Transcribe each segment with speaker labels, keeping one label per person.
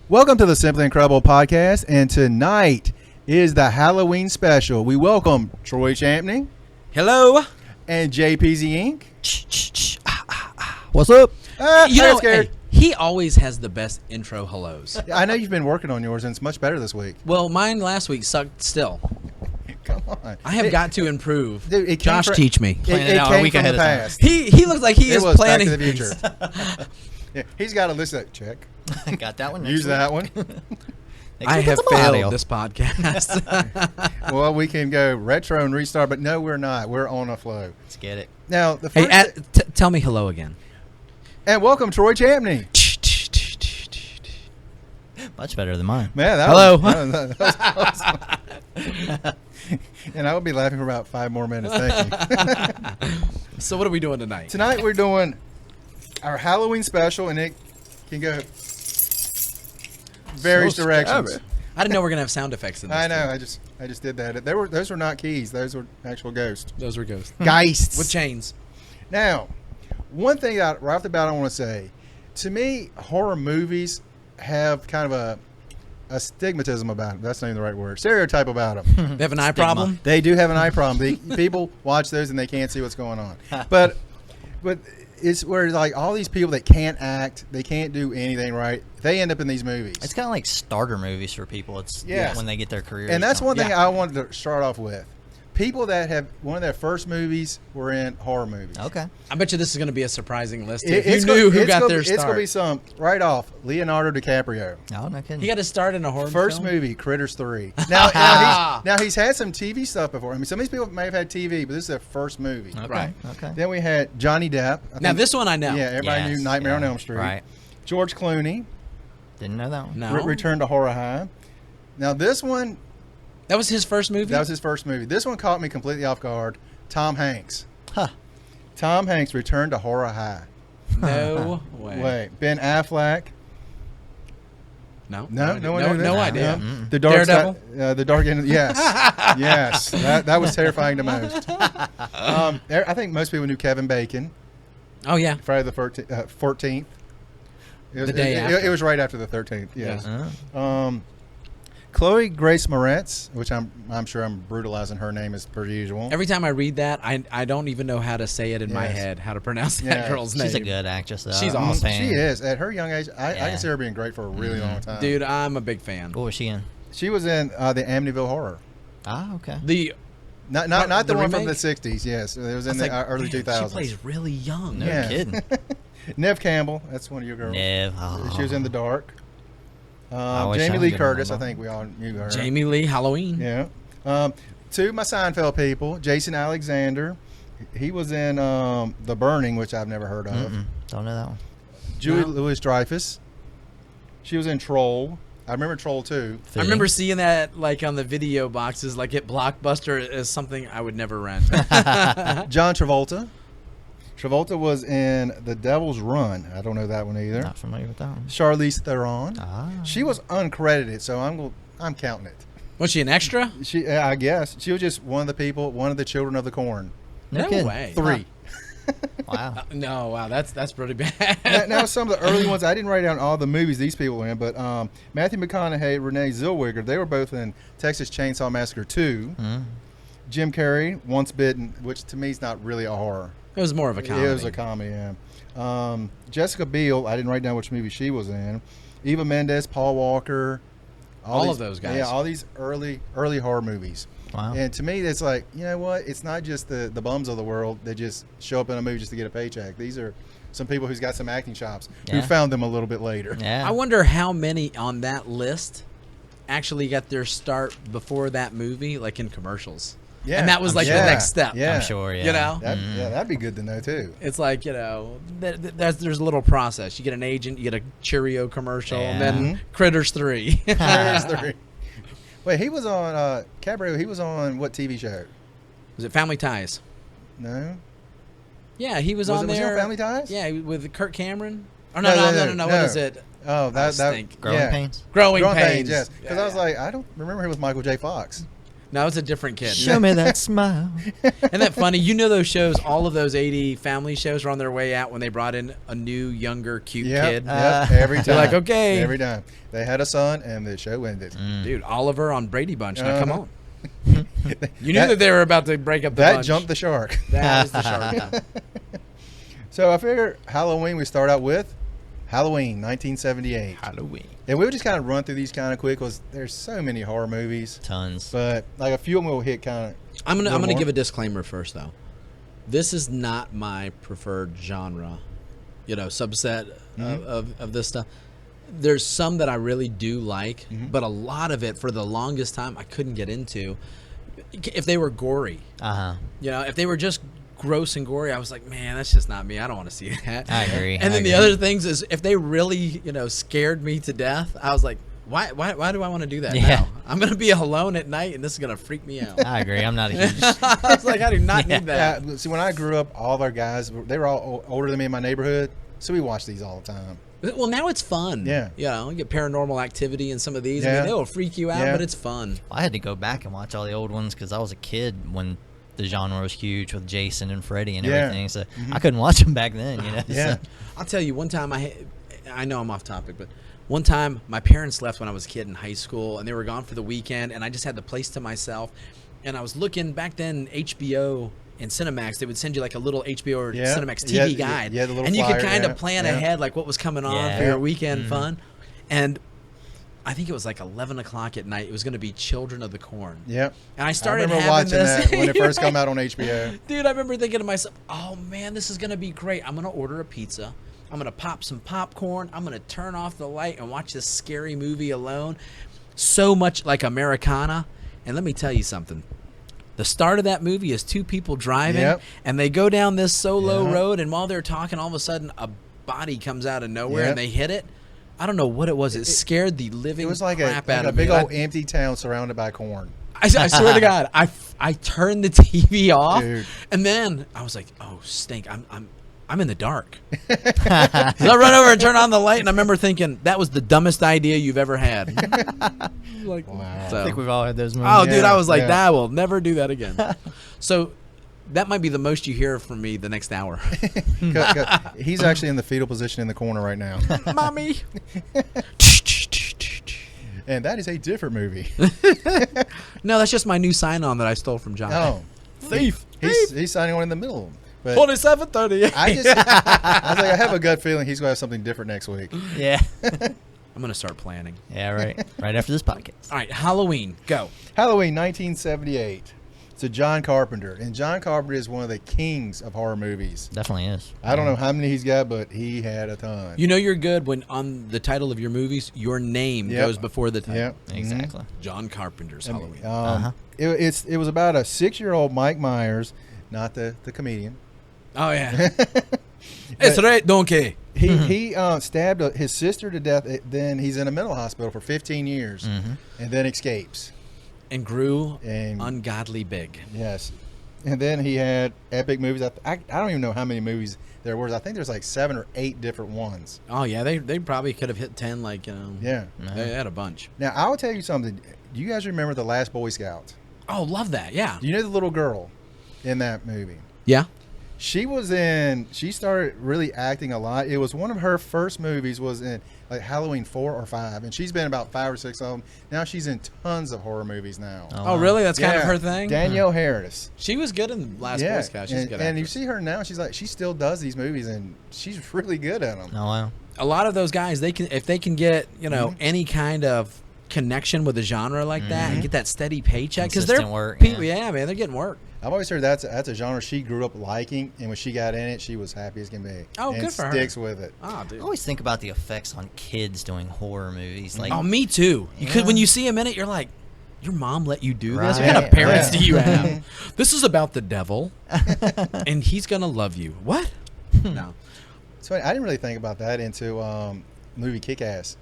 Speaker 1: Welcome to the Simply Incredible podcast, and tonight is the Halloween special. We welcome Troy Champney.
Speaker 2: Hello.
Speaker 1: And JPZ Inc.
Speaker 3: What's up?
Speaker 2: You know,
Speaker 1: scared.
Speaker 2: hey, he always has the best intro hellos.
Speaker 1: I know you've been working on yours, and it's much better this week.
Speaker 2: Well, mine last week sucked still.
Speaker 1: Come on.
Speaker 2: I have got to improve.
Speaker 1: Dude, it came
Speaker 2: Josh,
Speaker 1: from-
Speaker 2: teach me.
Speaker 1: It came from the past.
Speaker 2: He looks like he
Speaker 1: It
Speaker 2: is
Speaker 1: was Back
Speaker 2: planning
Speaker 1: to the Future. Yeah, he's got a list of check.
Speaker 3: Got that one.
Speaker 1: Use that one.
Speaker 2: I have failed this podcast.
Speaker 1: Well, we can go retro and restart, but no, we're not. We're on a flow.
Speaker 3: Let's get it.
Speaker 1: Now, the
Speaker 2: Hey,
Speaker 1: first
Speaker 2: tell me hello again.
Speaker 1: and welcome Troy Champney.
Speaker 3: Much better than mine.
Speaker 1: Man, that
Speaker 2: Hello.
Speaker 1: was awesome. And I will be laughing for about 5 more minutes. Thank you.
Speaker 2: So what are we doing tonight?
Speaker 1: Tonight we're doing our Halloween special, and it can go various
Speaker 3: So
Speaker 1: directions.
Speaker 3: scary.
Speaker 2: I didn't know we were gonna have sound effects in this.
Speaker 1: I know.
Speaker 2: too.
Speaker 1: I just did that. Those were not keys. Those were actual ghosts.
Speaker 2: Those were ghosts
Speaker 1: Geists.
Speaker 2: with chains.
Speaker 1: Now, one thing that right off the bat I want to say, to me, horror movies have kind of a stigmatism about them. That's not even the right word. Stereotype about them.
Speaker 2: They have an eye
Speaker 3: Stigma.
Speaker 2: problem.
Speaker 1: They do have an eye problem. People watch those and they can't see what's going on. But it's where like all these people that can't act, they can't do anything right. They end up in these movies.
Speaker 3: It's kind of like starter movies for people. It's
Speaker 1: Yes.
Speaker 3: when they get their career.
Speaker 1: And that's one thing
Speaker 2: Yeah.
Speaker 1: I wanted to start off with. People that have one of their first movies were in horror movies.
Speaker 3: Okay.
Speaker 2: I bet you this is gonna be a surprising list.
Speaker 1: It-
Speaker 2: If you
Speaker 1: it's
Speaker 2: knew
Speaker 1: go-
Speaker 2: who
Speaker 1: it's
Speaker 2: got
Speaker 1: gonna
Speaker 2: their
Speaker 1: be- It's
Speaker 2: start.
Speaker 1: going to be some right off. Leonardo DiCaprio.
Speaker 3: No, no kidding.
Speaker 2: He got to start in a horror
Speaker 1: First
Speaker 2: film?
Speaker 1: movie, Critters 3. Now he's had some TV stuff before. I mean, some of these people may have had TV, but this is their first movie.
Speaker 3: Okay.
Speaker 2: Right.
Speaker 3: Okay.
Speaker 1: Then we had Johnny Depp. I
Speaker 2: Now
Speaker 1: think-
Speaker 2: this one I know.
Speaker 1: Yeah, everybody
Speaker 3: Yes,
Speaker 1: knew Nightmare on
Speaker 3: yeah,
Speaker 1: Elm Street.
Speaker 3: Right.
Speaker 1: George Clooney,
Speaker 3: Didn't know that one.
Speaker 2: No.
Speaker 1: Return to Horror High. Now this one,
Speaker 2: That was his first movie?
Speaker 1: that was his first movie. This one caught me completely off guard. Tom Hanks.
Speaker 3: Huh.
Speaker 1: Tom Hanks returned to Horror High.
Speaker 2: No way.
Speaker 1: Wait, Ben Affleck.
Speaker 2: No.
Speaker 1: No
Speaker 2: no
Speaker 1: idea.
Speaker 2: idea.
Speaker 3: Mm-mm.
Speaker 1: The dark
Speaker 2: Daredevil?
Speaker 1: side, the dark end. Yes, yes. That was terrifying to most. I think most people knew Kevin Bacon.
Speaker 2: Oh yeah.
Speaker 1: Friday the 14th. It was,
Speaker 2: The day
Speaker 1: it,
Speaker 2: after.
Speaker 1: it was right after the 13th. Yes.
Speaker 3: Uh,
Speaker 1: Chloe Grace Moretz, which I'm sure I'm brutalizing her name as per usual.
Speaker 2: Every time I read that, I don't even know how to say it in my
Speaker 1: Yes.
Speaker 2: head, how to pronounce that
Speaker 1: Yeah.
Speaker 2: girl's name.
Speaker 3: she's a good actress, though.
Speaker 2: She's
Speaker 3: I'm a
Speaker 2: awesome.
Speaker 3: fan.
Speaker 1: She is at her young age. I
Speaker 3: Yeah.
Speaker 1: consider her being great for a really long time.
Speaker 2: Dude, I'm a big fan.
Speaker 3: What was she in?
Speaker 1: she was in the Amityville Horror.
Speaker 3: Ah, okay.
Speaker 2: The
Speaker 1: Not
Speaker 2: What,
Speaker 1: the
Speaker 2: the
Speaker 1: one from the
Speaker 2: remake?
Speaker 1: 60s. Yes, it was in
Speaker 2: It's
Speaker 1: the
Speaker 2: like,
Speaker 1: early
Speaker 2: man,
Speaker 1: 2000s.
Speaker 2: She plays really young.
Speaker 3: No
Speaker 1: Yeah.
Speaker 3: kidding.
Speaker 1: Nev Campbell, that's one of your girls.
Speaker 3: Nev. Oh.
Speaker 1: She was in The Dark.
Speaker 3: I wish
Speaker 1: Jamie
Speaker 3: I
Speaker 1: Lee
Speaker 3: could
Speaker 1: Curtis, I
Speaker 3: remember.
Speaker 1: think we all knew her.
Speaker 2: Jamie Lee, Halloween.
Speaker 1: Yeah. Two of my Seinfeld people, Jason Alexander. He was in The Burning, which I've never heard of.
Speaker 3: Mm-mm. Don't know that one.
Speaker 1: Julie
Speaker 2: No.
Speaker 1: Louis-Dreyfus. She was in Troll. I remember Troll 2.
Speaker 2: I remember seeing that like on the video boxes, like at Blockbuster, as something I would never rent.
Speaker 1: John Travolta. Travolta was in The Devil's Run. I don't know that one either.
Speaker 3: Not familiar with that one.
Speaker 1: Charlize Theron.
Speaker 3: Ah.
Speaker 1: She was uncredited, so I'm counting it.
Speaker 2: Was she an extra?
Speaker 1: I guess she was just one of the people, one of the children of the corn.
Speaker 3: No,
Speaker 2: No
Speaker 3: kidding.
Speaker 2: way.
Speaker 1: 3.
Speaker 3: Wow.
Speaker 2: No, wow, that's pretty bad.
Speaker 1: now some of the early ones, I didn't write down all the movies these people were in, but Matthew McConaughey, Renee Zellweger, they were both in Texas Chainsaw Massacre 2.
Speaker 3: Mm.
Speaker 1: Jim Carrey, Once Bitten, which to me is not really a horror.
Speaker 2: It was more of a comedy.
Speaker 1: It was a comedy, yeah. Jessica Biel, I didn't write down which movie she was in. Eva Mendes, Paul Walker.
Speaker 2: All of those guys.
Speaker 1: Yeah, all these early horror movies.
Speaker 3: Wow.
Speaker 1: And to me, it's like, you know what? It's not just the bums of the world that just show up in a movie just to get a paycheck. These are some people who's got some acting chops who
Speaker 3: Yeah.
Speaker 1: found them a little bit later.
Speaker 3: Yeah.
Speaker 2: I wonder how many on that list actually got their start before that movie, like in commercials.
Speaker 1: Yeah.
Speaker 2: And that was like
Speaker 1: Yeah.
Speaker 2: the next step.
Speaker 1: Yeah.
Speaker 3: I'm sure, yeah.
Speaker 2: You know?
Speaker 1: Yeah, that'd be good to know too.
Speaker 2: It's like, there's a little process. You get an agent, you get a Cheerio commercial, and
Speaker 3: Yeah.
Speaker 2: then Critters 3.
Speaker 1: There's the- Wait, he was on Cabaret. He was on what TV show?
Speaker 2: Was it Family Ties?
Speaker 1: No.
Speaker 2: Yeah, he was
Speaker 1: Was
Speaker 2: on
Speaker 1: it- was he
Speaker 2: there.
Speaker 1: on Family Ties?
Speaker 2: Yeah, with Kirk Cameron. Oh,
Speaker 1: No,
Speaker 2: no. What is it?
Speaker 1: Oh, that
Speaker 2: stink.
Speaker 3: Growing
Speaker 1: yeah.
Speaker 3: Pains.
Speaker 2: Growing
Speaker 1: Growing
Speaker 2: Pains.
Speaker 1: Pains. Yes, because
Speaker 2: Yeah,
Speaker 1: I was
Speaker 2: yeah.
Speaker 1: like, I don't remember him with Michael J. Fox.
Speaker 2: No, it's a different kid.
Speaker 3: Show me that smile.
Speaker 2: Isn't that funny? You know those shows, all of those 80 family shows were on their way out when they brought in a new, younger, cute kid.
Speaker 1: Yep, every time.
Speaker 2: They're like, okay.
Speaker 1: Every time. They had a son, and the show ended.
Speaker 2: Dude, Oliver on Brady Bunch. Now, come on. You knew that they were about to break up the
Speaker 1: That
Speaker 2: bunch.
Speaker 1: jumped the shark.
Speaker 2: That is the shark.
Speaker 1: So I figure Halloween, we start out with Halloween, 1978.
Speaker 3: Halloween.
Speaker 1: And we'll just kind of run through these kind of quick because there's so many horror movies.
Speaker 3: Tons.
Speaker 1: But like a few of them will hit kind of.
Speaker 2: I'm gonna give a disclaimer first, though. This is not my preferred genre, subset of this stuff. There's some that I really do like, but a lot of it, for the longest time, I couldn't get into. If they were gory, if they were just gross and gory, I was like, man, that's just not me. I don't want to see that.
Speaker 3: I agree.
Speaker 2: And then the other things is, if they really, scared me to death, I was like, why do I want to do that now? I'm going to be alone at night, and this is going to freak me out.
Speaker 3: I agree. I'm not a huge.
Speaker 2: I was like, I do not need that.
Speaker 1: Yeah, see, when I grew up, all of our guys, they were all older than me in my neighborhood, so we watched these all the time.
Speaker 2: Well, now it's fun.
Speaker 1: Yeah.
Speaker 2: You get Paranormal Activity and some of these. I
Speaker 1: Yeah.
Speaker 2: mean, they'll freak you out,
Speaker 1: Yeah.
Speaker 2: but it's fun.
Speaker 3: I had to go back and watch all the old ones because I was a kid when the genre was huge with Jason and Freddy and everything. So I couldn't watch them back then,
Speaker 1: Yeah.
Speaker 3: So.
Speaker 2: I'll tell you, one time I know I'm off topic, but one time my parents left when I was a kid in high school, and they were gone for the weekend, and I just had the place to myself. And I was looking back then, HBO and Cinemax, they would send you like a little HBO or
Speaker 1: Yeah.
Speaker 2: Cinemax TV
Speaker 1: Yeah,
Speaker 2: guide,
Speaker 1: yeah, the little
Speaker 2: and you could
Speaker 1: flyer,
Speaker 2: kind
Speaker 1: yeah.
Speaker 2: of plan
Speaker 1: Yeah.
Speaker 2: ahead like what was coming on
Speaker 3: Yeah.
Speaker 2: for your weekend fun. And I think it was like 11 o'clock at night. It was going to be Children of the Corn.
Speaker 1: Yep.
Speaker 2: And I started
Speaker 1: remember
Speaker 2: having
Speaker 1: watching
Speaker 2: this
Speaker 1: that when it first came out on HBO.
Speaker 2: Dude, I remember thinking to myself, oh man, this is going to be great. I'm going to order a pizza. I'm going to pop some popcorn. I'm going to turn off the light and watch this scary movie alone. So much like Americana. And let me tell you something. The start of that movie is two people driving,
Speaker 1: Yep.
Speaker 2: and they go down this solo
Speaker 1: Yeah.
Speaker 2: road, and while they're talking, all of a sudden a body comes out of nowhere,
Speaker 1: Yep.
Speaker 2: and they hit it. I don't know what it was. It scared the living
Speaker 1: It was like
Speaker 2: crap
Speaker 1: a
Speaker 2: out of
Speaker 1: big
Speaker 2: me.
Speaker 1: old empty town surrounded by corn.
Speaker 2: I swear to God, I turned the TV off,
Speaker 1: Dude.
Speaker 2: and then I was like, "Oh, stink! I'm in the dark." So I run over and turn on the light, and I remember thinking that was the dumbest idea you've ever had. Like,
Speaker 1: Wow.
Speaker 2: so-
Speaker 3: I think we've all had those moments.
Speaker 2: oh, dude, I was like,
Speaker 1: Yeah.
Speaker 2: "I will never do that again." So that might be the most you hear from me the next hour.
Speaker 1: 'Cause he's actually in the fetal position in the corner right now.
Speaker 2: Mommy.
Speaker 1: And that is a different movie.
Speaker 2: No, that's just my new sign-on that I stole from John.
Speaker 1: Oh.
Speaker 2: Thief.
Speaker 1: He's signing on in the middle. But
Speaker 2: 27:30.
Speaker 1: I was like, I have a gut feeling he's going to have something different next week.
Speaker 3: Yeah.
Speaker 2: I'm gonna start planning.
Speaker 3: Yeah, right. Right after this podcast.
Speaker 2: All right, Halloween, go.
Speaker 1: Halloween 1978. It's a John Carpenter. And John Carpenter is one of the kings of horror movies.
Speaker 3: Definitely is.
Speaker 1: I don't know how many he's got, but he had a ton.
Speaker 2: You know you're good when on the title of your movies, your name
Speaker 1: Yep.
Speaker 2: goes before the title.
Speaker 1: Yep.
Speaker 3: Exactly.
Speaker 2: John Carpenter's Halloween.
Speaker 1: It was about a 6-year-old Mike Myers, not the comedian.
Speaker 2: Oh yeah. It's right, donkey.
Speaker 1: He stabbed his sister to death. Then he's in a mental hospital for 15 years, and then escapes.
Speaker 2: And grew
Speaker 1: And
Speaker 2: ungodly big.
Speaker 1: yes, and then he had epic movies. I don't even know how many movies there were. I think there's like 7 or 8 different ones.
Speaker 2: Oh yeah, they probably could have hit 10.
Speaker 1: Yeah.
Speaker 2: They had a bunch.
Speaker 1: Now I will tell you something. Do you guys remember The Last Boy Scout?
Speaker 2: Oh, love that. Yeah.
Speaker 1: Do you know the little girl in that movie?
Speaker 2: Yeah.
Speaker 1: She started really acting a lot. It was one of her first movies was in like Halloween 4 or 5, and she's been about 5 or 6 of them. Now she's in tons of horror movies now.
Speaker 2: Oh really? That's kind of
Speaker 1: Yeah.
Speaker 2: her thing.
Speaker 1: Danielle Harris.
Speaker 2: She was good in Last Boy Scout. She's a good
Speaker 1: and you
Speaker 2: actress.
Speaker 1: see her now, she still does these movies, and she's really good at them.
Speaker 3: Oh, wow.
Speaker 2: A lot of those guys, if they can get any kind of connection with a genre like that and get that steady paycheck, because they're
Speaker 3: Consistent work,
Speaker 2: people,
Speaker 3: yeah.
Speaker 2: yeah, man, they're getting work.
Speaker 1: I've always heard that's a genre she grew up liking, and when she got in it, she was happy as can be.
Speaker 2: Oh,
Speaker 1: and
Speaker 2: good for her.
Speaker 1: sticks with it.
Speaker 2: Oh, dude.
Speaker 3: I always think about the effects on kids doing horror movies. Like,
Speaker 2: Oh, me too. You could when you see him in it, you're like, your mom let you do this? What
Speaker 3: Right.
Speaker 2: kind of parents
Speaker 1: Yeah.
Speaker 2: do you have? This is about the devil, and he's gonna love you. What? No.
Speaker 1: So I didn't really think about that into movie Kick-Ass.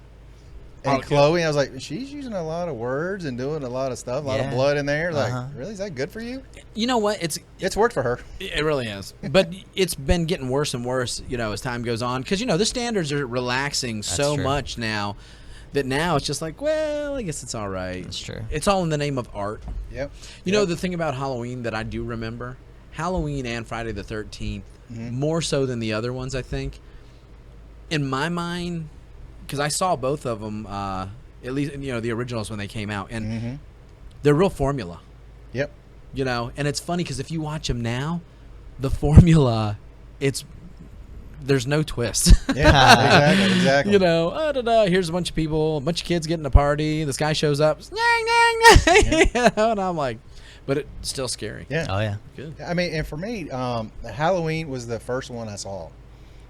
Speaker 1: And
Speaker 2: Oh,
Speaker 1: Chloe, I was like, she's using a lot of words and doing a lot of stuff, a lot of
Speaker 3: Yeah.
Speaker 1: blood in there. Like,
Speaker 3: Uh-huh.
Speaker 1: really, is that good for you?
Speaker 2: You know what?
Speaker 1: It's worked for her.
Speaker 2: It really is. But it's been getting worse and worse, as time goes on. Because, the standards are relaxing so
Speaker 3: true.
Speaker 2: much now that now it's just like, well, I guess it's all right.
Speaker 3: That's true.
Speaker 2: It's all in the name of art.
Speaker 1: Yep.
Speaker 2: You know, the thing about Halloween that I do remember, Halloween and Friday the 13th, more so than the other ones, I think. In my mind, because I saw both of them, at least, you know, the originals when they came out, and they're real formula.
Speaker 1: Yep.
Speaker 2: You know, and it's funny because if you watch them now, the formula, there's no twist.
Speaker 1: Yeah, exactly.
Speaker 2: You know, here's a bunch of people, a bunch of kids getting a party. This guy shows up, you know, and I'm like, but it's still scary.
Speaker 1: Yeah.
Speaker 3: Oh yeah.
Speaker 2: Good.
Speaker 1: I mean, and for me, Halloween was the first one I saw.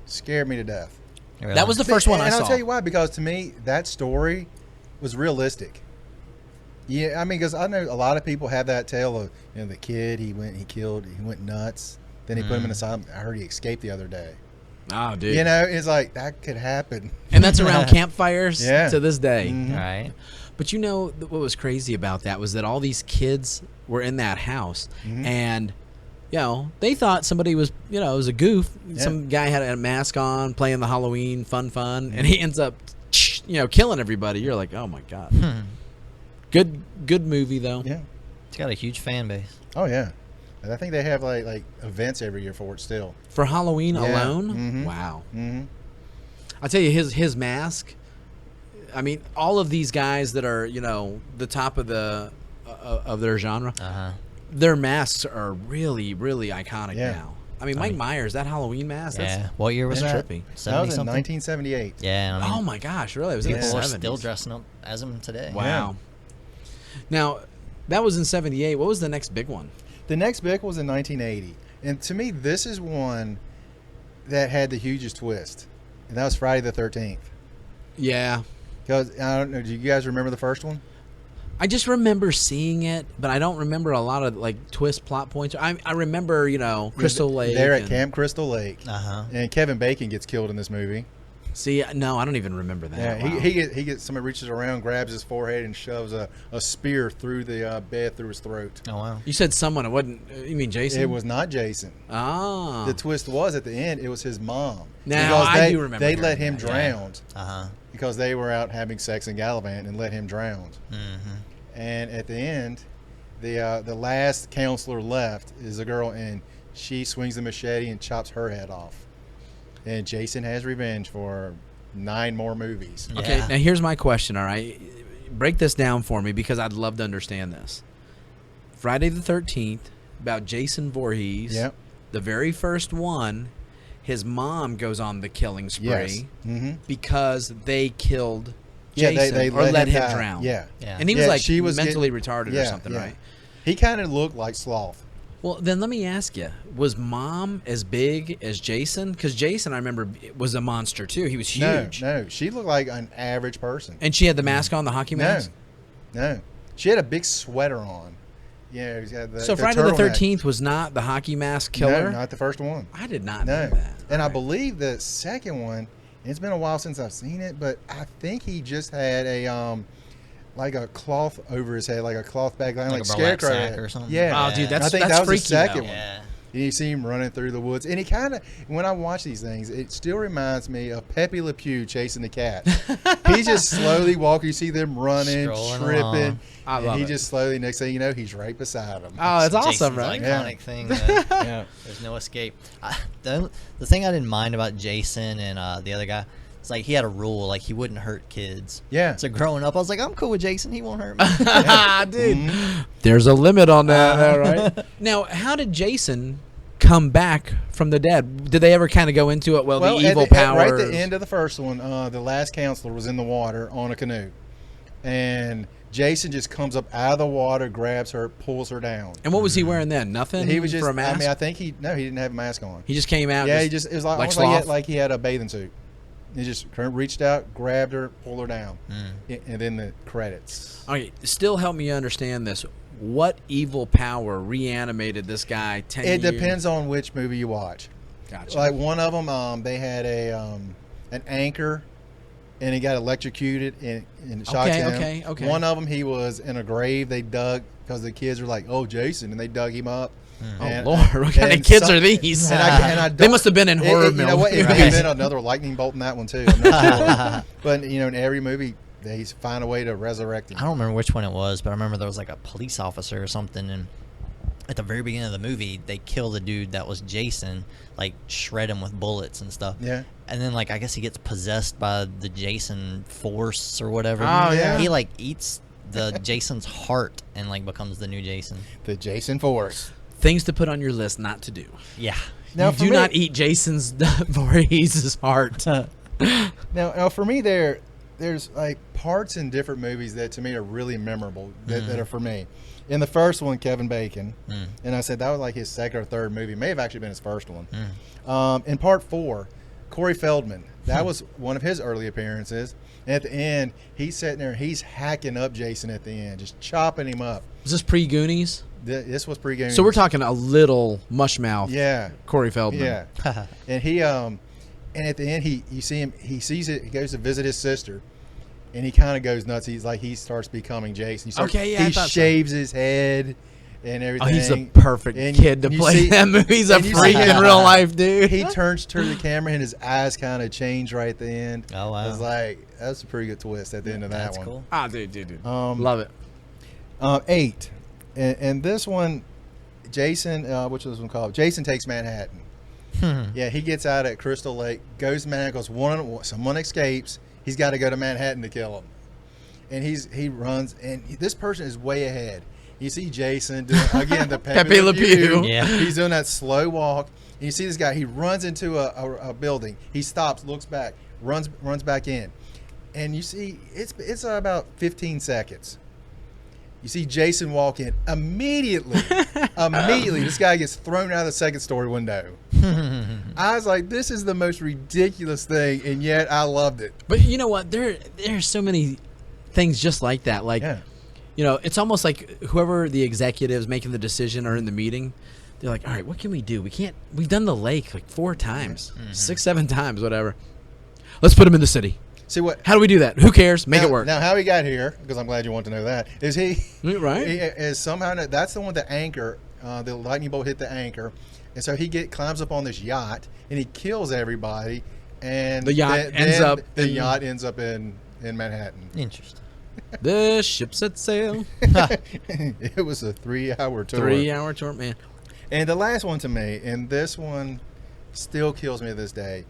Speaker 1: Scared me to death.
Speaker 3: Really?
Speaker 2: That was the first one I
Speaker 1: and
Speaker 2: saw.
Speaker 1: I'll tell you why, because to me, that story was realistic. Yeah, I mean, because I know a lot of people have that tale of, you know, the kid, he went nuts. Then he put him in asylum. I heard he escaped the other day.
Speaker 2: Oh, dude.
Speaker 1: You know, it's like, that could happen.
Speaker 2: And that's around campfires
Speaker 1: Yeah.
Speaker 2: to this day.
Speaker 3: Right.
Speaker 2: But you know, what was crazy about that was that all these kids were in that house, and, you know, they thought somebody was, you know, it was a goof.
Speaker 1: Yeah.
Speaker 2: Some guy had a mask on, playing the Halloween fun, and he ends up, you know, killing everybody. You're like, oh my God. Good movie though.
Speaker 1: Yeah.
Speaker 3: It's got a huge fan base.
Speaker 1: Oh, yeah. And I think they have like events every year for it still.
Speaker 2: For Halloween
Speaker 1: Yeah.
Speaker 2: alone, wow.
Speaker 1: Mm-hmm.
Speaker 2: I'll tell you, his mask. I mean, all of these guys that are, you know, the top of their genre, their masks are really, really iconic
Speaker 1: Yeah.
Speaker 2: now. I mean, Mike Myers, that Halloween mask,
Speaker 3: Yeah. What year was
Speaker 2: that's
Speaker 3: that?
Speaker 2: trippy.
Speaker 3: 70
Speaker 1: That was in
Speaker 3: something.
Speaker 1: 1978.
Speaker 3: Yeah. I mean,
Speaker 2: Oh my gosh, really? It was in the
Speaker 3: people are
Speaker 2: 70s.
Speaker 3: still dressing up as him today.
Speaker 2: Wow. Now, that was in 78. What was the next big one?
Speaker 1: The next big was in 1980. And to me, this is one that had the hugest twist. And that was Friday the 13th.
Speaker 2: Yeah.
Speaker 1: Because, I don't know, do you guys remember the first one?
Speaker 2: I just remember seeing it, but I don't remember a lot of, like, twist plot points. I remember, you know, Crystal Lake.
Speaker 1: They're at
Speaker 2: and-
Speaker 1: Camp Crystal Lake. And Kevin Bacon gets killed in this movie.
Speaker 2: See, no, I don't even remember that.
Speaker 1: Yeah,
Speaker 2: Wow.
Speaker 1: he gets somebody reaches around, grabs his forehead, and shoves a spear through the bed through his throat.
Speaker 3: Oh wow.
Speaker 2: You said someone. It wasn't. You mean Jason?
Speaker 1: It was not Jason.
Speaker 2: Ah.
Speaker 1: The twist was at the end, it was his mom.
Speaker 2: Now,
Speaker 1: Because
Speaker 2: I do remember
Speaker 1: They
Speaker 2: hearing
Speaker 1: let him
Speaker 2: that,
Speaker 1: drown
Speaker 3: Uh-huh.
Speaker 1: because they were out having sex in Gallivant and let him drown. And at the end, the last counselor left is a girl, and she swings the machete and chops her head off. And Jason has revenge for 9 more movies.
Speaker 2: Okay,
Speaker 3: Yeah.
Speaker 2: now here's my question, all right? Break this down for me because I'd love to understand this. Friday the 13th, about Jason Voorhees.
Speaker 1: Yep.
Speaker 2: The very first one, his mom goes on the killing spree
Speaker 1: Yes. Mm-hmm.
Speaker 2: because they killed
Speaker 1: Yeah,
Speaker 2: Jason
Speaker 1: they
Speaker 2: or
Speaker 1: let
Speaker 2: let him
Speaker 1: die.
Speaker 2: drown.
Speaker 1: Yeah.
Speaker 3: Yeah.
Speaker 2: And he was
Speaker 1: Yeah,
Speaker 2: like
Speaker 1: she was
Speaker 2: mentally
Speaker 1: getting-
Speaker 2: retarded or something, right?
Speaker 1: He kind of looked like Sloth.
Speaker 2: Well, then let me ask you: was Mom as big as Jason? Because Jason, I remember, was a monster too. He was huge.
Speaker 1: No, she looked like an average person.
Speaker 2: And she had the mask on, the hockey mask.
Speaker 1: No, she had a big sweater on. Yeah, she's got
Speaker 2: So Friday the
Speaker 1: turtleneck.
Speaker 2: 13th was not the hockey mask killer.
Speaker 1: No, not the first one.
Speaker 2: I did not
Speaker 1: No,
Speaker 2: know that.
Speaker 1: and I
Speaker 2: All right.
Speaker 1: believe the second one. It's been a while since I've seen it, but I think he just had a like a cloth over his head, like a cloth bag, like
Speaker 3: Like a burlap
Speaker 1: Scarecrow
Speaker 3: sack
Speaker 1: had.
Speaker 3: or something?
Speaker 1: Yeah.
Speaker 2: Oh, dude,
Speaker 1: I
Speaker 2: that's
Speaker 1: think
Speaker 2: that's
Speaker 1: that was
Speaker 2: freaky
Speaker 1: the second
Speaker 2: though.
Speaker 1: one.
Speaker 3: Yeah.
Speaker 1: And you see him running through the woods, and he kind of, when I watch these things, it still reminds me of Pepe Le Pew chasing the cat. He's just slowly walking. You see them running,
Speaker 3: Strolling
Speaker 1: tripping,
Speaker 3: along.
Speaker 2: I
Speaker 1: and
Speaker 2: love
Speaker 1: he
Speaker 2: it.
Speaker 1: just slowly. Next thing you know, he's right beside him.
Speaker 2: Oh, it's awesome,
Speaker 3: Jason's
Speaker 2: right?
Speaker 3: iconic thing.
Speaker 1: Yeah.
Speaker 3: There's no escape. The thing I didn't mind about Jason and the other guy, it's like he had a rule, like he wouldn't hurt kids.
Speaker 1: Yeah.
Speaker 3: So growing up, I was like, I'm cool with Jason. He won't hurt me.
Speaker 2: Dude, there's a limit on that, right? Now, how did Jason come back from the dead? Did they ever kind of go into it? Well, the evil powers.
Speaker 1: right at the end of the first one, the last counselor was in the water on a canoe, and Jason just comes up out of the water, grabs her, pulls her down.
Speaker 2: And what was he wearing then? Nothing.
Speaker 1: He was just.
Speaker 2: for a mask.
Speaker 1: I mean, I think he didn't have a mask on.
Speaker 2: He just came out.
Speaker 1: Yeah, he just. It was like,
Speaker 2: like
Speaker 1: almost like,
Speaker 2: Sloth?
Speaker 1: like he had a bathing suit. He just reached out, grabbed her, pulled her down, and then the credits.
Speaker 2: Okay, still help me understand this. What evil power reanimated this guy 10
Speaker 1: It
Speaker 2: years?
Speaker 1: depends on which movie you watch.
Speaker 2: Gotcha.
Speaker 1: Like one of them, they had an anchor, and he got electrocuted and shocked him.
Speaker 2: Okay.
Speaker 1: One of them, he was in a grave. They dug because the kids were like, "Oh, Jason," and they dug him up.
Speaker 2: Oh, Lord, what kind of kids are these?
Speaker 1: And I
Speaker 2: They must have been in horror
Speaker 1: You know what? It may have
Speaker 2: movies.
Speaker 1: been another lightning bolt in that one too. I'm not sure. But in every movie, they find a way to resurrect him.
Speaker 3: I don't remember which one it was, but I remember there was like a police officer or something, and at the very beginning of the movie, they kill the dude that was Jason, like shred him with bullets and stuff.
Speaker 1: Yeah.
Speaker 3: And then like I guess he gets possessed by the Jason force or whatever.
Speaker 2: Oh, yeah.
Speaker 3: He like eats the Jason's heart and like becomes the new Jason.
Speaker 1: The Jason Force.
Speaker 2: Things to put on your list not to do.
Speaker 3: Yeah.
Speaker 1: Now,
Speaker 2: You
Speaker 1: for
Speaker 2: do
Speaker 1: me-
Speaker 2: not eat Jason's Voorhees' heart.
Speaker 1: Now for me, there's like parts in different movies that to me are really memorable that are for me. In the first one, Kevin Bacon, and I said that was like his second or third movie. May have actually been his first one. In part 4, Corey Feldman. That was one of his early appearances. And at the end, he's sitting there, he's hacking up Jason at the end, just chopping him up.
Speaker 2: Was this pre-Goonies?
Speaker 1: This was pre-game.
Speaker 2: So we're talking a little mushmouth
Speaker 1: Yeah.
Speaker 2: Corey Feldman.
Speaker 1: Yeah. And he and at the end you see him, he sees it, he goes to visit his sister, and he kind of goes nuts. He's like, he starts becoming Jason.
Speaker 2: Okay, yeah, I
Speaker 1: He
Speaker 2: thought so.
Speaker 1: shaves his head and
Speaker 2: Oh,
Speaker 1: everything.
Speaker 2: he's the perfect
Speaker 1: And
Speaker 2: kid to
Speaker 1: you
Speaker 2: play
Speaker 1: see-
Speaker 2: that movie. He's a
Speaker 1: and you
Speaker 2: freak
Speaker 1: see-
Speaker 2: in real life, dude.
Speaker 1: He turns to the camera and his eyes kind of change right at the end.
Speaker 3: Oh, wow.
Speaker 1: I was like, that's a pretty good twist at the end of that
Speaker 3: That's
Speaker 1: one.
Speaker 3: cool.
Speaker 2: Ah, dude.
Speaker 1: Um,
Speaker 2: Love it.
Speaker 1: 8. And this one, Jason, which was one called? Jason Takes Manhattan. Yeah, he gets out at Crystal Lake, goes to Manhattan, goes, someone escapes. He's got to go to Manhattan to kill him. And he runs, and this person is way ahead. You see Jason doing, again, the
Speaker 2: Pepe Le Pew.
Speaker 3: Yeah.
Speaker 1: He's doing that slow walk. And you see this guy, he runs into a building. He stops, looks back, runs back in. And you see, it's about 15 seconds. You see Jason walk in immediately. This guy gets thrown out of the second story window. I was like, this is the most ridiculous thing, and yet I loved it.
Speaker 2: But you know what? There's so many things just like that. Like,
Speaker 1: Yeah.
Speaker 2: you know, it's almost like whoever the executives making the decision are in the meeting. They're like, all right, what can we do? We've done the lake like 4 times, 6, 7 times, whatever. Let's put him in the city.
Speaker 1: See what?
Speaker 2: How do we do that? Who cares? Make
Speaker 1: now,
Speaker 2: it work.
Speaker 1: Now, how he got here, because I'm glad you want to know that, is he
Speaker 2: Right.
Speaker 1: He is somehow, that's the one with the anchor. The lightning bolt hit the anchor, and so he climbs up on this yacht and he kills everybody. And
Speaker 2: The yacht
Speaker 1: yacht ends up in Manhattan.
Speaker 3: Interesting.
Speaker 2: The ship set sail.
Speaker 1: It was a 3-hour tour.
Speaker 2: 3-hour tour, man.
Speaker 1: And the last one to me, and this one still kills me to this day,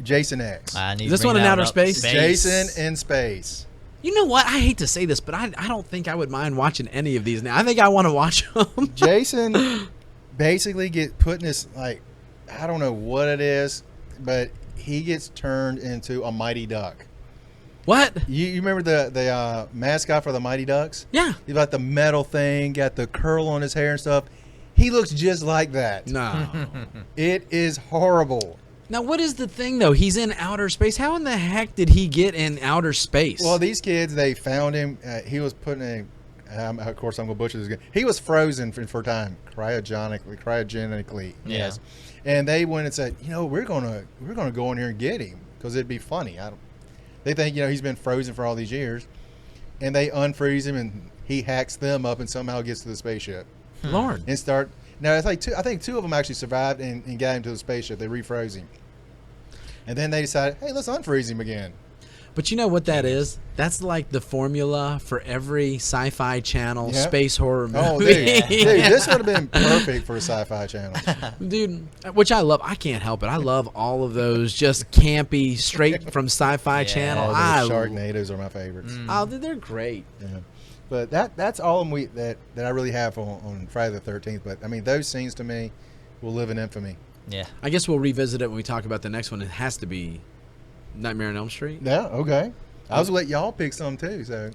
Speaker 1: Jason X.
Speaker 3: I need
Speaker 2: Is
Speaker 3: to
Speaker 2: this
Speaker 3: bring
Speaker 2: one in
Speaker 3: that
Speaker 2: outer
Speaker 3: up.
Speaker 2: space?
Speaker 1: Jason in space.
Speaker 2: You know what? I hate to say this, but I don't think I would mind watching any of these now. I think I want to watch them.
Speaker 1: Jason basically get put in this, like, I don't know what it is, but he gets turned into a Mighty Duck.
Speaker 2: What?
Speaker 1: You remember the mascot for the Mighty Ducks?
Speaker 2: Yeah.
Speaker 1: He's got the metal thing, got the curl on his hair and stuff. He looks just like that.
Speaker 2: No.
Speaker 1: It is horrible.
Speaker 2: Now, what is the thing, though? He's in outer space. How in the heck did he get in outer space?
Speaker 1: Well, these kids, they found him. He was put in of course, I'm going to butcher this again. He was frozen for time, cryogenically.
Speaker 3: Yeah.
Speaker 1: Yes. And they went and said, we're gonna go in here and get him because it'd be funny. They think he's been frozen for all these years, and they unfreeze him and he hacks them up and somehow gets to the spaceship
Speaker 2: Lord.
Speaker 1: and start. Now it's like I think 2 of them actually survived and got him to the spaceship. They refroze him, and then they decided, hey, let's unfreeze him again.
Speaker 2: But you know what that is? That's like the formula for every sci-fi channel
Speaker 1: Yep.
Speaker 2: space horror movie.
Speaker 1: Oh, dude, this would have been perfect for a sci-fi channel.
Speaker 2: Dude, which I love. I can't help it. I love all of those just campy, straight from Sci-Fi Channel.
Speaker 1: Oh,
Speaker 2: I
Speaker 1: the Sharknadoes are my favorites.
Speaker 2: Oh, they're great.
Speaker 1: Yeah. But that's all that I really have on Friday the 13th. But I mean, those scenes to me will live in infamy.
Speaker 3: Yeah.
Speaker 2: I guess we'll revisit it when we talk about the next one. It has to be Nightmare on Elm Street.
Speaker 1: Yeah. Okay. I was gonna let y'all pick some too. So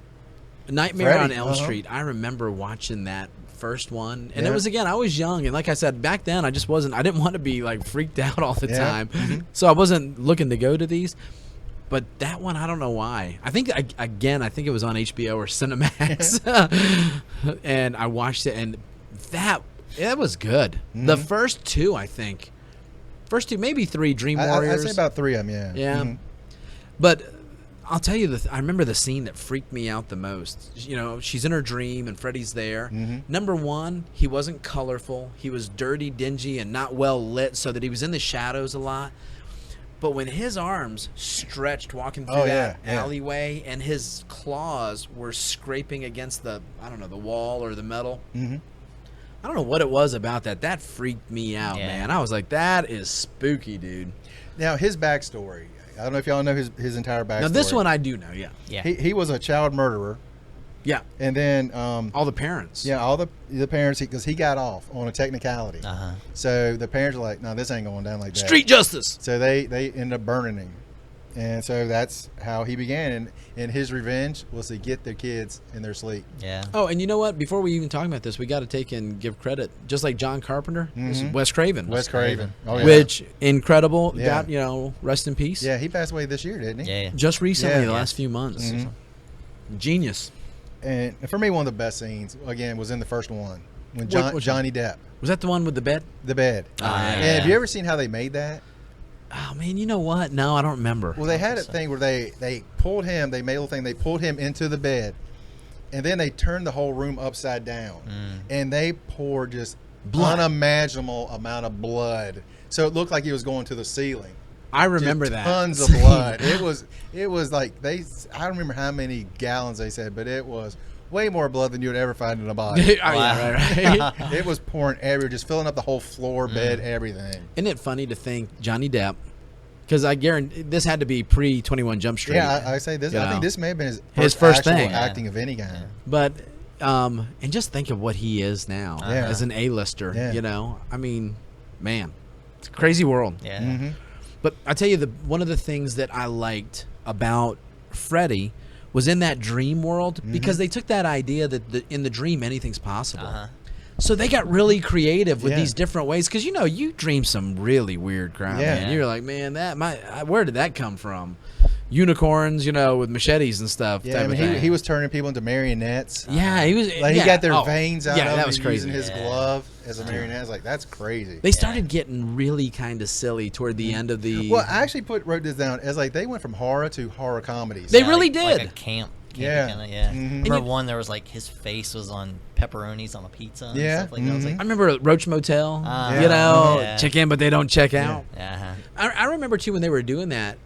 Speaker 2: Nightmare on
Speaker 1: Freddy,
Speaker 2: Elm Street. I remember watching that first one, and it
Speaker 1: Yeah.
Speaker 2: was, again, I was young, and like I said, back then I just wasn't. I didn't want to be like freaked out all the
Speaker 1: Yeah.
Speaker 2: time, so I wasn't looking to go to these. But that one, I don't know why. I think it was on HBO or Cinemax, and I watched it, and that was good. The first 2, I think, maybe 3, Dream Warriors.
Speaker 1: I'd say about 3 of them. Yeah.
Speaker 2: Yeah.
Speaker 1: Mhm.
Speaker 2: But I'll tell you, I remember the scene that freaked me out the most. She's in her dream and Freddy's there. Number 1, he wasn't colorful. He was dirty, dingy, and not well lit, so that he was in the shadows a lot. But when his arms stretched walking through
Speaker 1: Oh,
Speaker 2: that
Speaker 1: yeah, yeah.
Speaker 2: alleyway and his claws were scraping against the wall or the metal.
Speaker 1: Mhm.
Speaker 2: I don't know what it was about that. That freaked me out,
Speaker 3: Yeah.
Speaker 2: man. I was like, that is spooky, dude.
Speaker 1: Now his backstory. I don't know if y'all know his entire backstory.
Speaker 2: Now this one I do know, yeah.
Speaker 3: Yeah.
Speaker 1: He was a child murderer,
Speaker 2: Yeah.
Speaker 1: and then
Speaker 2: All the parents.
Speaker 1: yeah, all the parents, because he got off on a technicality.
Speaker 3: Uh-huh.
Speaker 1: So the parents were like, "No, this ain't going down like that."
Speaker 2: Street justice.
Speaker 1: So they ended up burning him, and so that's how he began. And his revenge was to get their kids in their sleep.
Speaker 3: Yeah.
Speaker 2: Oh, and you know what? Before we even talk about this, we got to take and give credit, just like John Carpenter, this is Wes Craven.
Speaker 1: Wes Craven. Oh yeah.
Speaker 2: Which, incredible.
Speaker 1: Yeah.
Speaker 2: Got, rest in peace.
Speaker 1: Yeah, he passed away this year, didn't he?
Speaker 3: Yeah.
Speaker 2: Just recently,
Speaker 1: Yeah.
Speaker 2: the last few months.
Speaker 1: Mhm.
Speaker 2: Genius.
Speaker 1: And for me, one of the best scenes again was in the first one when
Speaker 2: Which one?
Speaker 1: Johnny Depp,
Speaker 2: Was that the one with the bed?
Speaker 1: the bed.
Speaker 2: Oh, yeah.
Speaker 1: And have you ever seen how they made that?
Speaker 2: Oh, man, you know what? No, I don't remember.
Speaker 1: Well, they had a
Speaker 3: so.
Speaker 1: thing where they pulled him. They made a little thing. They pulled him into the bed, and then they turned the whole room upside down, and they poured just
Speaker 2: Blood.
Speaker 1: unimaginable amount of blood. So it looked like he was going to the ceiling.
Speaker 2: I remember
Speaker 1: Just
Speaker 2: that.
Speaker 1: tons of blood. It was like I don't remember how many gallons they said, but it was way more blood than you would ever find in a body.
Speaker 2: Oh, yeah, right.
Speaker 1: It was pouring everywhere, just filling up the whole floor, bed, everything.
Speaker 2: Isn't it funny to think Johnny Depp? Because I guarantee this had to be pre 21 Jump Street.
Speaker 1: Yeah, I say this.
Speaker 2: You
Speaker 1: I
Speaker 2: know.
Speaker 1: think this may have been
Speaker 2: His first
Speaker 1: actual
Speaker 2: thing.
Speaker 1: acting of any kind.
Speaker 2: But and just think of what he is now
Speaker 1: Yeah.
Speaker 2: as an A-lister.
Speaker 1: Yeah.
Speaker 2: I mean, man, it's a crazy world.
Speaker 3: Yeah.
Speaker 1: Mm-hmm.
Speaker 2: But I tell you, one of the things that I liked about Freddy was in that dream world because they took that idea that in the dream anything's possible.
Speaker 3: Uh-huh.
Speaker 2: So they got really creative with
Speaker 1: Yeah.
Speaker 2: these different ways because you dream some really weird crap.
Speaker 1: Yeah.
Speaker 2: Man. You're like, man, where did that come from? Unicorns, with machetes and stuff.
Speaker 1: Yeah,
Speaker 2: type
Speaker 1: I mean,
Speaker 2: of thing.
Speaker 1: he was turning people into marionettes.
Speaker 2: Yeah, he was.
Speaker 1: Like
Speaker 2: yeah.
Speaker 1: he got their
Speaker 2: Oh,
Speaker 1: veins out
Speaker 2: yeah,
Speaker 1: of
Speaker 2: that
Speaker 1: him
Speaker 2: was
Speaker 1: and
Speaker 2: crazy.
Speaker 1: using his
Speaker 3: Yeah.
Speaker 1: glove as a marionette. I was like, that's crazy.
Speaker 2: They started getting really kind of silly toward the end of the.
Speaker 1: Well, I actually wrote this down as like they went from horror to horror comedies.
Speaker 2: They
Speaker 3: Yeah,
Speaker 2: really
Speaker 3: like
Speaker 2: did.
Speaker 3: a camp.
Speaker 1: Yeah.
Speaker 3: Kinda, yeah.
Speaker 1: Mhm.
Speaker 3: Remember
Speaker 2: And
Speaker 3: one? There was like his face was on pepperonis on a pizza. And
Speaker 1: Yeah.
Speaker 3: Stuff like that. I was
Speaker 2: I
Speaker 3: like,
Speaker 2: remember Roach Motel.
Speaker 3: Ah, yeah.
Speaker 2: Check in, but they don't check out.
Speaker 3: uh-huh.
Speaker 2: I remember too when they were doing that.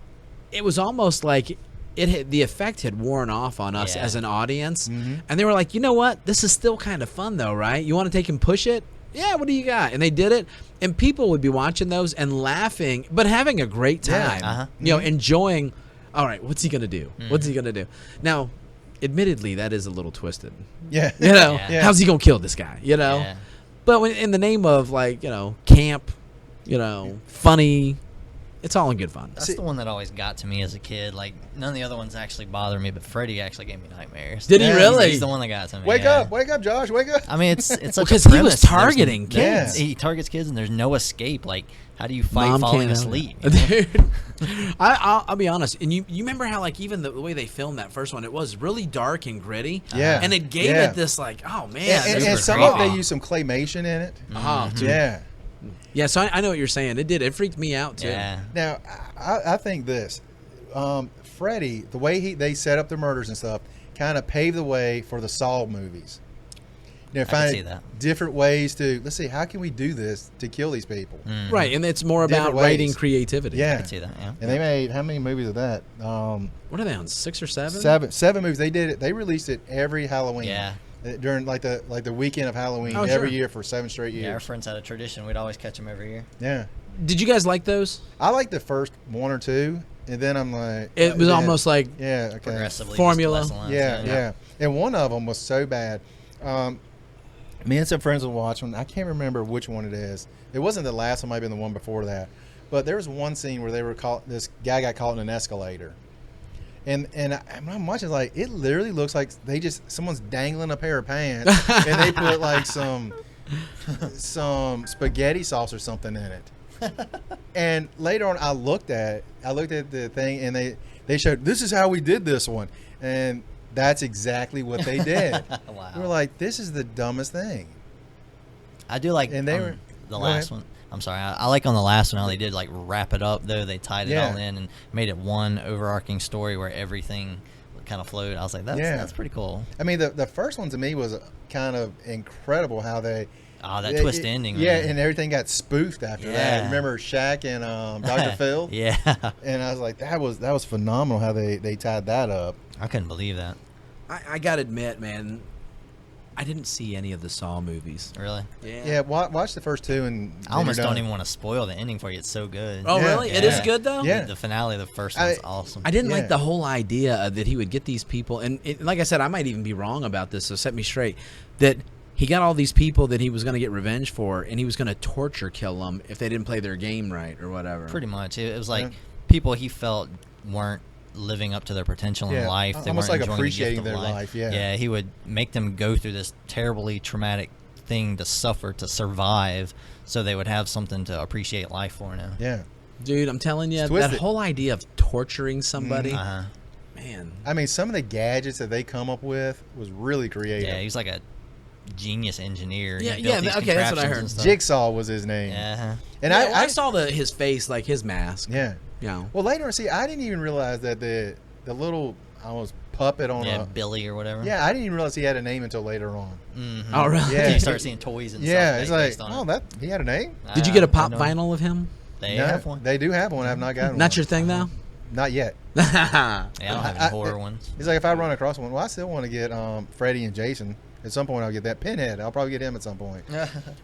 Speaker 2: It was almost like the effect had worn off on us
Speaker 3: Yeah.
Speaker 2: as an audience,
Speaker 1: Mhm.
Speaker 2: and they were like, you know what? This is still kind of fun though, right? You want to take and push it? Yeah. What do you got? And they did it, and people would be watching those and laughing, but having a great
Speaker 1: Yeah.
Speaker 2: time.
Speaker 3: Uh-huh.
Speaker 2: Enjoying. All right, what's he gonna do? What's he gonna do? Now, admittedly, that is a little twisted.
Speaker 1: Yeah.
Speaker 3: Yeah.
Speaker 2: How's he gonna kill this guy?
Speaker 3: Yeah.
Speaker 2: But in the name of camp, funny, it's all in good fun.
Speaker 3: That's the one that always got to me as a kid. Like none of the other ones actually bothered me, but Freddy actually gave me nightmares.
Speaker 2: Did he
Speaker 1: Yeah.
Speaker 2: really?
Speaker 3: He's the one that got to me.
Speaker 1: Wake
Speaker 3: yeah.
Speaker 1: up, Josh, wake up.
Speaker 3: I mean, it's such
Speaker 2: Because
Speaker 3: a
Speaker 2: he was
Speaker 3: premise. There's
Speaker 2: targeting
Speaker 3: no-
Speaker 1: kids.
Speaker 3: He targets kids, and there's no escape. Like, how do you fight
Speaker 2: Mom
Speaker 3: falling
Speaker 2: can't-
Speaker 3: asleep? you know?
Speaker 2: Dude, I'll be honest. And you remember how even the way they filmed that first one, it was really dark and gritty.
Speaker 1: Yeah.
Speaker 2: And it gave
Speaker 1: Yeah.
Speaker 2: it this oh man.
Speaker 1: and
Speaker 2: super
Speaker 1: some of
Speaker 2: creepy.
Speaker 1: they used some claymation in it.
Speaker 2: Oh, dude.
Speaker 1: Yeah.
Speaker 2: Yeah. So I know what you're saying. It did. It freaked me out too.
Speaker 3: Yeah.
Speaker 1: Now, I think this, Freddy, the way they set up the murders and stuff, kind of paved the way for the Saw movies.
Speaker 3: can
Speaker 1: Find
Speaker 3: see that.
Speaker 1: different ways to let's see how can we do this to kill these people.
Speaker 2: Right. And it's more about
Speaker 1: Different ways.
Speaker 2: writing creativity.
Speaker 1: Yeah.
Speaker 3: I can see that. Yeah.
Speaker 1: And they made how many movies of that?
Speaker 2: What are they on? 6 or 7?
Speaker 1: Seven movies. They did it. They released it every Halloween.
Speaker 3: Yeah.
Speaker 1: During like the weekend of Halloween
Speaker 2: Oh,
Speaker 1: every
Speaker 2: sure.
Speaker 1: year for 7 straight
Speaker 3: Yeah, our
Speaker 1: years.
Speaker 3: friends had a tradition. We'd always catch them every year.
Speaker 1: Yeah.
Speaker 2: Did you guys like those?
Speaker 1: I like the first 1 or 2, and then I'm like,
Speaker 2: It was
Speaker 1: then-
Speaker 2: almost like
Speaker 1: yeah, okay,
Speaker 3: Progressively.
Speaker 2: Formula.
Speaker 3: Just less lines,
Speaker 1: yeah. And one of them was so bad. Me and some friends were watching. I can't remember which one it is. It wasn't the last one. Might have been the one before that. But there was one scene where they were caught. This guy got caught in an escalator, and I'm watching like it literally looks like someone's dangling a pair of pants and they put like some spaghetti sauce or something in it. And later on, I looked at the thing and they showed this is how we did this one, and that's exactly what they did.
Speaker 3: Wow.
Speaker 1: We were like, this is the dumbest thing.
Speaker 3: I do like
Speaker 1: And they
Speaker 3: on
Speaker 1: were-
Speaker 3: the
Speaker 1: go
Speaker 3: last
Speaker 1: ahead.
Speaker 3: one. I'm sorry. I like on the last one how they did like wrap it up though. They tied it
Speaker 1: Yeah.
Speaker 3: all in and made it one overarching story where everything kind of flowed. I was like, that's pretty cool.
Speaker 1: I mean, the first one to me was kind of incredible how they
Speaker 3: Oh, that twist ending.
Speaker 1: Yeah,
Speaker 3: man.
Speaker 1: and everything got spoofed after that.
Speaker 3: Yeah.
Speaker 1: Remember Shaq and Dr. Phil?
Speaker 3: Yeah.
Speaker 1: And I was like, that was phenomenal how they tied that up.
Speaker 3: I couldn't believe that.
Speaker 2: I gotta admit, man, I didn't see any of the Saw movies.
Speaker 3: Really.
Speaker 1: Yeah, watch the first two and
Speaker 3: I almost
Speaker 1: then you're
Speaker 3: don't
Speaker 1: done.
Speaker 3: even want to spoil the ending for you. It's so good.
Speaker 2: Oh,
Speaker 1: Yeah.
Speaker 2: really? It is
Speaker 3: Yeah.
Speaker 2: good though.
Speaker 1: Yeah.
Speaker 3: The finale of the first one's awesome.
Speaker 2: I didn't
Speaker 1: Yeah.
Speaker 2: like the whole idea that he would get these people, and like I said, I might even be wrong about this, so set me straight. That he got all these people that he was going to get revenge for, and he was going to torture kill them if they didn't play their game right or whatever.
Speaker 3: Pretty much. It was like
Speaker 1: Yeah.
Speaker 3: people he felt weren't living up to their potential in
Speaker 1: Yeah,
Speaker 3: life. They
Speaker 1: almost
Speaker 3: weren't
Speaker 1: like
Speaker 3: enjoying the gift
Speaker 1: appreciating
Speaker 3: of
Speaker 1: their life, yeah.
Speaker 3: Yeah, he would make them go through this terribly traumatic thing to suffer to survive, so they would have something to appreciate life for now.
Speaker 1: Yeah.
Speaker 2: Dude, I'm telling you,
Speaker 1: It's
Speaker 2: that
Speaker 1: twisted.
Speaker 2: whole idea of torturing somebody,
Speaker 3: Uh-huh.
Speaker 2: man.
Speaker 1: I mean, some of the gadgets that they come up with was really creative.
Speaker 3: Yeah, he was like a genius engineer. He
Speaker 2: Yeah,
Speaker 3: built
Speaker 2: yeah,
Speaker 3: these
Speaker 2: okay, that's what I
Speaker 3: contraptions
Speaker 2: heard.
Speaker 3: and stuff.
Speaker 1: Jigsaw was his name.
Speaker 3: Yeah.
Speaker 1: And
Speaker 2: Yeah, well, I
Speaker 1: I
Speaker 2: saw his face, like his mask.
Speaker 1: yeah.
Speaker 2: You know.
Speaker 1: Well, later, see, I didn't even realize that the little almost puppet on
Speaker 3: Yeah,
Speaker 1: a
Speaker 3: Billy or whatever.
Speaker 1: yeah, I didn't even realize he had a name until later on.
Speaker 3: Mm-hmm.
Speaker 2: Oh, really?
Speaker 1: Yeah.
Speaker 3: You start seeing toys and
Speaker 1: Yeah,
Speaker 3: stuff.
Speaker 1: it's
Speaker 3: based
Speaker 1: like,
Speaker 3: on
Speaker 1: oh,
Speaker 3: it.
Speaker 1: that he had a name.
Speaker 2: Did you get a
Speaker 3: I
Speaker 2: pop
Speaker 3: know.
Speaker 2: vinyl of him?
Speaker 3: They
Speaker 1: No,
Speaker 3: have one.
Speaker 1: They do have one. I have not gotten one.
Speaker 2: Not your thing, though?
Speaker 1: Not yet.
Speaker 3: Yeah, I don't have any
Speaker 1: I-
Speaker 3: horror ones.
Speaker 1: It's like if I run across one, well, I still want to get Freddy and Jason. At some point, I'll get that Pinhead. I'll probably get him at some point.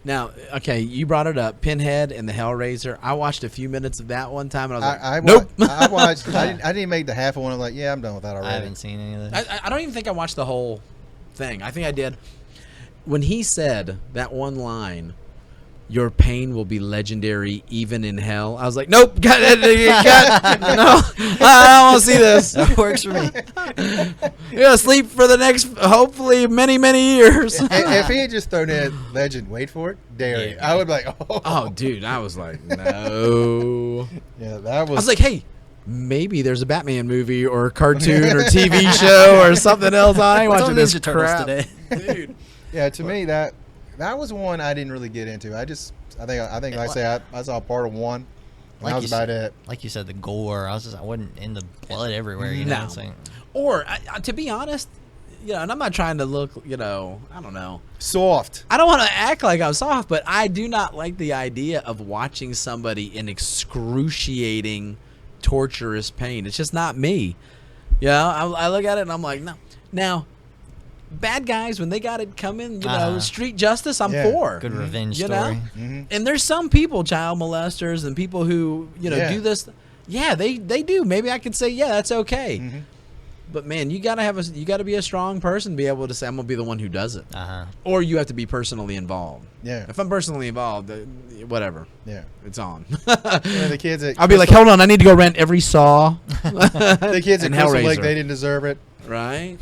Speaker 2: Now, okay, you brought it up, Pinhead and the Hellraiser. I watched a few minutes of that one time, and I was like,
Speaker 1: I
Speaker 2: nope.
Speaker 1: I watched. I didn't make the half of one. I'm like, yeah, I'm done with that
Speaker 3: I
Speaker 1: already.
Speaker 3: haven't seen any of this.
Speaker 2: I don't even think I watched the whole thing. I think I did. When he said that one line, "Your pain will be legendary even in hell," I was like, "Nope, no, I don't want to see this.
Speaker 3: That works for me.
Speaker 2: You're gonna sleep for the next, hopefully, many, many years."
Speaker 1: If he had just thrown in Legend, wait for it, Derry,
Speaker 3: Yeah.
Speaker 1: I would be like, oh,
Speaker 2: Oh, dude, I was like, no.
Speaker 1: yeah, that
Speaker 2: I
Speaker 1: was.
Speaker 2: was like, hey, maybe there's a Batman movie or cartoon or TV show or something else. I ain't
Speaker 3: What's
Speaker 2: watching
Speaker 3: on
Speaker 2: this
Speaker 3: Ninja Turtles
Speaker 2: crap
Speaker 3: today?
Speaker 2: dude.
Speaker 1: yeah, to me that was one I didn't really get into. I think like I say I saw part of one, and
Speaker 3: Like
Speaker 1: that was
Speaker 3: you
Speaker 1: about
Speaker 3: said-
Speaker 1: it.
Speaker 3: Like you said, the gore. I wasn't in the blood everywhere. You
Speaker 2: No.
Speaker 3: know, it's like,
Speaker 2: Or to be honest, and I'm not trying to look, I don't know.
Speaker 1: Soft.
Speaker 2: I don't want to act like I'm soft, but I do not like the idea of watching somebody in excruciating, torturous pain. It's just not me. I look at it and I'm like, no. Now, bad guys, when they got it coming, street justice, I'm
Speaker 1: Yeah.
Speaker 2: for.
Speaker 3: good revenge
Speaker 2: You
Speaker 3: story.
Speaker 2: know?
Speaker 1: Hmm.
Speaker 2: And there's some people, child molesters and people who,
Speaker 1: Yeah.
Speaker 2: do this. Yeah, they do. Maybe I could say, yeah, that's okay.
Speaker 1: Mm-hmm.
Speaker 2: But man, you gotta be a strong person to be able to say I'm gonna be the one who does it,
Speaker 3: Uh-huh.
Speaker 2: or you have to be personally involved.
Speaker 1: Yeah.
Speaker 2: If I'm personally involved, whatever,
Speaker 1: Yeah.
Speaker 2: it's on.
Speaker 1: The kids at
Speaker 2: I'll be like, hold on, I need to go rent every Saw.
Speaker 1: the kids at
Speaker 2: and
Speaker 1: Crystal Lake,
Speaker 2: Hellraiser.
Speaker 1: they didn't deserve it.
Speaker 2: Right,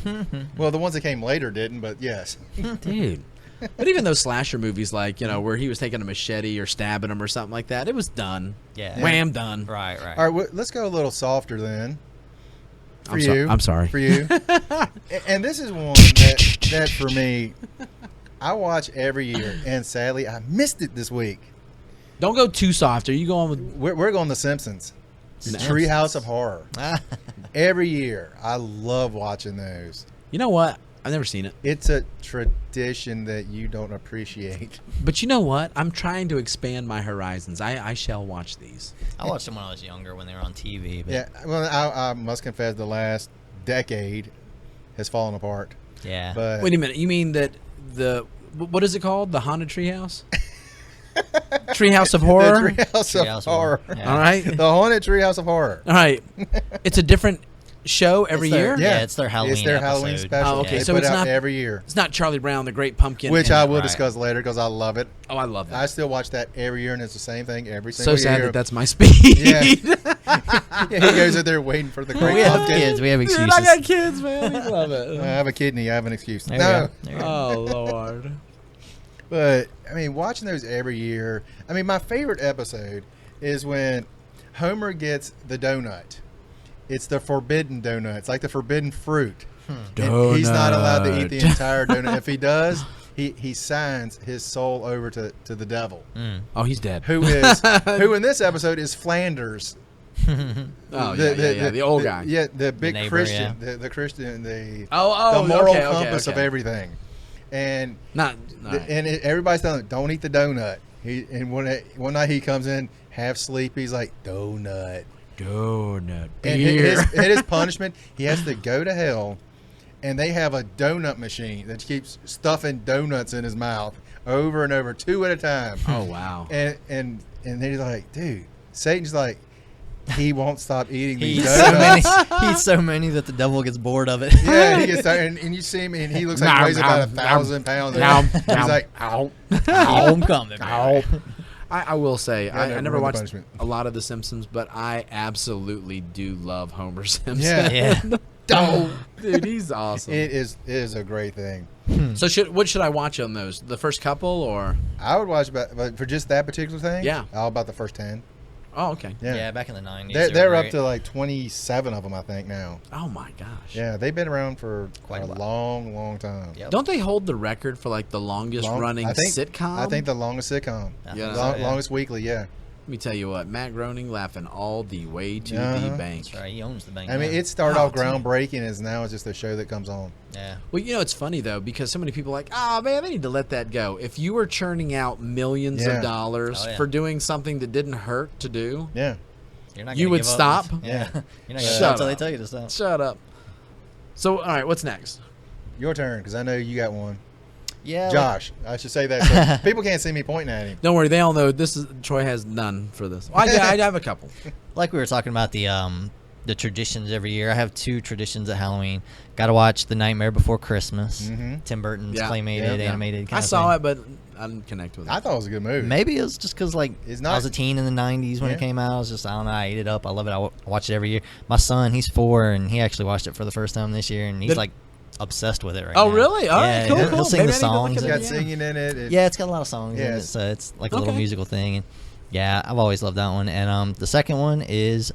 Speaker 1: Well, the ones that came later didn't, but yes.
Speaker 2: dude. But even those slasher movies, like where he was taking a machete or stabbing him or something like that, it was done.
Speaker 3: Yeah.
Speaker 2: Wham, done.
Speaker 3: Right, right.
Speaker 1: All right, let's go a little softer then. For
Speaker 2: I'm
Speaker 1: you,
Speaker 2: I'm sorry.
Speaker 1: For you, and this is one that for me, I watch every year, and sadly, I missed it this week.
Speaker 2: Don't go too soft. Are you going with?
Speaker 1: We're going The Simpsons.
Speaker 2: Simpsons.
Speaker 1: Treehouse of Horror. Every year, I love watching those.
Speaker 2: You know what? I've never seen it.
Speaker 1: It's a tradition that you don't appreciate.
Speaker 2: But you know what? I'm trying to expand my horizons. I shall watch these.
Speaker 3: I watched them when I was younger when they were on TV. But
Speaker 1: Yeah, well, I must confess, the last decade has fallen apart.
Speaker 3: yeah.
Speaker 1: But
Speaker 2: Wait a minute. You mean that what is it called? The Haunted Treehouse? Treehouse of Horror?
Speaker 1: The Treehouse
Speaker 3: Treehouse
Speaker 1: of Horror.
Speaker 3: Yeah.
Speaker 2: All right.
Speaker 1: The Haunted Treehouse of Horror.
Speaker 2: All right. It's a different show every
Speaker 3: It's their-
Speaker 2: year?
Speaker 3: Yeah, it's their Halloween
Speaker 1: It's their Halloween
Speaker 3: episode.
Speaker 1: special.
Speaker 2: Oh, okay,
Speaker 1: They
Speaker 2: so
Speaker 1: put
Speaker 2: it's
Speaker 1: out
Speaker 2: not-
Speaker 1: every year,
Speaker 2: It's not Charlie Brown, the Great Pumpkin.
Speaker 1: which
Speaker 2: and-
Speaker 1: I will
Speaker 3: right.
Speaker 1: discuss later because I love it.
Speaker 2: Oh, I love
Speaker 1: I
Speaker 2: that.
Speaker 1: still watch that every year, and it's the same thing every
Speaker 2: So
Speaker 1: single
Speaker 2: sad
Speaker 1: year.
Speaker 2: that that's my speed.
Speaker 1: Yeah. Yeah, he goes out there waiting for the great
Speaker 3: We have
Speaker 1: pumpkin.
Speaker 3: kids. We have
Speaker 2: Dude,
Speaker 3: excuses.
Speaker 2: I got kids, man. I love
Speaker 1: I
Speaker 2: it.
Speaker 1: have a kidney. I have an excuse.
Speaker 3: There
Speaker 1: No,
Speaker 3: we go. There you go.
Speaker 2: Oh, Lord.
Speaker 1: but I mean, watching those every year. I mean, my favorite episode is when Homer gets the donut. It's the forbidden donut. It's like the forbidden fruit. And he's not allowed to eat the
Speaker 2: Donut.
Speaker 1: entire donut. If he does, he signs his soul over to the devil,
Speaker 2: Oh, he's dead.
Speaker 1: who in this episode is Flanders.
Speaker 2: Oh, yeah, the old guy.
Speaker 1: Yeah, the big
Speaker 3: neighbor,
Speaker 1: Christian, the Christian, the
Speaker 2: Oh,
Speaker 1: the moral
Speaker 2: okay,
Speaker 1: compass
Speaker 2: okay.
Speaker 1: of everything. and
Speaker 2: Not. All right.
Speaker 1: everybody's telling him, don't eat the donut. One night he comes in half asleep. He's like, donut.
Speaker 2: Donut.
Speaker 1: And his punishment, he has to go to hell, and they have a donut machine that keeps stuffing donuts in his mouth over and over, 2 at a time.
Speaker 2: Oh wow.
Speaker 1: And then he's like, dude, Satan's like, he won't stop eating
Speaker 3: He
Speaker 1: these
Speaker 3: eats so many.
Speaker 1: donuts.
Speaker 3: He eats so many that the devil gets bored of it.
Speaker 1: Yeah, he gets tired, and you see him, and he looks like he weighs about 1,000 pounds. He's like, ow.
Speaker 3: Homecoming.
Speaker 2: Ow. I will say,
Speaker 1: Yeah,
Speaker 2: I never
Speaker 1: ruin the
Speaker 2: watched
Speaker 1: punishment.
Speaker 2: a lot of The Simpsons, but I absolutely do love Homer Simpson.
Speaker 1: Yeah.
Speaker 3: Yeah.
Speaker 1: Don't.
Speaker 2: Dude, he's awesome.
Speaker 1: It is a great thing.
Speaker 2: So what should I watch on those? The first couple or?
Speaker 1: I would watch but for just that particular thing.
Speaker 2: Yeah.
Speaker 1: How about the first 10?
Speaker 2: Oh, okay.
Speaker 1: Yeah.
Speaker 3: Yeah, back in the 90s.
Speaker 1: They're
Speaker 3: were
Speaker 1: up
Speaker 3: great.
Speaker 1: to like 27 of them, I think, now.
Speaker 2: Oh my gosh.
Speaker 1: Yeah, they've been around for
Speaker 3: Quite
Speaker 1: a
Speaker 3: a while.
Speaker 1: long, long time.
Speaker 3: Yep.
Speaker 2: Don't they hold the record for like the longest running sitcom?
Speaker 1: I think the longest sitcom.
Speaker 3: I
Speaker 2: Yeah.
Speaker 3: think so, yeah.
Speaker 1: Longest weekly, yeah.
Speaker 2: Let me tell you what, Matt Groening laughing all the way to the
Speaker 1: Uh-huh.
Speaker 2: bank.
Speaker 3: That's right. He owns the bank.
Speaker 1: I mean,
Speaker 3: now.
Speaker 1: it started
Speaker 2: Oh,
Speaker 1: off groundbreaking, and now it's just a show that comes on.
Speaker 3: Yeah.
Speaker 2: Well, you know, it's funny though because so many people are like, oh man, they need to let that go. If you were churning out millions
Speaker 1: Yeah.
Speaker 2: of dollars
Speaker 3: Oh, yeah.
Speaker 2: for doing something that didn't hurt to do,
Speaker 1: Yeah.
Speaker 3: You're not
Speaker 2: You
Speaker 3: gonna
Speaker 2: would
Speaker 3: give up.
Speaker 2: stop?
Speaker 3: Yeah. You're not gonna
Speaker 2: Shut
Speaker 3: stop until they
Speaker 2: up.
Speaker 3: tell you to stop.
Speaker 2: shut up. So, all right, what's next?
Speaker 1: Your turn, because I know you got one.
Speaker 3: Yeah.
Speaker 1: Josh, I should say that. So people can't see me pointing at him.
Speaker 2: Don't worry, they all know this is Troy has none for this. Well, I have a couple.
Speaker 3: Like we were talking about the traditions every year. I have 2 traditions at Halloween. Got to watch The Nightmare Before Christmas.
Speaker 1: Mhm.
Speaker 3: Tim Burton's
Speaker 2: Yeah.
Speaker 3: claymated,
Speaker 1: Yeah.
Speaker 3: animated.
Speaker 2: I
Speaker 3: Kind
Speaker 2: saw
Speaker 3: of
Speaker 2: it, but I didn't connect with it.
Speaker 1: I thought it was a good movie.
Speaker 3: Maybe it was just because like
Speaker 1: It's
Speaker 3: I
Speaker 1: not-
Speaker 3: was a teen in the '90s when
Speaker 1: Yeah.
Speaker 3: it came out. I was just I don't know. I ate it up. I love it. I watch it every year. My son, he's 4, and he actually watched it for the first time this year, and he's
Speaker 2: Did-
Speaker 3: like obsessed with it right
Speaker 2: Oh,
Speaker 3: now.
Speaker 2: really? All right,
Speaker 3: yeah,
Speaker 2: cool,
Speaker 3: he'll
Speaker 2: cool.
Speaker 3: sing
Speaker 2: Maybe
Speaker 3: the
Speaker 2: I need to look
Speaker 3: songs.
Speaker 2: at
Speaker 1: It's
Speaker 2: it.
Speaker 1: got
Speaker 2: Yeah.
Speaker 1: singing in it.
Speaker 3: Yeah, it's got a lot of songs in it,
Speaker 1: Yes.
Speaker 3: so it's like a little
Speaker 2: Okay.
Speaker 3: musical thing. And yeah, I've always loved that one. And the second one is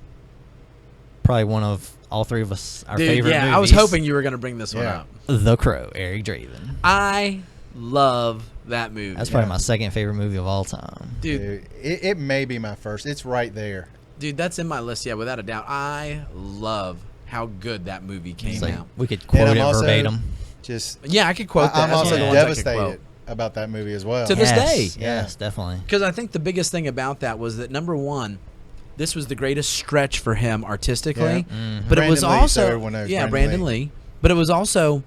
Speaker 3: probably one of all 3 of us our
Speaker 2: Dude,
Speaker 3: favorite
Speaker 2: yeah,
Speaker 3: movies.
Speaker 2: I was hoping you were going to bring this one
Speaker 1: Yeah.
Speaker 2: up.
Speaker 3: The Crow, Eric Draven.
Speaker 2: I love that movie.
Speaker 3: That's probably
Speaker 1: Yeah.
Speaker 3: my second favorite movie of all time.
Speaker 2: dude,
Speaker 1: Dude, it may be my first. It's right there.
Speaker 2: that's in my list, yeah, without a doubt. I love how good that movie came
Speaker 3: It's like
Speaker 2: out.
Speaker 3: we could quote
Speaker 1: I'm
Speaker 3: it
Speaker 1: also
Speaker 3: verbatim.
Speaker 1: Just
Speaker 2: Yeah, I could quote that.
Speaker 1: I'm
Speaker 2: That's
Speaker 1: also
Speaker 2: one of the ones I could
Speaker 1: devastated
Speaker 2: quote.
Speaker 1: about that movie as well.
Speaker 2: To this
Speaker 3: Yes,
Speaker 2: day.
Speaker 3: yes, definitely.
Speaker 2: Because I think the biggest thing about that was that, number one, this was the greatest stretch for him artistically.
Speaker 1: Yeah.
Speaker 2: But it was
Speaker 1: Brandon Lee, so
Speaker 2: also
Speaker 1: everyone knows
Speaker 2: Brandon
Speaker 1: Brandon
Speaker 2: Lee. But it was also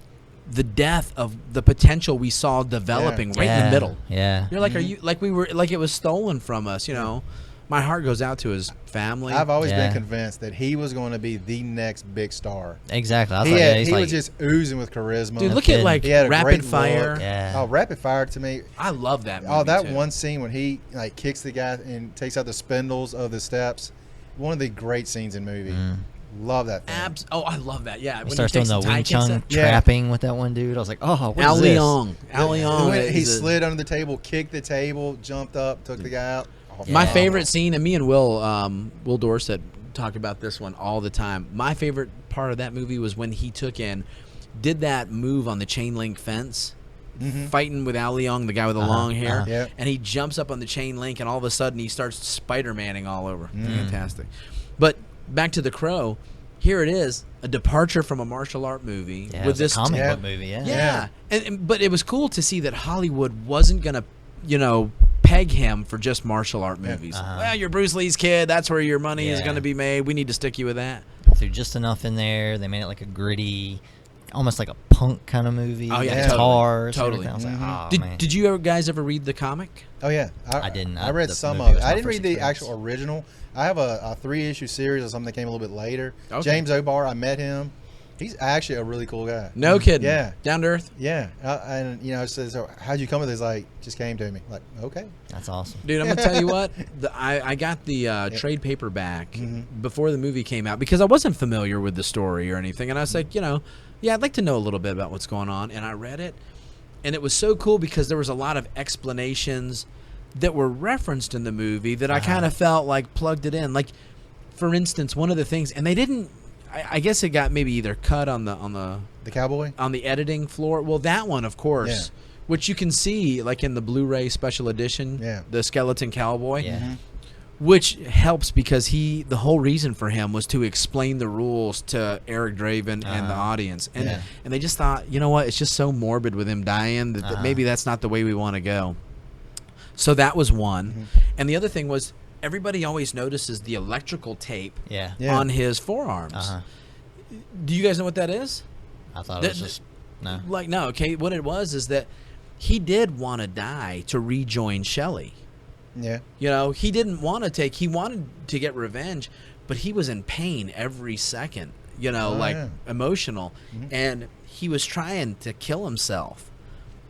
Speaker 2: the death of the potential we saw developing right in the middle.
Speaker 3: Yeah.
Speaker 2: You're like, are you like we were like it was stolen from us? You know, my heart goes out to his family.
Speaker 1: I've always
Speaker 3: Yeah.
Speaker 1: been convinced that he was going to be the next big star.
Speaker 3: Exactly. I was
Speaker 1: He,
Speaker 3: like,
Speaker 1: had-
Speaker 3: yeah, he's
Speaker 1: he
Speaker 3: like,
Speaker 1: was just oozing with charisma.
Speaker 2: Dude, look
Speaker 3: kidding.
Speaker 2: at like
Speaker 1: He had a
Speaker 2: Rapid
Speaker 1: great
Speaker 2: Fire.
Speaker 1: look.
Speaker 3: yeah.
Speaker 1: Oh, Rapid Fire to me.
Speaker 2: I love that movie.
Speaker 1: Oh, that
Speaker 2: too.
Speaker 1: one scene when he like kicks the guy and takes out the spindles of the steps. One of the great scenes in movie. Love that thing.
Speaker 2: Oh, I love that. Yeah,
Speaker 3: He starts doing the Wing Chun
Speaker 1: Yeah.
Speaker 3: trapping with that one dude. I was like, oh, what
Speaker 2: Al
Speaker 3: is this?
Speaker 2: Leong. Al Leong.
Speaker 1: When he
Speaker 2: is a-
Speaker 1: slid under the table, kicked the table, jumped up, took the guy out. Oh,
Speaker 2: My
Speaker 3: Yeah.
Speaker 2: favorite scene, and me and Will Dorset talk about this one all the time. My favorite part of that movie was when he did that move on the chain link fence, fighting with Al Leong, the guy with the long hair,
Speaker 1: Yeah.
Speaker 2: and he jumps up on the chain link, and all of a sudden he starts Spider-Manning all over. Fantastic. But back to The Crow. Here it is, a departure from a martial art movie
Speaker 3: Yeah, it
Speaker 2: with
Speaker 3: was
Speaker 2: this
Speaker 3: a comic
Speaker 1: Yeah.
Speaker 3: book movie. Yeah.
Speaker 2: yeah. But it was cool to see that Hollywood wasn't gonna, peg him for just martial art movies. Well, you're Bruce Lee's kid. That's where your money is
Speaker 3: Yeah.
Speaker 2: gonna be made. We need to stick you with that.
Speaker 3: Threw just enough in there. They made it like a gritty, almost like a punk kind of movie.
Speaker 2: Oh, yeah,
Speaker 3: with
Speaker 1: totally.
Speaker 3: guitars,
Speaker 2: Totally.
Speaker 3: everything. I was like, oh, man.
Speaker 2: Did you guys ever read the comic?
Speaker 1: Oh yeah,
Speaker 3: I didn't.
Speaker 1: I read
Speaker 3: The
Speaker 1: some
Speaker 3: movie
Speaker 1: of it.
Speaker 3: was my
Speaker 1: I didn't
Speaker 3: first
Speaker 1: read the
Speaker 3: experience.
Speaker 1: actual original. I have a 3-issue series of something that came a little bit later.
Speaker 2: Okay.
Speaker 1: James O'Barr, I met him. He's actually a really cool guy.
Speaker 2: No kidding.
Speaker 1: Yeah.
Speaker 2: Down to earth.
Speaker 1: Yeah, and I said, so how'd you come with this? Like, just came to me. Like, okay.
Speaker 3: That's awesome.
Speaker 2: Dude, I'm gonna tell you what. I got the trade paperback before the movie came out because I wasn't familiar with the story or anything, and I was like, I'd like to know a little bit about what's going on, and I read it, and it was so cool because there was a lot of explanations that were referenced in the movie that I kind of felt like plugged it in. Like, for instance, one of the things, and they didn't. I guess it got maybe either cut on the
Speaker 1: Cowboy.
Speaker 2: editing floor. Well, that one, of course.
Speaker 1: Yeah.
Speaker 2: Which you can see, like in the Blu-ray special edition,
Speaker 1: Yeah.
Speaker 2: the Skeleton Cowboy.
Speaker 3: Yeah.
Speaker 2: Which helps because the whole reason for him was to explain the rules to Eric Draven and the audience. And and they just thought, you know what, it's just so morbid with him dying that maybe that's not the way we want to go. So that was one. And the other thing was everybody always notices the electrical tape on his forearms. Do you guys know what that is?
Speaker 3: I thought it was just no.
Speaker 2: Like, no, okay, what it was is that he did want to die to rejoin Shelley.
Speaker 1: Yeah.
Speaker 2: You know, he didn't want to he wanted to get revenge, but he was in pain every second, you know, emotional. And he was trying to kill himself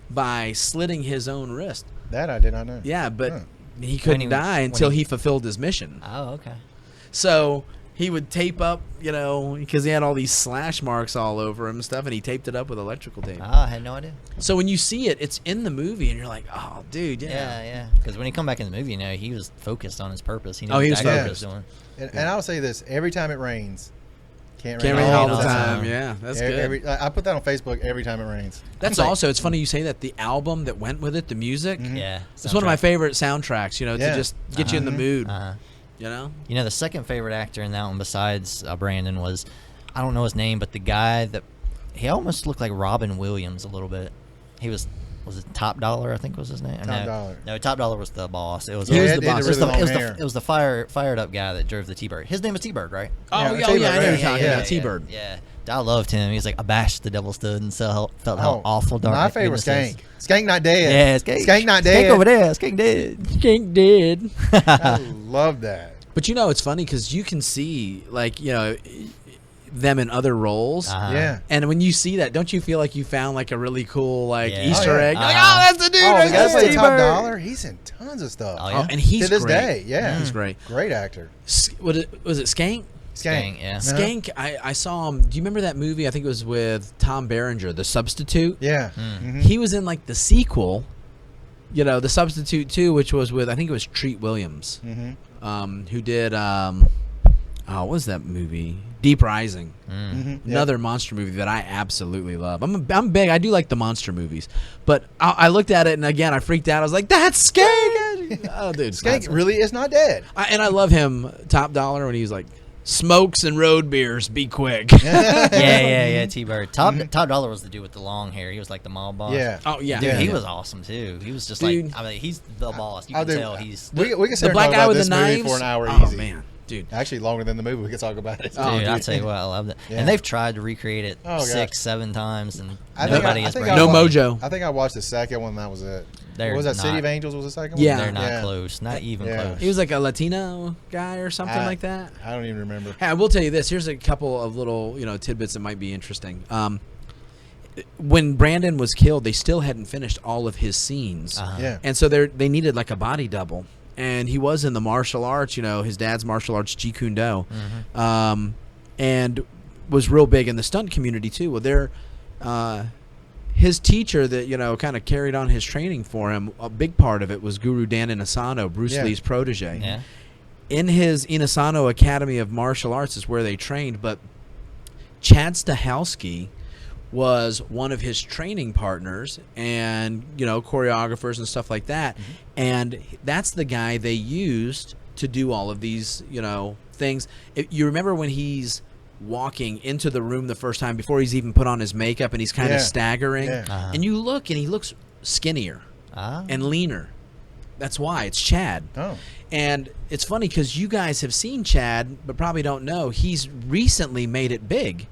Speaker 2: by slitting his own wrist.
Speaker 1: That I did not know.
Speaker 2: Yeah, but he couldn't die until he fulfilled his mission.
Speaker 3: Oh, okay.
Speaker 2: So he would tape up, you know, because he had all these slash marks all over him and stuff, and he taped it up with electrical tape.
Speaker 3: Oh, I had no idea.
Speaker 2: So when you see it, it's in the movie, and you're like, oh, dude,
Speaker 3: Yeah. Because when he come back in the movie, you know, he was focused on his purpose. He knew
Speaker 2: he was
Speaker 3: exactly what he was
Speaker 2: focused.
Speaker 3: doing.
Speaker 1: And I'll say this: every time it rains, can't
Speaker 2: Can't
Speaker 1: rain
Speaker 2: rain all
Speaker 1: all
Speaker 2: the
Speaker 1: the
Speaker 2: time. Yeah, that's good.
Speaker 1: I put that on Facebook every time it rains.
Speaker 2: That's also, it's funny you say that. The album that went with it, the music,
Speaker 3: Yeah.
Speaker 2: it's one of my favorite soundtracks, you know, to just get you in the mood, you know?
Speaker 3: You know, the second favorite actor in that one besides Brandon was, I don't know his name, but the guy that, he almost looked like Robin Williams a little bit. He was it Top Dollar, I think was his name?
Speaker 1: Top Dollar.
Speaker 3: No, Top Dollar was the boss. It was
Speaker 2: He was
Speaker 1: had
Speaker 2: the boss.
Speaker 1: really long hair.
Speaker 3: it was the fired up guy that drove the T-Bird. His name was T-Bird, right?
Speaker 2: Oh,
Speaker 1: Yeah,
Speaker 2: yeah,
Speaker 1: T-Bird,
Speaker 2: I know
Speaker 1: yeah,
Speaker 2: you're talking
Speaker 1: yeah,
Speaker 2: about T-Bird.
Speaker 3: Yeah. I loved him. He was like, abashed the devil stood and felt how awful dark.
Speaker 1: My favorite was
Speaker 3: goodness
Speaker 1: Skank. Skank not dead.
Speaker 3: Yeah, Skank.
Speaker 1: Skank not dead.
Speaker 3: Skank over there. Skank dead.
Speaker 2: Skank did.
Speaker 1: I love that.
Speaker 2: But you know, it's funny because you can see, like, you know, them in other roles.
Speaker 1: Yeah.
Speaker 2: And when you see that, don't you feel like you found like a really cool like
Speaker 3: Yeah.
Speaker 2: Easter
Speaker 1: Oh, yeah.
Speaker 2: egg? You're like, oh, that's the dude.
Speaker 1: Oh,
Speaker 2: right
Speaker 1: the guy
Speaker 2: there.
Speaker 1: played Top
Speaker 3: T-Bird.
Speaker 1: Dollar. He's in tons of stuff.
Speaker 3: Oh, yeah.
Speaker 2: And he's
Speaker 1: to this
Speaker 2: great.
Speaker 1: day. Yeah.
Speaker 2: He's great.
Speaker 1: Great actor.
Speaker 2: Was it Skank?
Speaker 3: Skank, yeah.
Speaker 2: Skank, I saw him. Do you remember that movie? I think it was with Tom Berenger, The Substitute.
Speaker 1: Yeah.
Speaker 2: He was in like the sequel, you know, The Substitute 2, which was with, I think it was Treat Williams, who did, what was that movie? Deep Rising. Another monster movie that I absolutely love. I'm big. I do like the monster movies. But I looked at it, and again, I freaked out. I was like, that's Skank! Oh, dude.
Speaker 1: Skank really is not dead.
Speaker 2: And I love him, Top Dollar, when he's like, smokes and road beers, be quick.
Speaker 3: yeah. T-Bird. Top Dollar was the dude with the long hair. He was like the mob boss.
Speaker 1: Yeah.
Speaker 2: Oh, yeah.
Speaker 3: Dude,
Speaker 1: Yeah.
Speaker 3: he was awesome too. He was just
Speaker 2: Dude.
Speaker 3: like, I mean, he's the boss. You
Speaker 1: I'll
Speaker 3: can
Speaker 1: do-
Speaker 3: tell he's.
Speaker 1: We can sit
Speaker 2: The
Speaker 1: and
Speaker 2: black
Speaker 1: talk
Speaker 2: guy
Speaker 1: about
Speaker 2: with
Speaker 1: this
Speaker 2: the
Speaker 1: movie
Speaker 2: knives.
Speaker 1: for an hour
Speaker 2: Oh,
Speaker 1: easy.
Speaker 2: man. Dude.
Speaker 1: Actually, longer than the movie. We could talk about it.
Speaker 2: Oh,
Speaker 3: Dude, I
Speaker 2: dude.
Speaker 3: tell you what, I love that.
Speaker 1: Yeah.
Speaker 3: And they've tried to recreate it
Speaker 1: Oh, gosh.
Speaker 3: 6-7 times, and
Speaker 1: I think
Speaker 3: nobody
Speaker 1: I
Speaker 3: has
Speaker 1: think
Speaker 3: bring
Speaker 1: I
Speaker 2: No
Speaker 3: it.
Speaker 1: watched-
Speaker 2: mojo.
Speaker 1: I think I watched the second one. And that was it.
Speaker 3: They're
Speaker 1: What was that? City
Speaker 3: not-
Speaker 1: of Angels was the second one.
Speaker 2: Yeah.
Speaker 3: They're not
Speaker 1: Yeah.
Speaker 3: close. Not even
Speaker 1: Yeah.
Speaker 3: close.
Speaker 2: He was like a Latino guy or something like that.
Speaker 1: I don't even remember.
Speaker 2: Hey, I will tell you this. Here's a couple of little, you know, tidbits that might be interesting. When Brandon was killed, they still hadn't finished all of his scenes.
Speaker 1: Yeah.
Speaker 2: And so they needed like a body double. And he was in the martial arts, you know, his dad's martial arts, Jeet Kune Do. And was real big in the stunt community too. Well, his teacher that, you know, kind of carried on his training for him, a big part of it was Guru Dan Inosanto, Bruce
Speaker 1: Yeah.
Speaker 2: Lee's protege.
Speaker 3: Yeah.
Speaker 2: In his Inosanto Academy of Martial Arts is where they trained, but Chad Stahelski was one of his training partners and, you know, choreographers and stuff like that. And that's the guy they used to do all of these, you know, things. You remember when he's walking into the room the first time before he's even put on his makeup and he's kind of
Speaker 1: Yeah.
Speaker 2: staggering?
Speaker 1: Yeah.
Speaker 2: And you look and he looks skinnier
Speaker 3: Ah.
Speaker 2: and leaner. That's why. It's Chad.
Speaker 1: Oh.
Speaker 2: And it's funny because you guys have seen Chad, but probably don't know. He's recently made it big.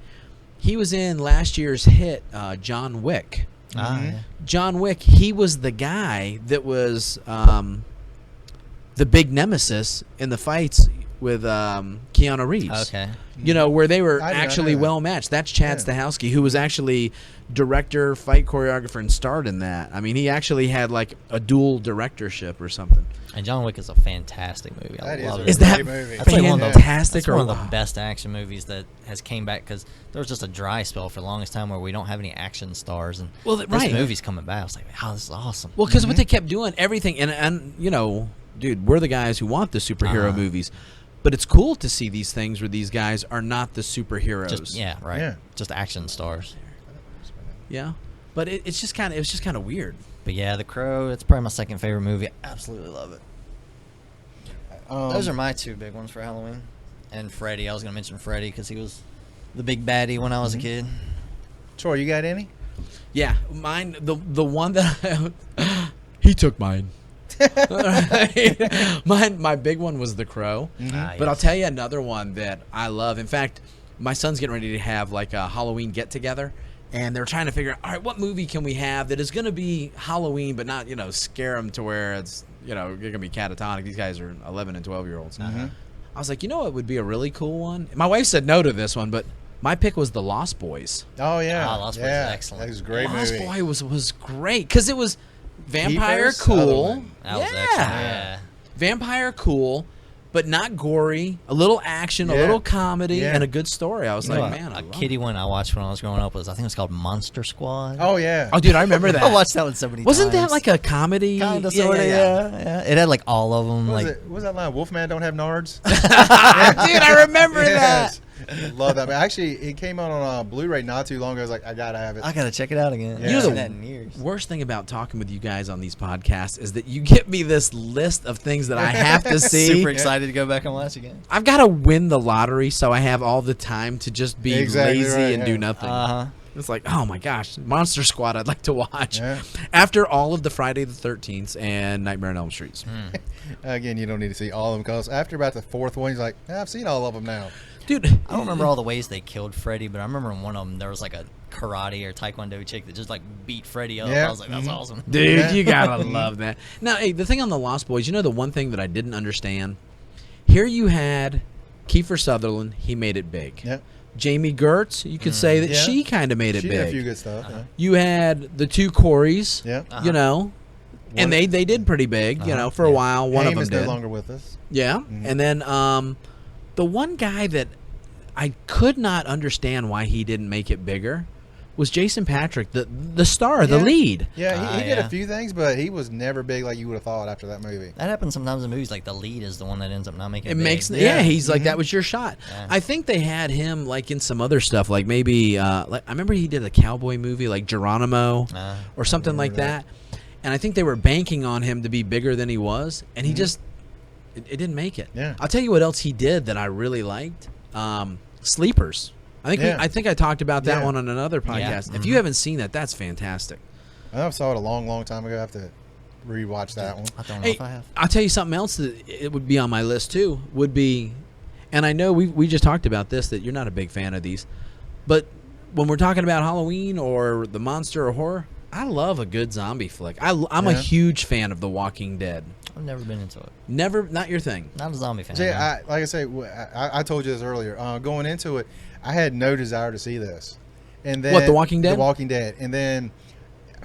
Speaker 2: He was in last year's hit, John Wick.
Speaker 3: Yeah.
Speaker 2: John Wick, he was the guy that was the big nemesis in the fights with Keanu Reeves.
Speaker 3: Okay.
Speaker 2: You know, where they were
Speaker 1: I did not
Speaker 2: actually
Speaker 1: know that.
Speaker 2: well matched. That's Chad
Speaker 1: Yeah.
Speaker 2: Stahelski, who was actually director, fight choreographer, and starred in that. I mean, he actually had like a dual directorship or something.
Speaker 3: And John Wick is a fantastic movie. I
Speaker 1: That is
Speaker 3: love
Speaker 1: a
Speaker 3: it.
Speaker 2: Is that
Speaker 1: great movie.
Speaker 3: That's like one of the-
Speaker 2: fantastic?
Speaker 3: That's one of
Speaker 2: or-
Speaker 3: the best action movies that has came back because there was just a dry spell for the longest time where we don't have any action stars, and
Speaker 2: Well,
Speaker 3: this
Speaker 2: right.
Speaker 3: movie's coming back. I was like, "Wow, this is awesome."
Speaker 2: Well, because what they kept doing, everything, and you know, dude, we're the guys who want the superhero movies, but it's cool to see these things where these guys are not the superheroes.
Speaker 3: Just right,
Speaker 1: Yeah.
Speaker 3: just action stars.
Speaker 2: Yeah, but it was just kind of weird.
Speaker 3: But yeah, The Crow. It's probably my second favorite movie. I absolutely love it. Those are my two big ones for Halloween. And Freddy. I was going to mention Freddy because he was the big baddie when I was a kid.
Speaker 1: Troy, you got any?
Speaker 2: Yeah, mine. The one that he took mine. My big one was The Crow. But I'll tell you another one that I love. In fact, my son's getting ready to have like a Halloween get together, and they're trying to figure out, all right, what movie can we have that is going to be Halloween, but not scare them to where it's you're going to be catatonic. These guys are 11 and 12-year-olds. I was like, what would be a really cool one? My wife said no to this one, but my pick was The Lost Boys.
Speaker 1: Oh yeah,
Speaker 3: Lost Boys is excellent.
Speaker 1: That was a great
Speaker 2: Lost
Speaker 1: movie.
Speaker 2: Boy was great because it was vampire
Speaker 1: Kiefer
Speaker 2: cool.
Speaker 1: Sutherland.
Speaker 3: That was excellent. Yeah.
Speaker 2: Vampire cool, but not gory. A little action, a
Speaker 1: Yeah.
Speaker 2: little comedy,
Speaker 1: Yeah.
Speaker 2: and a good story. I was
Speaker 3: You know,
Speaker 2: like, man, I
Speaker 3: a
Speaker 2: love
Speaker 3: kiddie
Speaker 2: it.
Speaker 3: one I watched when I was growing up was, I think it was called Monster Squad.
Speaker 1: Oh yeah.
Speaker 2: Oh, dude, I remember that.
Speaker 3: I watched that one so many
Speaker 2: Wasn't
Speaker 3: times.
Speaker 2: that like a comedy?
Speaker 3: Kind of, sort of, yeah. It had like all of them.
Speaker 1: What
Speaker 3: Like,
Speaker 1: was that line? Wolfman don't have nards.
Speaker 2: Dude, I remember
Speaker 1: Yes.
Speaker 2: that.
Speaker 1: Love that. Actually, it came out on Blu-ray not too long ago. I was like, I gotta have it.
Speaker 3: I gotta check it out again.
Speaker 1: Yeah.
Speaker 3: I
Speaker 1: You know
Speaker 3: haven't
Speaker 1: the
Speaker 3: seen that in years.
Speaker 2: Worst thing about talking with you guys on these podcasts is that you give me this list of things that I have to see.
Speaker 3: Super excited to go back and watch again.
Speaker 2: I've got to win the lottery so I have all the time to just be
Speaker 1: Exactly
Speaker 2: lazy
Speaker 1: right,
Speaker 2: and
Speaker 1: yeah.
Speaker 2: do nothing. It's like, oh my gosh, Monster Squad I'd like to watch.
Speaker 1: Yeah.
Speaker 2: After all of the Friday the 13th and Nightmare on Elm Streets.
Speaker 1: Again, you don't need to see all of them because after about the fourth one, he's like, I've seen all of them now.
Speaker 2: Dude,
Speaker 3: I don't remember all the ways they killed Freddy, but I remember in one of them there was like a karate or taekwondo chick that just like beat Freddy up.
Speaker 1: Yeah.
Speaker 3: I was like, that's awesome.
Speaker 2: dude,
Speaker 1: Yeah.
Speaker 2: you gotta love that. Now, hey, the thing on the Lost Boys, the one thing that I didn't understand? Here you had Kiefer Sutherland, he made it big.
Speaker 1: Yeah.
Speaker 2: Jamie Gertz, you could say that
Speaker 1: Yeah.
Speaker 2: she kind of made it
Speaker 1: She
Speaker 2: big.
Speaker 1: did a few good stuff.
Speaker 2: You had the two Coreys,
Speaker 1: Yeah.
Speaker 2: and they did pretty big, for a while. One
Speaker 1: Haim
Speaker 2: of them
Speaker 1: is
Speaker 2: did.
Speaker 1: no longer with us.
Speaker 2: Yeah, and then the one guy that I could not understand why he didn't make it bigger was Jason Patrick, the star, the
Speaker 1: Yeah.
Speaker 2: lead.
Speaker 1: Yeah, he did
Speaker 3: yeah.
Speaker 1: a few things, but he was never big like you would have thought after that movie.
Speaker 3: That happens sometimes in movies. Like the lead is the one that ends up not making
Speaker 2: It
Speaker 3: big.
Speaker 2: makes
Speaker 1: Yeah.
Speaker 2: he's like that was your shot.
Speaker 3: Yeah.
Speaker 2: I think they had him like in some other stuff, like maybe like I remember he did a cowboy movie like Geronimo or something like that. And I think they were banking on him to be bigger than he was, and he just it didn't make it.
Speaker 1: Yeah.
Speaker 2: I'll tell you what else he did that I really liked. Sleepers. I think I talked about that
Speaker 1: Yeah.
Speaker 2: one on another podcast.
Speaker 3: Yeah.
Speaker 2: If you haven't seen that, that's fantastic.
Speaker 1: I saw it a long, long time ago. I have to rewatch that one.
Speaker 3: I don't know
Speaker 2: Hey,
Speaker 3: if I have.
Speaker 2: I'll tell you something else that it would be on my list too. Would be, and I know we just talked about this that you're not a big fan of these, but when we're talking about Halloween or the monster or horror, I love a good zombie flick. I'm a
Speaker 1: Yeah.
Speaker 2: huge fan of The Walking Dead.
Speaker 3: I've never been into it.
Speaker 2: Not your thing.
Speaker 3: Not a zombie fan.
Speaker 1: See,
Speaker 3: no.
Speaker 1: like I say, I told you this earlier. Going into it, I had no desire to see this. And then
Speaker 2: What, The Walking Dead?
Speaker 1: The Walking Dead. And then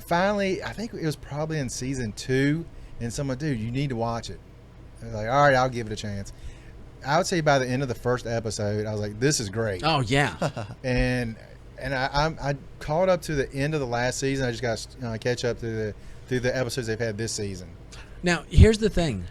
Speaker 1: finally, I think it was probably in season 2, and someone, dude, you need to watch it. I was like, all right, I'll give it a chance. I would say by the end of the first episode, I was like, this is great.
Speaker 2: Oh yeah.
Speaker 1: And I caught up to the end of the last season. I just got to catch up through the episodes they've had this season.
Speaker 2: Now, here's the thing.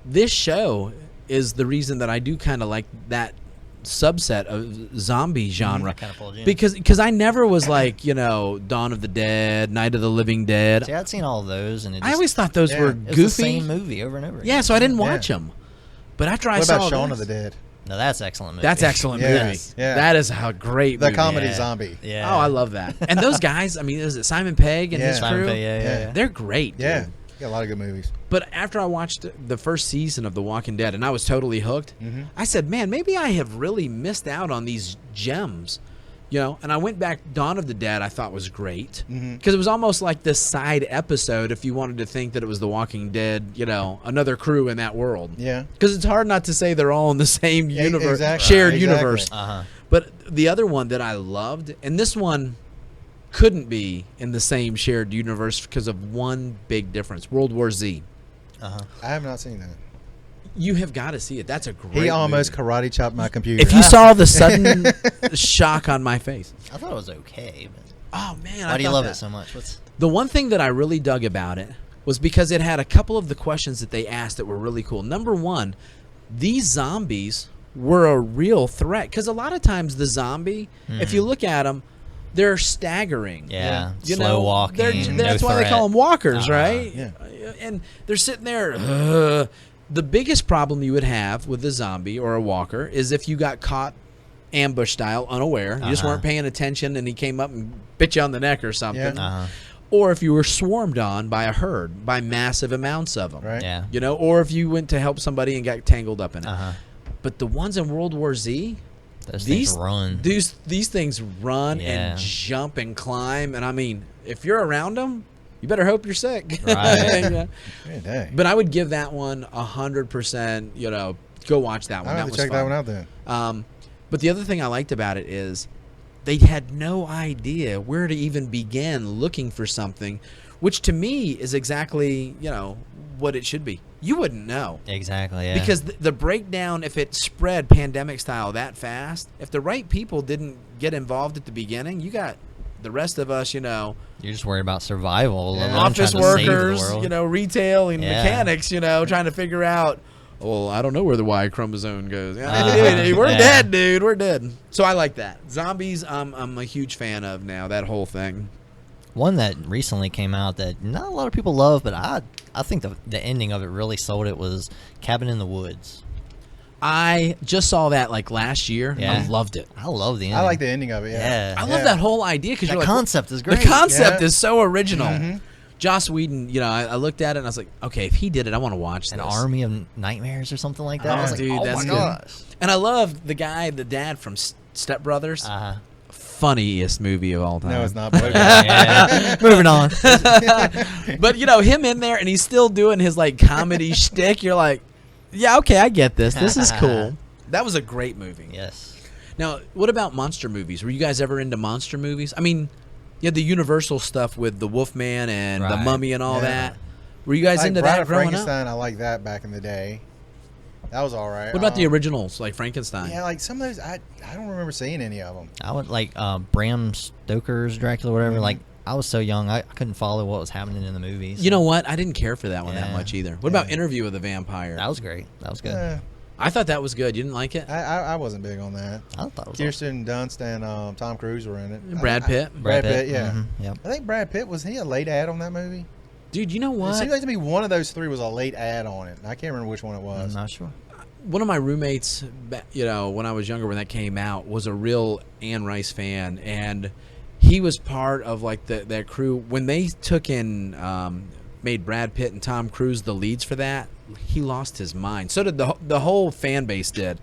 Speaker 2: This show is the reason that I do kind of like that subset of zombie genre.
Speaker 3: Kind of pulled you in.
Speaker 2: Because I never was like, Dawn of the Dead, Night of the Living Dead.
Speaker 3: See, I'd seen all of those, and it just,
Speaker 2: I always thought those
Speaker 1: Yeah.
Speaker 2: were
Speaker 1: It
Speaker 3: it was
Speaker 2: goofy.
Speaker 3: the same movie over and over.
Speaker 2: Yeah,
Speaker 3: again.
Speaker 2: so I didn't
Speaker 1: Yeah.
Speaker 2: watch them. But after I
Speaker 1: What
Speaker 2: saw
Speaker 1: about Shaun
Speaker 2: this,
Speaker 1: of the Dead?
Speaker 3: No, that's excellent movie.
Speaker 2: that's excellent
Speaker 1: Yes.
Speaker 2: movie.
Speaker 1: Yeah.
Speaker 2: That is a great
Speaker 1: The
Speaker 2: movie.
Speaker 1: comedy
Speaker 3: Yeah.
Speaker 1: zombie.
Speaker 3: Yeah.
Speaker 2: Oh, I love that. And those guys, I mean, is it Simon Pegg and
Speaker 1: Yeah.
Speaker 2: his
Speaker 3: Simon
Speaker 2: crew?
Speaker 3: Pegg, yeah.
Speaker 1: Yeah.
Speaker 2: They're great.
Speaker 1: Yeah.
Speaker 2: Dude.
Speaker 1: Got a lot of good movies.
Speaker 2: But after I watched the first season of The Walking Dead and I was totally hooked, I said, man, maybe I have really missed out on these gems. And I went back. Dawn of the Dead I thought was great because it was almost like this side episode if you wanted to think that it was The Walking Dead, another crew in that world.
Speaker 1: Yeah.
Speaker 2: Because it's hard not to say they're all in the same universe,
Speaker 1: exactly.
Speaker 2: shared
Speaker 1: Right.
Speaker 2: universe.
Speaker 3: Uh-huh.
Speaker 2: But the other one that I loved, and this one couldn't be in the same shared universe because of one big difference: World War Z.
Speaker 3: Uh-huh.
Speaker 1: I have not seen that.
Speaker 2: You have got to see it. That's a great.
Speaker 1: He almost
Speaker 2: movie.
Speaker 1: karate chopped my computer.
Speaker 2: If you saw the sudden shock on my face.
Speaker 3: I thought it was okay, but
Speaker 2: Oh man!
Speaker 3: why do you love it so much? What's
Speaker 2: The one thing that I really dug about it was because it had a couple of the questions that they asked that were really cool. Number one, these zombies were a real threat because a lot of times the zombie, if you look at them, they're staggering.
Speaker 3: Yeah,
Speaker 2: You
Speaker 3: slow
Speaker 2: know,
Speaker 3: walking.
Speaker 2: they're-
Speaker 3: no
Speaker 2: that's why they
Speaker 3: threat.
Speaker 2: call them walkers,
Speaker 3: Uh-huh.
Speaker 2: right?
Speaker 1: Yeah.
Speaker 2: And they're sitting there, The biggest problem you would have with a zombie or a walker is if you got caught ambush style, unaware. You just weren't paying attention and he came up and bit you on the neck or something.
Speaker 1: Yeah.
Speaker 2: Or if you were swarmed on by a herd, by massive amounts of them.
Speaker 1: Right.
Speaker 3: Yeah.
Speaker 2: You know, or if you went to help somebody and got tangled up in it. But the ones in World War Z,
Speaker 3: Those things run.
Speaker 2: These things run
Speaker 3: Yeah.
Speaker 2: and jump and climb. And I mean, if you're around them, you better hope you're sick.
Speaker 3: Right.
Speaker 2: Yeah.
Speaker 1: Yeah, dang.
Speaker 2: But I would give that one 100%. You know, go watch that one.
Speaker 1: I'll
Speaker 2: That
Speaker 1: have
Speaker 2: was
Speaker 1: to check
Speaker 2: fun.
Speaker 1: that one out then.
Speaker 2: But the other thing I liked about it is they had no idea where to even begin looking for something, which to me is exactly, you know, what it should be. You wouldn't know.
Speaker 3: Exactly. Yeah.
Speaker 2: Because the breakdown, if it spread pandemic style that fast, if the right people didn't get involved at the beginning, you got the rest of us, you know,
Speaker 3: you're just worried about survival.
Speaker 1: Yeah.
Speaker 3: alone,
Speaker 2: office
Speaker 3: trying to save the
Speaker 2: workers,
Speaker 3: world.
Speaker 2: you know, retail and
Speaker 3: Yeah.
Speaker 2: mechanics, you know, trying to figure out, well, I don't know where the Y chromosome goes. Yeah, we're
Speaker 3: Yeah.
Speaker 2: dead, dude. We're dead. So I like that. Zombies, I'm a huge fan of now, that whole thing.
Speaker 3: One that recently came out that not a lot of people love, but I think the ending of it really sold it was Cabin in the Woods.
Speaker 2: I just saw that like last year.
Speaker 3: Yeah.
Speaker 2: I loved it.
Speaker 3: I love the ending.
Speaker 1: I like the ending of it. Yeah.
Speaker 3: Yeah.
Speaker 2: I love that whole idea because
Speaker 3: That
Speaker 2: you're like,
Speaker 3: concept is great.
Speaker 2: the concept
Speaker 1: Yeah.
Speaker 2: is so original.
Speaker 1: Mm-hmm.
Speaker 2: Joss Whedon, you know, I looked at it and I was like, okay, if he did it, I want to watch
Speaker 3: An
Speaker 2: this.
Speaker 3: army of nightmares or something like that. I was like,
Speaker 2: dude,
Speaker 3: oh
Speaker 2: that's
Speaker 3: my
Speaker 2: good.
Speaker 3: gosh.
Speaker 2: And I love the guy, the dad from Step Brothers. Funniest movie of all time.
Speaker 1: No, it's not. But
Speaker 3: Yeah. Moving on.
Speaker 2: But you know him in there, and he's still doing his like comedy shtick. You're like, yeah, okay, I get this. This is cool. That was a great movie.
Speaker 3: Yes.
Speaker 2: Now, what about monster movies? Were you guys ever into monster movies? I mean, you had the Universal stuff with the Wolfman and the
Speaker 3: Right.
Speaker 2: Mummy and all
Speaker 1: Yeah.
Speaker 2: that. Were you guys
Speaker 1: like
Speaker 2: into
Speaker 1: Bride
Speaker 2: that
Speaker 1: of
Speaker 2: growing up?
Speaker 1: Frankenstein, I like that back in the day. That was all right.
Speaker 2: What about the originals, like Frankenstein?
Speaker 1: Yeah, like some of those, I don't remember seeing any of them.
Speaker 3: I would like Bram Stoker's Dracula, whatever.
Speaker 1: Mhm.
Speaker 3: Like, I was so young, I couldn't follow what was happening in the movies.
Speaker 2: You know what? I didn't care for that one that
Speaker 3: Yeah.
Speaker 2: much either. What about
Speaker 1: Yeah.
Speaker 2: Interview with the Vampire?
Speaker 3: That was great. That was good.
Speaker 2: I thought that was good. You didn't like it?
Speaker 1: I wasn't big on that.
Speaker 3: I thought it was
Speaker 1: Kirsten Dunst and
Speaker 2: Brad
Speaker 1: Tom Cruise were in it.
Speaker 2: Pitt.
Speaker 1: Brad Pitt, yeah.
Speaker 3: Mhm, yep.
Speaker 1: I think Brad Pitt was he a late ad on that movie?
Speaker 2: Dude, you know
Speaker 1: It
Speaker 2: what?
Speaker 1: seems like to me one of those three was a late ad on it. I can't remember which one it
Speaker 3: I'm
Speaker 1: was.
Speaker 3: not sure.
Speaker 2: One of my roommates, you know, when I was younger, when that came out, was a real Anne Rice fan, and he was part of like that crew when they took in, made Brad Pitt and Tom Cruise the leads for that. He lost his mind. So did the whole fan base did.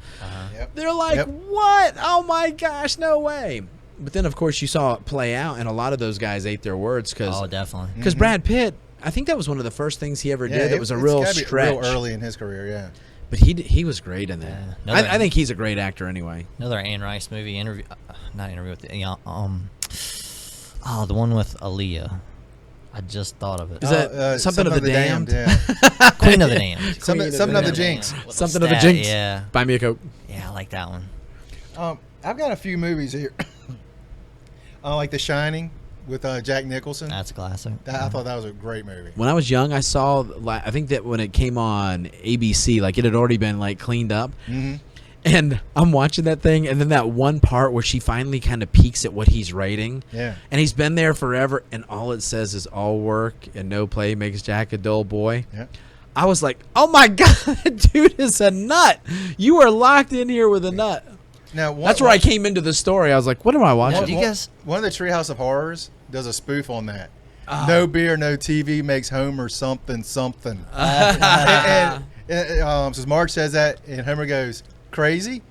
Speaker 1: Yep.
Speaker 2: They're like,
Speaker 1: Yep.
Speaker 2: what? Oh my gosh, no way! But then, of course, you saw it play out, and a lot of those guys ate their words because
Speaker 3: Oh, definitely.
Speaker 2: Brad Pitt. I think that was one of the first things he ever
Speaker 1: Yeah,
Speaker 2: did. That was a
Speaker 1: it's
Speaker 2: real
Speaker 1: gotta be
Speaker 2: stretch.
Speaker 1: real early in his career, yeah.
Speaker 2: But he was great in that.
Speaker 3: Yeah. Another-
Speaker 2: I think he's a great actor anyway.
Speaker 3: Another Anne Rice movie, not interview with the, the one with Aaliyah. I just thought of it.
Speaker 2: Is that Something of the Damned?
Speaker 1: Yeah.
Speaker 3: Queen of the Damned.
Speaker 1: something
Speaker 2: of
Speaker 1: something
Speaker 2: the
Speaker 1: of the
Speaker 2: Damned.
Speaker 1: Jinx.
Speaker 3: With
Speaker 2: Something
Speaker 3: the
Speaker 2: of the
Speaker 3: stat,
Speaker 2: Jinx.
Speaker 3: Yeah.
Speaker 2: Buy me a Coke.
Speaker 3: Yeah, I like that one.
Speaker 1: I've got a few movies here. Like The Shining with Jack Nicholson.
Speaker 3: That's a classic.
Speaker 1: I thought that was a great movie.
Speaker 2: When I was young, I saw. I think that when it came on ABC, like it had already been like cleaned up,
Speaker 1: Mm-hmm.
Speaker 2: and I'm watching that thing, and then that one part where she finally kind of peeks at what he's writing.
Speaker 1: Yeah.
Speaker 2: And he's been there forever, and all it says is all work and no play makes Jack a dull boy.
Speaker 1: Yeah.
Speaker 2: I was like, oh my God, that dude is a nut. You are locked in here with a nut.
Speaker 1: Now
Speaker 2: That's where I came into the story. I was like, what am I watching?
Speaker 3: Do you guys-
Speaker 1: One of the Treehouse of Horrors does a spoof on that. No beer, no TV makes Homer something. So Marge says that, and Homer goes, crazy?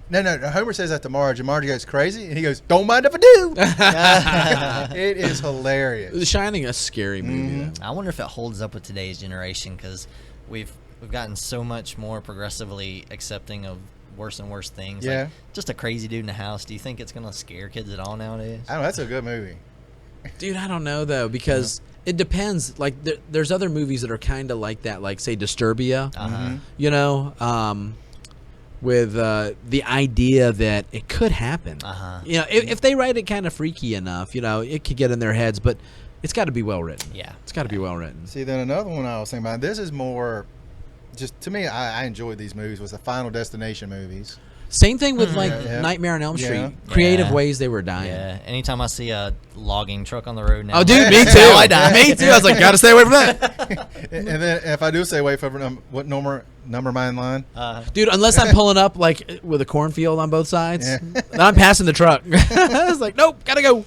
Speaker 1: No, Homer says that to Marge, and Marge goes, crazy? And he goes, don't mind if I do. It is hilarious.
Speaker 2: The Shining, a scary movie.
Speaker 1: Mhm.
Speaker 2: though.
Speaker 3: I wonder if it holds up with today's generation because we've gotten so much more progressively accepting of worse and worse things.
Speaker 1: Yeah.
Speaker 3: Like, just a crazy dude in the house. Do you think it's gonna scare kids at all nowadays?
Speaker 1: I don't know, that's a good movie.
Speaker 2: Dude, I don't know, though, because it depends. Like, there's other movies that are kind of like that, like, say, Disturbia,
Speaker 1: Mm-hmm.
Speaker 2: you know, with the idea that it could happen. You know, if they write it kind of freaky enough, you know, it could get in their heads, but it's got to be well written.
Speaker 3: Yeah.
Speaker 2: It's got to be well written.
Speaker 1: See, then another one I was thinking about, this is more, just to me, I enjoyed these movies, was the Final Destination movies.
Speaker 2: Same thing with like
Speaker 1: Yeah.
Speaker 2: Nightmare on Elm Street.
Speaker 1: Yeah.
Speaker 2: Creative
Speaker 3: Yeah.
Speaker 2: ways they were dying.
Speaker 3: Yeah. Anytime I see a logging truck on the road now.
Speaker 2: Oh, dude, me too.
Speaker 3: Now I die.
Speaker 2: Me too. I was like, gotta stay away from that.
Speaker 1: And then if I do say wait for what number am I in line?
Speaker 2: Dude, unless I'm pulling up like with a cornfield on both sides,
Speaker 1: Yeah.
Speaker 2: then I'm passing the truck. I was like, nope, gotta go.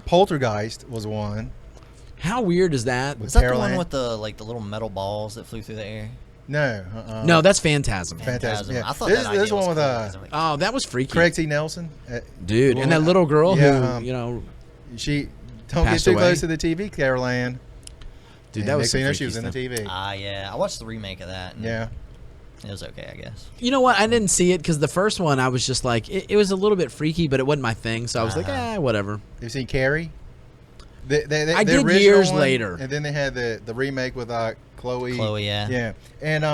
Speaker 1: Poltergeist was one.
Speaker 2: How weird is that?
Speaker 3: Is that the
Speaker 1: Caroline?
Speaker 3: one with the little metal balls that flew through the air?
Speaker 1: No.
Speaker 2: No, that's Phantasm.
Speaker 1: Fantastic. Yeah.
Speaker 3: I thought
Speaker 1: This-
Speaker 3: that
Speaker 1: this
Speaker 3: idea was
Speaker 1: one with,
Speaker 3: cool, 'cause I'm like,
Speaker 2: Oh, that was freaky.
Speaker 1: Craig T. Nelson.
Speaker 2: Dude,
Speaker 1: Well,
Speaker 2: and that little girl
Speaker 1: yeah,
Speaker 2: who,
Speaker 1: she don't get
Speaker 2: passed
Speaker 1: too
Speaker 2: away.
Speaker 1: close to the TV, Caroline.
Speaker 2: dude,
Speaker 1: And
Speaker 2: that was
Speaker 1: next thing you know,
Speaker 2: some
Speaker 1: she was in the
Speaker 2: freaky stuff.
Speaker 1: TV.
Speaker 3: yeah. I watched the remake of that. And
Speaker 1: Yeah.
Speaker 3: It was okay, I guess.
Speaker 2: You know what? I didn't see it because the first one I was just like, it was a little bit freaky, but it wasn't my thing. So I was like, whatever.
Speaker 1: You seen Carrie? The
Speaker 2: I
Speaker 1: the
Speaker 2: did
Speaker 1: original
Speaker 2: years
Speaker 1: one,
Speaker 2: later.
Speaker 1: and then they had the remake with Chloe.
Speaker 3: Chloe, yeah.
Speaker 1: Yeah, and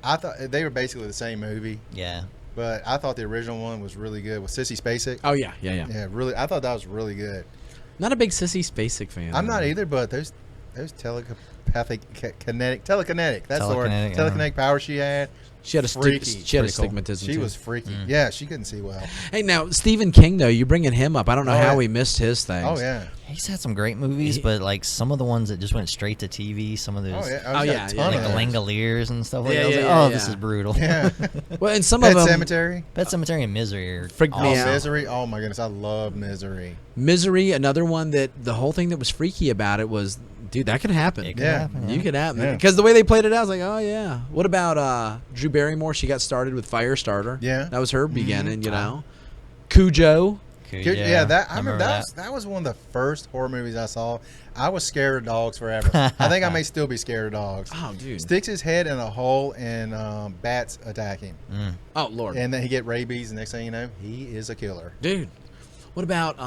Speaker 1: I thought they were basically the same movie,
Speaker 3: Yeah.
Speaker 1: but I thought the original one was really good with Sissy Spacek.
Speaker 2: Oh yeah.
Speaker 1: Yeah, really, I thought that was really good.
Speaker 2: Not a big Sissy Spacek fan.
Speaker 1: I'm
Speaker 2: though.
Speaker 1: not either, but those telekinetic. That's the word.
Speaker 3: Telekinetic, yeah.
Speaker 1: Telekinetic power she had.
Speaker 2: She had a
Speaker 1: freaky.
Speaker 2: she had a
Speaker 3: Pretty cool.
Speaker 2: stigmatism.
Speaker 1: She
Speaker 2: too.
Speaker 1: was freaky. Yeah, she couldn't see well.
Speaker 2: Hey, now Stephen King though, you bringing him up? I don't know
Speaker 1: Oh,
Speaker 2: how
Speaker 1: yeah.
Speaker 2: we missed his things.
Speaker 1: Oh yeah.
Speaker 3: He's had some great movies, but like some of the ones that just went straight to TV, some of those
Speaker 1: Oh yeah.
Speaker 2: Oh,
Speaker 1: He's got
Speaker 2: yeah,
Speaker 1: a ton
Speaker 2: yeah,
Speaker 3: like
Speaker 1: of
Speaker 3: the
Speaker 1: those.
Speaker 3: Langoliers and stuff like
Speaker 2: Yeah,
Speaker 3: that. I was
Speaker 2: yeah,
Speaker 3: like,
Speaker 2: yeah,
Speaker 3: oh,
Speaker 2: yeah.
Speaker 3: this is brutal.
Speaker 1: Yeah.
Speaker 2: Well, and some
Speaker 1: Pet
Speaker 2: of them,
Speaker 1: Cemetery.
Speaker 3: Pet Cemetery and Misery are
Speaker 2: Freaked me
Speaker 1: Oh,
Speaker 2: out.
Speaker 1: Misery. Oh my goodness, I love Misery.
Speaker 2: Misery, another one that the whole thing that was freaky about it was, dude, that could happen.
Speaker 3: It could
Speaker 1: Yeah.
Speaker 3: happen,
Speaker 2: You could happen
Speaker 1: Yeah.
Speaker 2: because the way they played it out, I was like, oh yeah. What about Drew Barrymore? She got started with Firestarter.
Speaker 1: Yeah.
Speaker 2: that was her beginning. You know, Cujo.
Speaker 1: Yeah, that I remember that was one of the first horror movies I saw. I was scared of dogs forever. I think I may still be scared of dogs.
Speaker 2: Oh, dude.
Speaker 1: Sticks his head in a hole and bats attack him,
Speaker 2: Oh Lord,
Speaker 1: and then he get rabies. And next thing you know, he is a killer.
Speaker 2: dude. What about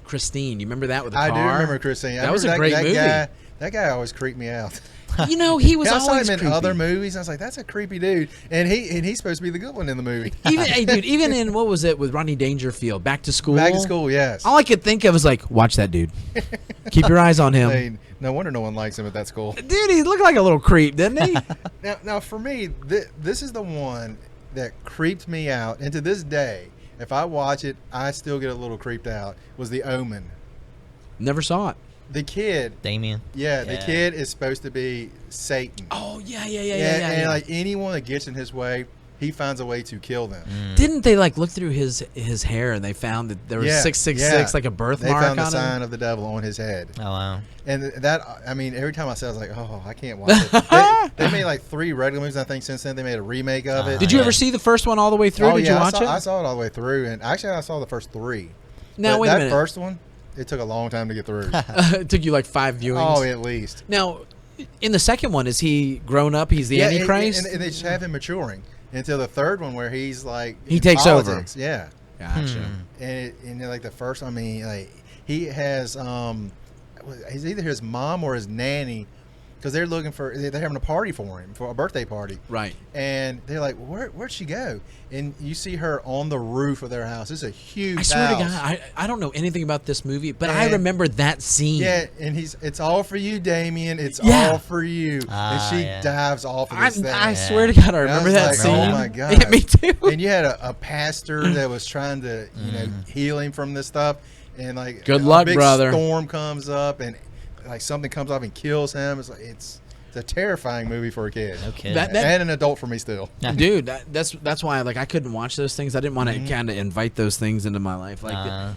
Speaker 2: Christine? You remember that with the
Speaker 1: I
Speaker 2: car?
Speaker 1: do remember Christine. I
Speaker 2: That was a
Speaker 1: remember
Speaker 2: great movie.
Speaker 1: That guy always creeped me out.
Speaker 2: You know, he was
Speaker 1: I saw
Speaker 2: always
Speaker 1: him in
Speaker 2: creepy.
Speaker 1: other movies. I was like, that's a creepy dude, and he's supposed to be the good one in the movie.
Speaker 2: Even hey, dude, even in what was it with Rodney Dangerfield? Back to School.
Speaker 1: Back to School, yes.
Speaker 2: All I could think of was like, watch that dude. Keep your eyes on him.
Speaker 1: Hey, no wonder no one likes him at that school.
Speaker 2: Dude, he looked like a little creep, didn't he?
Speaker 1: Now for me, this is the one that creeped me out, and to this day, if I watch it, I still get a little creeped out. Was The Omen.
Speaker 2: Never saw it.
Speaker 1: The kid,
Speaker 3: Damien.
Speaker 1: the
Speaker 3: Yeah.
Speaker 1: kid is supposed to be Satan.
Speaker 2: Oh yeah.
Speaker 1: And like anyone that gets in his way, he finds a way to kill them.
Speaker 2: Didn't they like look through his hair and they found that there was
Speaker 1: Yeah,
Speaker 2: 666
Speaker 1: yeah.
Speaker 2: like a birthmark
Speaker 1: They found the
Speaker 2: on him?
Speaker 1: sign of the devil on his head.
Speaker 3: Oh wow.
Speaker 1: And that, I mean, every time I say it, I was like, oh, I can't watch it. They made like 3 regular movies, I think, since then. They made a remake of it.
Speaker 2: Did you
Speaker 3: Yeah.
Speaker 2: ever see the first one all the way through?
Speaker 1: Oh,
Speaker 2: Did
Speaker 1: yeah,
Speaker 2: you watch
Speaker 1: I
Speaker 2: it?
Speaker 1: saw it all the way through. And actually, I saw the first 3.
Speaker 2: Now
Speaker 1: But
Speaker 2: wait a
Speaker 1: that
Speaker 2: minute.
Speaker 1: first one, it took a long time to get through.
Speaker 2: It took you like 5 viewings.
Speaker 1: Oh, at least.
Speaker 2: Now, in the second one, is he grown up? He's the Antichrist.
Speaker 1: And they just have him maturing until the third one where he's like
Speaker 2: He
Speaker 1: in
Speaker 2: takes over.
Speaker 1: politics. Yeah.
Speaker 2: Gotcha.
Speaker 1: And like the first, I mean, like he has he's either his mom or his nanny, because they're looking for, they're having a party for him, for a birthday party.
Speaker 2: Right.
Speaker 1: And they're like, where'd she go? And you see her on the roof of their house. It's a huge
Speaker 2: I swear
Speaker 1: house.
Speaker 2: to God, I don't know anything about this movie, but I
Speaker 1: And-
Speaker 2: remember that scene.
Speaker 1: Yeah, and it's all for you, Damien. It's
Speaker 2: Yeah.
Speaker 1: all for you. And she
Speaker 3: yeah.
Speaker 1: dives off of this thing.
Speaker 2: I swear to God, I
Speaker 1: And
Speaker 2: remember
Speaker 1: was
Speaker 2: that
Speaker 1: like,
Speaker 2: scene.
Speaker 1: Oh my God.
Speaker 2: Yeah, me too.
Speaker 1: And you had a pastor that was trying to, heal him from this stuff, and like
Speaker 2: Good
Speaker 1: a
Speaker 2: luck,
Speaker 1: big
Speaker 2: brother.
Speaker 1: storm comes up, and like something comes up and kills him. It's like it's a terrifying movie for a kid.
Speaker 3: No kidding.
Speaker 2: That-
Speaker 1: And an adult for me still.
Speaker 2: Dude, that's why like I couldn't watch those things. I didn't want to kind of invite those things into my life. Like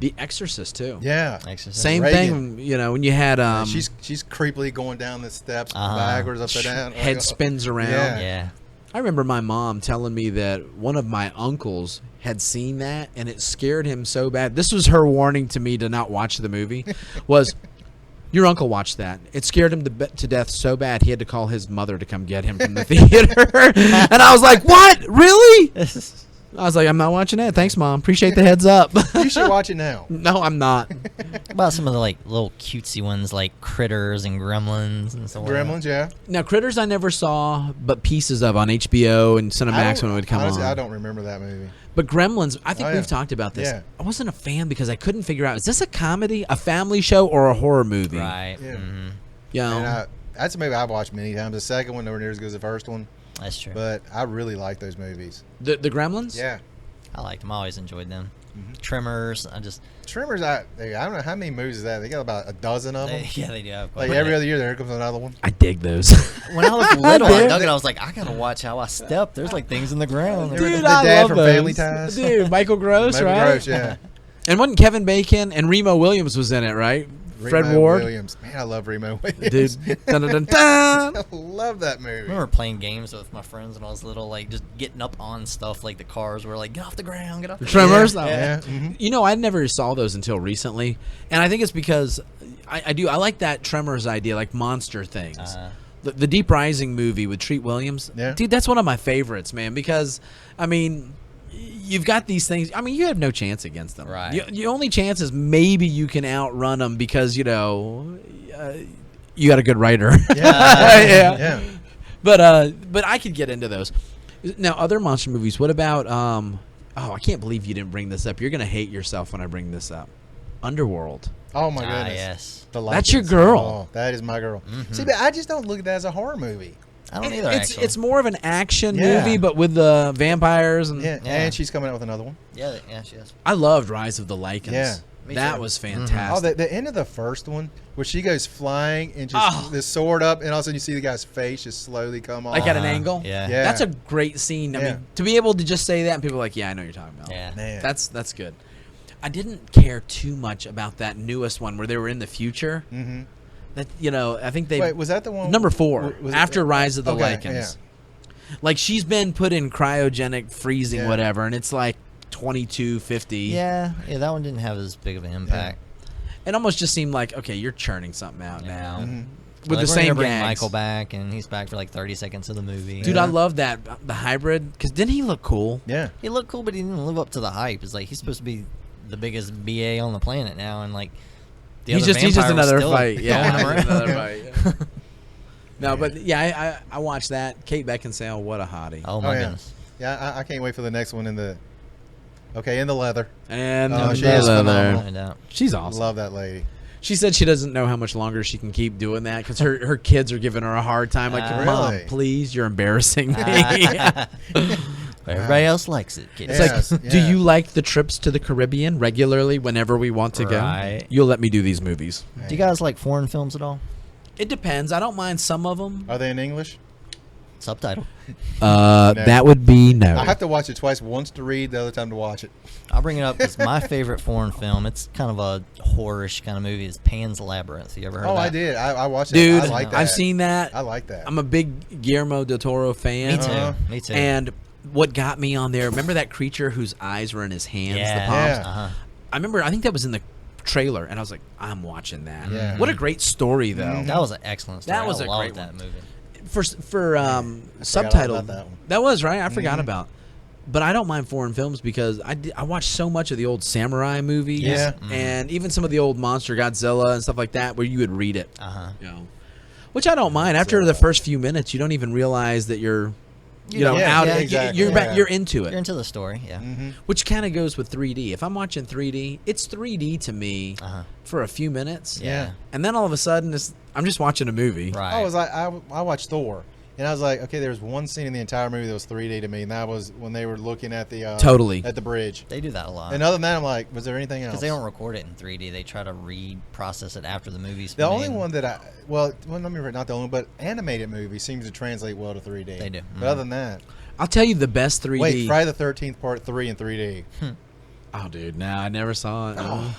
Speaker 2: The Exorcist too.
Speaker 1: Yeah.
Speaker 3: Exorcist.
Speaker 2: Same
Speaker 1: Reagan.
Speaker 2: thing, you know, when you had
Speaker 1: She's creepily going down the steps backwards, upside down.
Speaker 2: head
Speaker 1: Like,
Speaker 2: spins around.
Speaker 1: Yeah.
Speaker 3: Yeah.
Speaker 2: I remember my mom telling me that one of my uncles had seen that and it scared him so bad. This was her warning to me to not watch the movie. Was your uncle watched that? It scared him to death so bad he had to call his mother to come get him from the theater. And I was like, "What? Really?" I was like, "I'm not watching that. Thanks, Mom. Appreciate the heads up."
Speaker 1: You should watch it now.
Speaker 2: No, I'm not.
Speaker 3: What about some of the like little cutesy ones like Critters and Gremlins and so on?
Speaker 1: Gremlins, yeah.
Speaker 2: Now, Critters I never saw, but pieces of on HBO and Cinemax when it would come
Speaker 1: honestly,
Speaker 2: on.
Speaker 1: I don't remember that movie.
Speaker 2: But Gremlins, I think
Speaker 1: Oh,
Speaker 2: we've
Speaker 1: yeah.
Speaker 2: talked about this.
Speaker 1: Yeah.
Speaker 2: I wasn't a fan because I couldn't figure out, is this a comedy, a family show, or a horror movie?
Speaker 3: Right.
Speaker 1: Yeah.
Speaker 3: Mhm.
Speaker 2: You know?
Speaker 1: And that's a movie I've watched many times. The second one nowhere near as good as the first one.
Speaker 3: That's true.
Speaker 1: But I really like those movies.
Speaker 2: The Gremlins.
Speaker 1: Yeah.
Speaker 3: I liked them. I always enjoyed them.
Speaker 1: Mm-hmm.
Speaker 3: Trimmers.
Speaker 1: Trimmers, I don't know how many movies is that. They got about a dozen of them.
Speaker 3: Yeah, they do. Have
Speaker 1: Like
Speaker 3: quite a
Speaker 1: every
Speaker 3: bit.
Speaker 1: other year, there comes another one.
Speaker 2: I dig those.
Speaker 3: When I was little, I
Speaker 2: did.
Speaker 3: dug it. I was like, I gotta watch how I step. There's like things in the ground.
Speaker 1: Dude,
Speaker 2: Dude,
Speaker 1: the
Speaker 2: I
Speaker 1: dad
Speaker 2: love
Speaker 1: from
Speaker 2: those.
Speaker 1: Family Ties.
Speaker 2: Dude, Michael Gross,
Speaker 1: Michael
Speaker 2: right?
Speaker 1: Gross, yeah.
Speaker 2: And wasn't Kevin Bacon and Remo Williams was in it, right? Fred
Speaker 1: Remo
Speaker 2: Ward.
Speaker 1: Williams. Man, I love Remo Williams.
Speaker 2: Dude. Dun, dun, dun, dun.
Speaker 1: I love that
Speaker 3: I
Speaker 1: movie.
Speaker 3: remember playing games with my friends when I was little, like just getting up on stuff like the cars were like, get off the ground, get off the
Speaker 2: Tremors?
Speaker 3: ground.
Speaker 2: Oh.
Speaker 1: Yeah. Mhm.
Speaker 2: You know, I never saw those until recently, and I think it's because I like that Tremors idea, like monster things. The Deep Rising movie with Treat Williams,
Speaker 1: Yeah.
Speaker 2: dude, that's one of my favorites, man. Because I mean, you've got these things. I mean, you have no chance against them.
Speaker 3: Right.
Speaker 2: Your only chance is maybe you can outrun them because you got a good writer.
Speaker 1: Yeah. Yeah.
Speaker 2: But I could get into those. Now, other monster movies. What about I can't believe you didn't bring this up. You're gonna hate yourself when I bring this up. Underworld.
Speaker 1: Oh my goodness.
Speaker 3: Yes.
Speaker 1: The
Speaker 2: That's your
Speaker 1: Lycans.
Speaker 2: girl.
Speaker 1: Oh, that is my girl. See, but I just don't look at that as a horror movie.
Speaker 3: I don't either. Actually,
Speaker 2: It's more of an action
Speaker 1: Yeah.
Speaker 2: movie, but with the vampires and
Speaker 1: Yeah.
Speaker 3: Yeah.
Speaker 1: And she's coming out with another one.
Speaker 3: yeah, she is.
Speaker 2: I loved Rise of the Lycans.
Speaker 1: Yeah.
Speaker 3: Me
Speaker 2: That
Speaker 3: too.
Speaker 2: was
Speaker 1: Oh,
Speaker 2: fantastic.
Speaker 1: the end of the first one where she goes flying and just
Speaker 2: Oh.
Speaker 1: the sword up, and all of a sudden you see the guy's face just slowly come off.
Speaker 2: Like at an
Speaker 3: Uh-huh.
Speaker 2: angle.
Speaker 3: Yeah.
Speaker 1: Yeah.
Speaker 2: That's a great scene. I
Speaker 1: Yeah.
Speaker 2: mean, to be able to just say that and people are like, yeah, I know what you're talking about.
Speaker 3: Yeah.
Speaker 1: Man.
Speaker 2: That's good. I didn't care too much about that newest one where they were in the future.
Speaker 1: Mm-hmm.
Speaker 2: That I think they
Speaker 1: Wait, was that the one?
Speaker 2: number 4
Speaker 1: was it-
Speaker 2: after Rise of the
Speaker 1: Okay,
Speaker 2: Lycans. Like she's been put in cryogenic freezing,
Speaker 1: Yeah.
Speaker 2: whatever, and it's like 2250.
Speaker 3: Yeah, that one didn't have as big of an impact.
Speaker 2: It almost just seemed like, okay, you're churning something out
Speaker 3: Yeah.
Speaker 2: now
Speaker 1: Mhm.
Speaker 2: with
Speaker 3: Like,
Speaker 2: the
Speaker 3: we're
Speaker 2: same
Speaker 3: gonna bring
Speaker 2: gags.
Speaker 3: Michael back, and he's back for like 30 seconds of the movie.
Speaker 2: Dude,
Speaker 1: Yeah.
Speaker 2: I love that the hybrid because didn't he look cool?
Speaker 1: Yeah.
Speaker 3: He looked cool, but he didn't live up to the hype. It's like he's supposed to be the biggest BA on the planet now, and like
Speaker 2: He's
Speaker 3: other
Speaker 2: just
Speaker 3: vampire was
Speaker 2: another
Speaker 3: still
Speaker 2: fight. Yeah,
Speaker 3: throwing him around.
Speaker 2: another fight. Yeah. No, but yeah, I watched that. Kate Beckinsale, what a hottie.
Speaker 3: Oh my
Speaker 1: yeah.
Speaker 3: goodness.
Speaker 1: Yeah, I can't wait for the next one in the leather.
Speaker 2: And
Speaker 1: Oh, she
Speaker 2: the
Speaker 1: is
Speaker 2: leather.
Speaker 1: phenomenal.
Speaker 3: Find out.
Speaker 2: She's awesome.
Speaker 1: Love that lady.
Speaker 2: She said she doesn't know how much longer she can keep doing that because her kids are giving her a hard time. Like, Mom,
Speaker 1: Really?
Speaker 2: please, you're embarrassing me.
Speaker 3: But everybody else likes it. Kids.
Speaker 2: It's
Speaker 1: Yes,
Speaker 2: like,
Speaker 1: yeah.
Speaker 2: do you like the trips to the Caribbean regularly whenever we want to
Speaker 3: Right.
Speaker 2: go? You'll let me do these movies.
Speaker 3: Do you guys like foreign films at all?
Speaker 2: It depends. I don't mind some of them.
Speaker 1: Are they in English?
Speaker 3: Subtitle.
Speaker 2: That would be no.
Speaker 1: I have to watch it twice. Once to read, the other time to watch it.
Speaker 3: I'll bring it up because my favorite foreign film, it's kind of a horrorish kind of movie, is Pan's Labyrinth. You ever heard
Speaker 1: Oh,
Speaker 3: of that?
Speaker 1: I did. I watched it.
Speaker 2: Dude,
Speaker 1: I like that.
Speaker 2: I've seen that.
Speaker 1: I like that.
Speaker 2: I'm a big Guillermo del Toro fan.
Speaker 3: Me too.
Speaker 1: Uh-huh.
Speaker 3: Me too.
Speaker 2: And what got me on there, remember that creature whose eyes were in his hands,
Speaker 3: yeah.
Speaker 2: the palms?
Speaker 1: Yeah.
Speaker 3: Uh-huh.
Speaker 2: I think that was in the trailer, and I was like, I'm watching that.
Speaker 1: Yeah.
Speaker 2: What a great story, though.
Speaker 1: Mhm.
Speaker 3: That was an excellent story.
Speaker 2: That was
Speaker 3: I
Speaker 2: a
Speaker 3: loved
Speaker 2: great
Speaker 3: that
Speaker 2: one.
Speaker 3: movie.
Speaker 2: For
Speaker 1: all
Speaker 2: subtitle,
Speaker 1: about that one.
Speaker 2: that was right. I forgot
Speaker 1: Mhm.
Speaker 2: about. But I don't mind foreign films because I watched so much of the old samurai movies,
Speaker 1: Yeah.
Speaker 2: and even some of the old Monster Godzilla and stuff like that, where you would read it,
Speaker 3: Uh-huh.
Speaker 2: which I don't mind. After the first few minutes, you don't even realize that you're,
Speaker 3: don't-
Speaker 2: out.
Speaker 1: yeah,
Speaker 2: you-
Speaker 1: exactly,
Speaker 2: You're
Speaker 1: yeah.
Speaker 2: you're into
Speaker 3: You're
Speaker 2: it,
Speaker 3: into the story, yeah.
Speaker 1: Mm-hmm.
Speaker 2: which kind of goes with 3D. If I'm watching 3D, it's 3D to me
Speaker 3: Uh-huh.
Speaker 2: for a few minutes,
Speaker 3: Yeah.
Speaker 2: and then all of a sudden, I'm just watching a movie.
Speaker 3: Right.
Speaker 1: I was like, I watched Thor, and I was like, okay, there's one scene in the entire movie that was 3D to me, and that was when they were looking at the
Speaker 2: Totally.
Speaker 1: at the bridge.
Speaker 3: They do that a lot.
Speaker 1: And other than that, I'm like, was there anything else?
Speaker 3: Because they don't record it in 3D. They try to reprocess it after the movie's
Speaker 1: The
Speaker 3: made.
Speaker 1: only one that let me read, not the only, but animated movies seems to translate well to 3D.
Speaker 3: They do.
Speaker 1: But other than that,
Speaker 2: I'll tell you the best 3D.
Speaker 1: wait, Friday the 13th Part 3 in 3D.
Speaker 2: Oh, dude, no, I never saw it.
Speaker 1: Oh.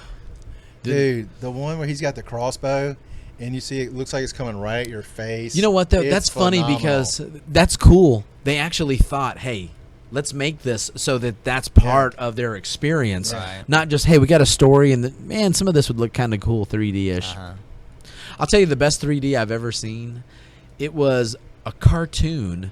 Speaker 1: Dude, the one where he's got the crossbow, and you see it looks like it's coming right at your face.
Speaker 2: You know what, though?
Speaker 1: It's
Speaker 2: That's funny
Speaker 1: phenomenal.
Speaker 2: because that's cool. They actually thought, hey, let's make this so that that's part of their experience.
Speaker 3: Right.
Speaker 2: Not just, hey, we got a story, and man, some of this would look kind of cool 3D-ish.
Speaker 3: Uh-huh.
Speaker 2: I'll tell you the best 3D I've ever seen. It was a cartoon,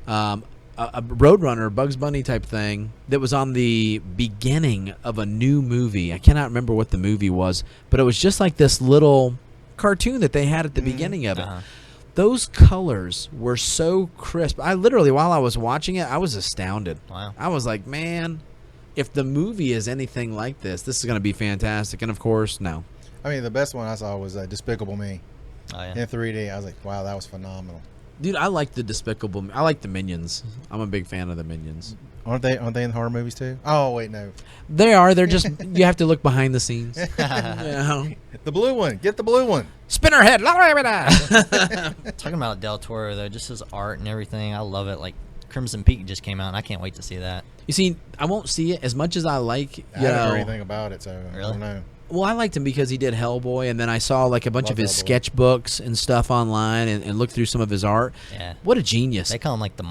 Speaker 2: a Roadrunner, Bugs Bunny type thing that was on the beginning of a new movie. I cannot remember what the movie was, but it was just like this little cartoon that they had at the beginning of it.
Speaker 3: Uh-huh.
Speaker 2: Those colors were so crisp. I literally, while I was watching it, I was astounded.
Speaker 3: Wow.
Speaker 2: I was like, man, if the movie is anything like this is going to be fantastic. And of course, no.
Speaker 1: I mean, the best one I saw was Despicable Me
Speaker 3: Oh, yeah.
Speaker 1: in 3D. I was like, wow, that was phenomenal.
Speaker 2: Dude, I like the Despicable. I like the Minions. I'm a big fan of the Minions.
Speaker 1: Aren't they in horror movies too? Oh wait, no.
Speaker 2: They are. They're just. You have to look behind the scenes. You know?
Speaker 1: The blue one. Get the blue one.
Speaker 2: Spinnerhead.
Speaker 3: Talking about Del Toro though, just his art and everything, I love it. Like Crimson Peak just came out, and I can't wait to see that.
Speaker 2: You see, I won't see it as much as I like.
Speaker 1: I haven't heard anything about it, so I
Speaker 3: Really?
Speaker 1: don't know.
Speaker 2: Well, I liked him because he did Hellboy, and then I saw like a bunch
Speaker 1: Love
Speaker 2: of his
Speaker 1: Hellboy.
Speaker 2: sketchbooks and stuff online, and looked through some of his art.
Speaker 3: Yeah.
Speaker 2: What a genius!
Speaker 3: They call him like the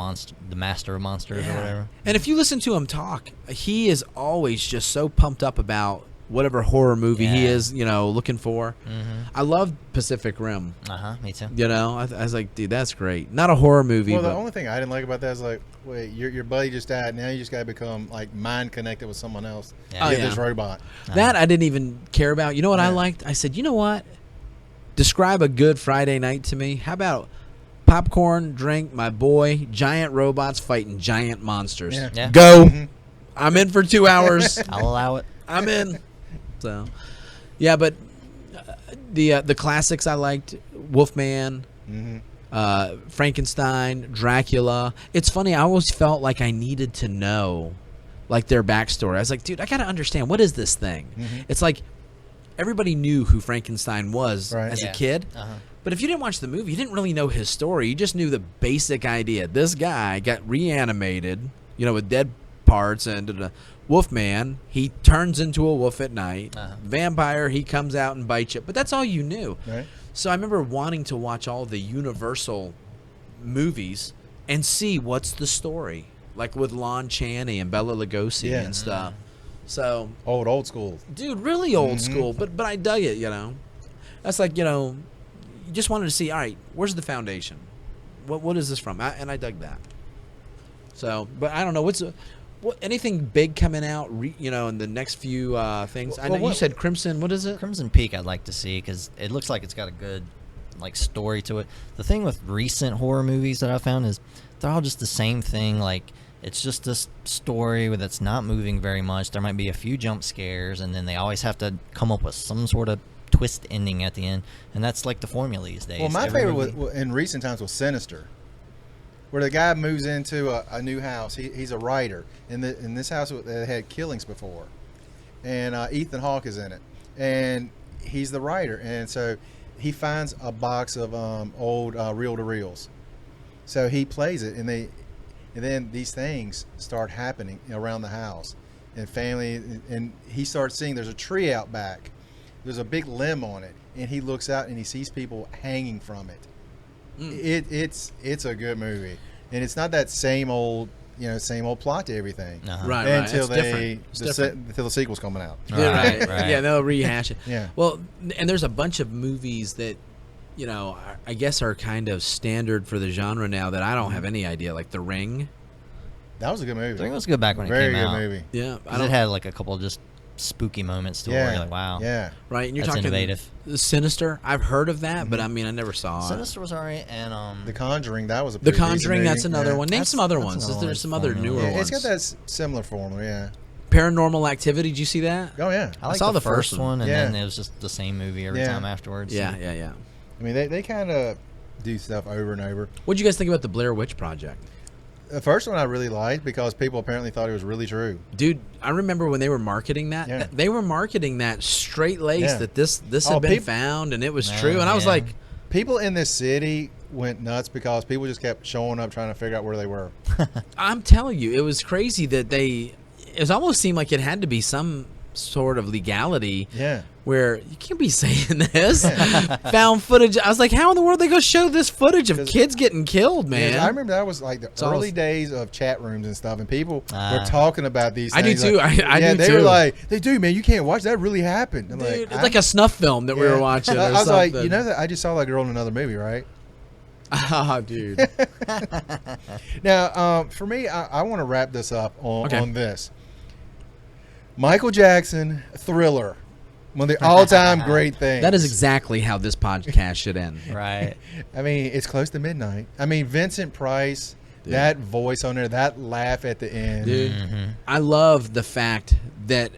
Speaker 3: master of monsters or whatever.
Speaker 2: And if you listen to him talk, he is always just so pumped up about whatever horror movie he
Speaker 3: Yeah.
Speaker 2: is, looking for. I love Pacific Rim.
Speaker 3: Me too.
Speaker 2: I was like, dude, that's great. Not a horror movie,
Speaker 1: Well,
Speaker 2: but
Speaker 1: the only thing I didn't like about that is like, wait, your buddy just died. Now you just got to become like mind connected with someone else.
Speaker 3: Yeah.
Speaker 1: You
Speaker 2: Oh,
Speaker 1: get
Speaker 2: yeah.
Speaker 1: this robot.
Speaker 2: that I didn't even care about. You know what I
Speaker 1: Yeah.
Speaker 2: liked? I said, you know what? Describe a good Friday night to me. How about popcorn, drink, my boy, giant robots fighting giant monsters?
Speaker 1: Yeah.
Speaker 3: Yeah.
Speaker 2: Go.
Speaker 1: Mhm.
Speaker 2: I'm in for 2 hours.
Speaker 3: I'll allow it.
Speaker 2: I'm in. So, yeah, but the classics I liked: Wolfman, Frankenstein, Dracula. It's funny. I always felt like I needed to know, like, their backstory. I was like, dude, I gotta understand, what is this thing? It's like everybody knew who Frankenstein was
Speaker 1: Right.
Speaker 2: as
Speaker 3: Yeah.
Speaker 2: a kid. But if you didn't watch the movie, you didn't really know his story. You just knew the basic idea. This guy got reanimated, with dead parts, and Wolfman, he turns into a wolf at night. Vampire, he comes out and bites you. But that's all you knew.
Speaker 1: Right.
Speaker 2: So I remember wanting to watch all the Universal movies and see what's the story, like with Lon Chaney and Bela Lugosi
Speaker 1: Yeah.
Speaker 2: and stuff. So,
Speaker 1: Old school.
Speaker 2: dude, really old school, but I dug it. That's like you just wanted to see. All right, where's the foundation? What is this from? And I dug that. So, but I don't know anything big coming out. In the next few things. I know you said Crimson. What is it?
Speaker 3: Crimson Peak I'd like to see because it looks like it's got a good story to it. The thing with recent horror movies that I found is they're all just the same thing. Like, it's just this story that's not moving very much. There might be a few jump scares, and then they always have to come up with some sort of twist ending at the end, and that's like the formula these days.
Speaker 1: Well, my
Speaker 3: Every
Speaker 1: favorite
Speaker 3: movie-
Speaker 1: in recent times was Sinister, where the guy moves into a new house. He's a writer. In this house that had killings before, and Ethan Hawke is in it, and he's the writer. And so he finds a box of old reel-to-reels. So he plays it, and then these things start happening around the house, and family, and he starts seeing there's a tree out back. There's a big limb on it, and he looks out and he sees people hanging from it. It's a good movie, and it's not that same old plot to everything.
Speaker 2: Right.
Speaker 1: Until
Speaker 2: It's different. It's different.
Speaker 1: until the sequel's coming out.
Speaker 2: Yeah,
Speaker 3: Right.
Speaker 2: Yeah, they'll rehash it.
Speaker 1: Yeah.
Speaker 2: Well, and there's a bunch of movies that, I guess are kind of standard for the genre now that I don't have any idea. Like The Ring.
Speaker 1: That was a good movie.
Speaker 3: I think it was good back when
Speaker 1: Very
Speaker 3: it came
Speaker 1: good
Speaker 3: out.
Speaker 1: movie.
Speaker 2: Yeah,
Speaker 3: 'Cause it had like a couple of just spooky moments to it where you're like, wow.
Speaker 1: Yeah.
Speaker 2: right. And you're
Speaker 3: That's
Speaker 2: talking
Speaker 3: innovative.
Speaker 2: Sinister. I've heard of that, but I mean, I never saw it.
Speaker 3: Sinister was alright, and
Speaker 1: The Conjuring. That was a
Speaker 2: The
Speaker 1: pretty decent
Speaker 2: Conjuring.
Speaker 1: movie.
Speaker 2: That's another
Speaker 1: Yeah.
Speaker 2: one. Name
Speaker 3: That's-
Speaker 2: some other
Speaker 3: that's
Speaker 2: ones.
Speaker 3: another
Speaker 2: There's some other
Speaker 3: formula.
Speaker 2: newer
Speaker 1: Yeah, it's
Speaker 2: ones.
Speaker 1: got that similar formula. Yeah.
Speaker 2: Paranormal Activity. Did you see that?
Speaker 1: Oh yeah.
Speaker 3: I liked
Speaker 2: saw
Speaker 3: the
Speaker 2: the first
Speaker 3: first
Speaker 2: one.
Speaker 3: one, and
Speaker 1: Yeah.
Speaker 3: then it was just the same movie every
Speaker 1: Yeah.
Speaker 3: time afterwards.
Speaker 2: Yeah.
Speaker 1: I mean, they kind of do stuff over and over.
Speaker 2: What'd you guys think about the Blair Witch Project?
Speaker 1: The first one I really liked because people apparently thought it was really true.
Speaker 2: Dude, I remember when they were marketing that.
Speaker 1: Yeah.
Speaker 2: They were marketing that straight laced
Speaker 1: Yeah.
Speaker 2: that this
Speaker 1: Oh,
Speaker 2: had been
Speaker 1: peop-
Speaker 2: found and it was
Speaker 3: Oh,
Speaker 2: true. And I was
Speaker 3: yeah.
Speaker 2: like,
Speaker 1: People in this city went nuts because people just kept showing up trying to figure out where they were.
Speaker 2: I'm telling you, it was crazy that it almost seemed like it had to be some sort of legality
Speaker 1: Yeah.
Speaker 2: where you can't be saying this. Found footage. I was like, how in the world are they going to show this footage of
Speaker 1: 'Cause-
Speaker 2: kids getting killed, man?
Speaker 1: Yeah, I remember that was like the
Speaker 2: all-
Speaker 1: early days of chat rooms and stuff, and people
Speaker 3: Ah.
Speaker 1: were talking about these
Speaker 2: I do
Speaker 1: things.
Speaker 2: too.
Speaker 1: Like,
Speaker 2: I
Speaker 1: yeah,
Speaker 2: do
Speaker 1: they
Speaker 2: too.
Speaker 1: were like, "They do, man. You can't watch that. Really happened." I'm
Speaker 2: Dude,
Speaker 1: like,
Speaker 2: it's like a snuff film that we were
Speaker 1: Yeah.
Speaker 2: watching. Or
Speaker 1: I was like,
Speaker 2: something.
Speaker 1: that I just saw that girl in another movie, right?
Speaker 2: Ah, dude.
Speaker 1: Now, for me, I want to wrap this up
Speaker 2: Okay.
Speaker 1: on this. Michael Jackson, Thriller, one of the all-time great things.
Speaker 2: That is exactly how this podcast should end.
Speaker 3: Right.
Speaker 1: I mean, it's close to midnight. I mean, Vincent Price,
Speaker 2: Dude.
Speaker 1: that voice on there, that laugh at the end.
Speaker 2: Dude, I love the fact that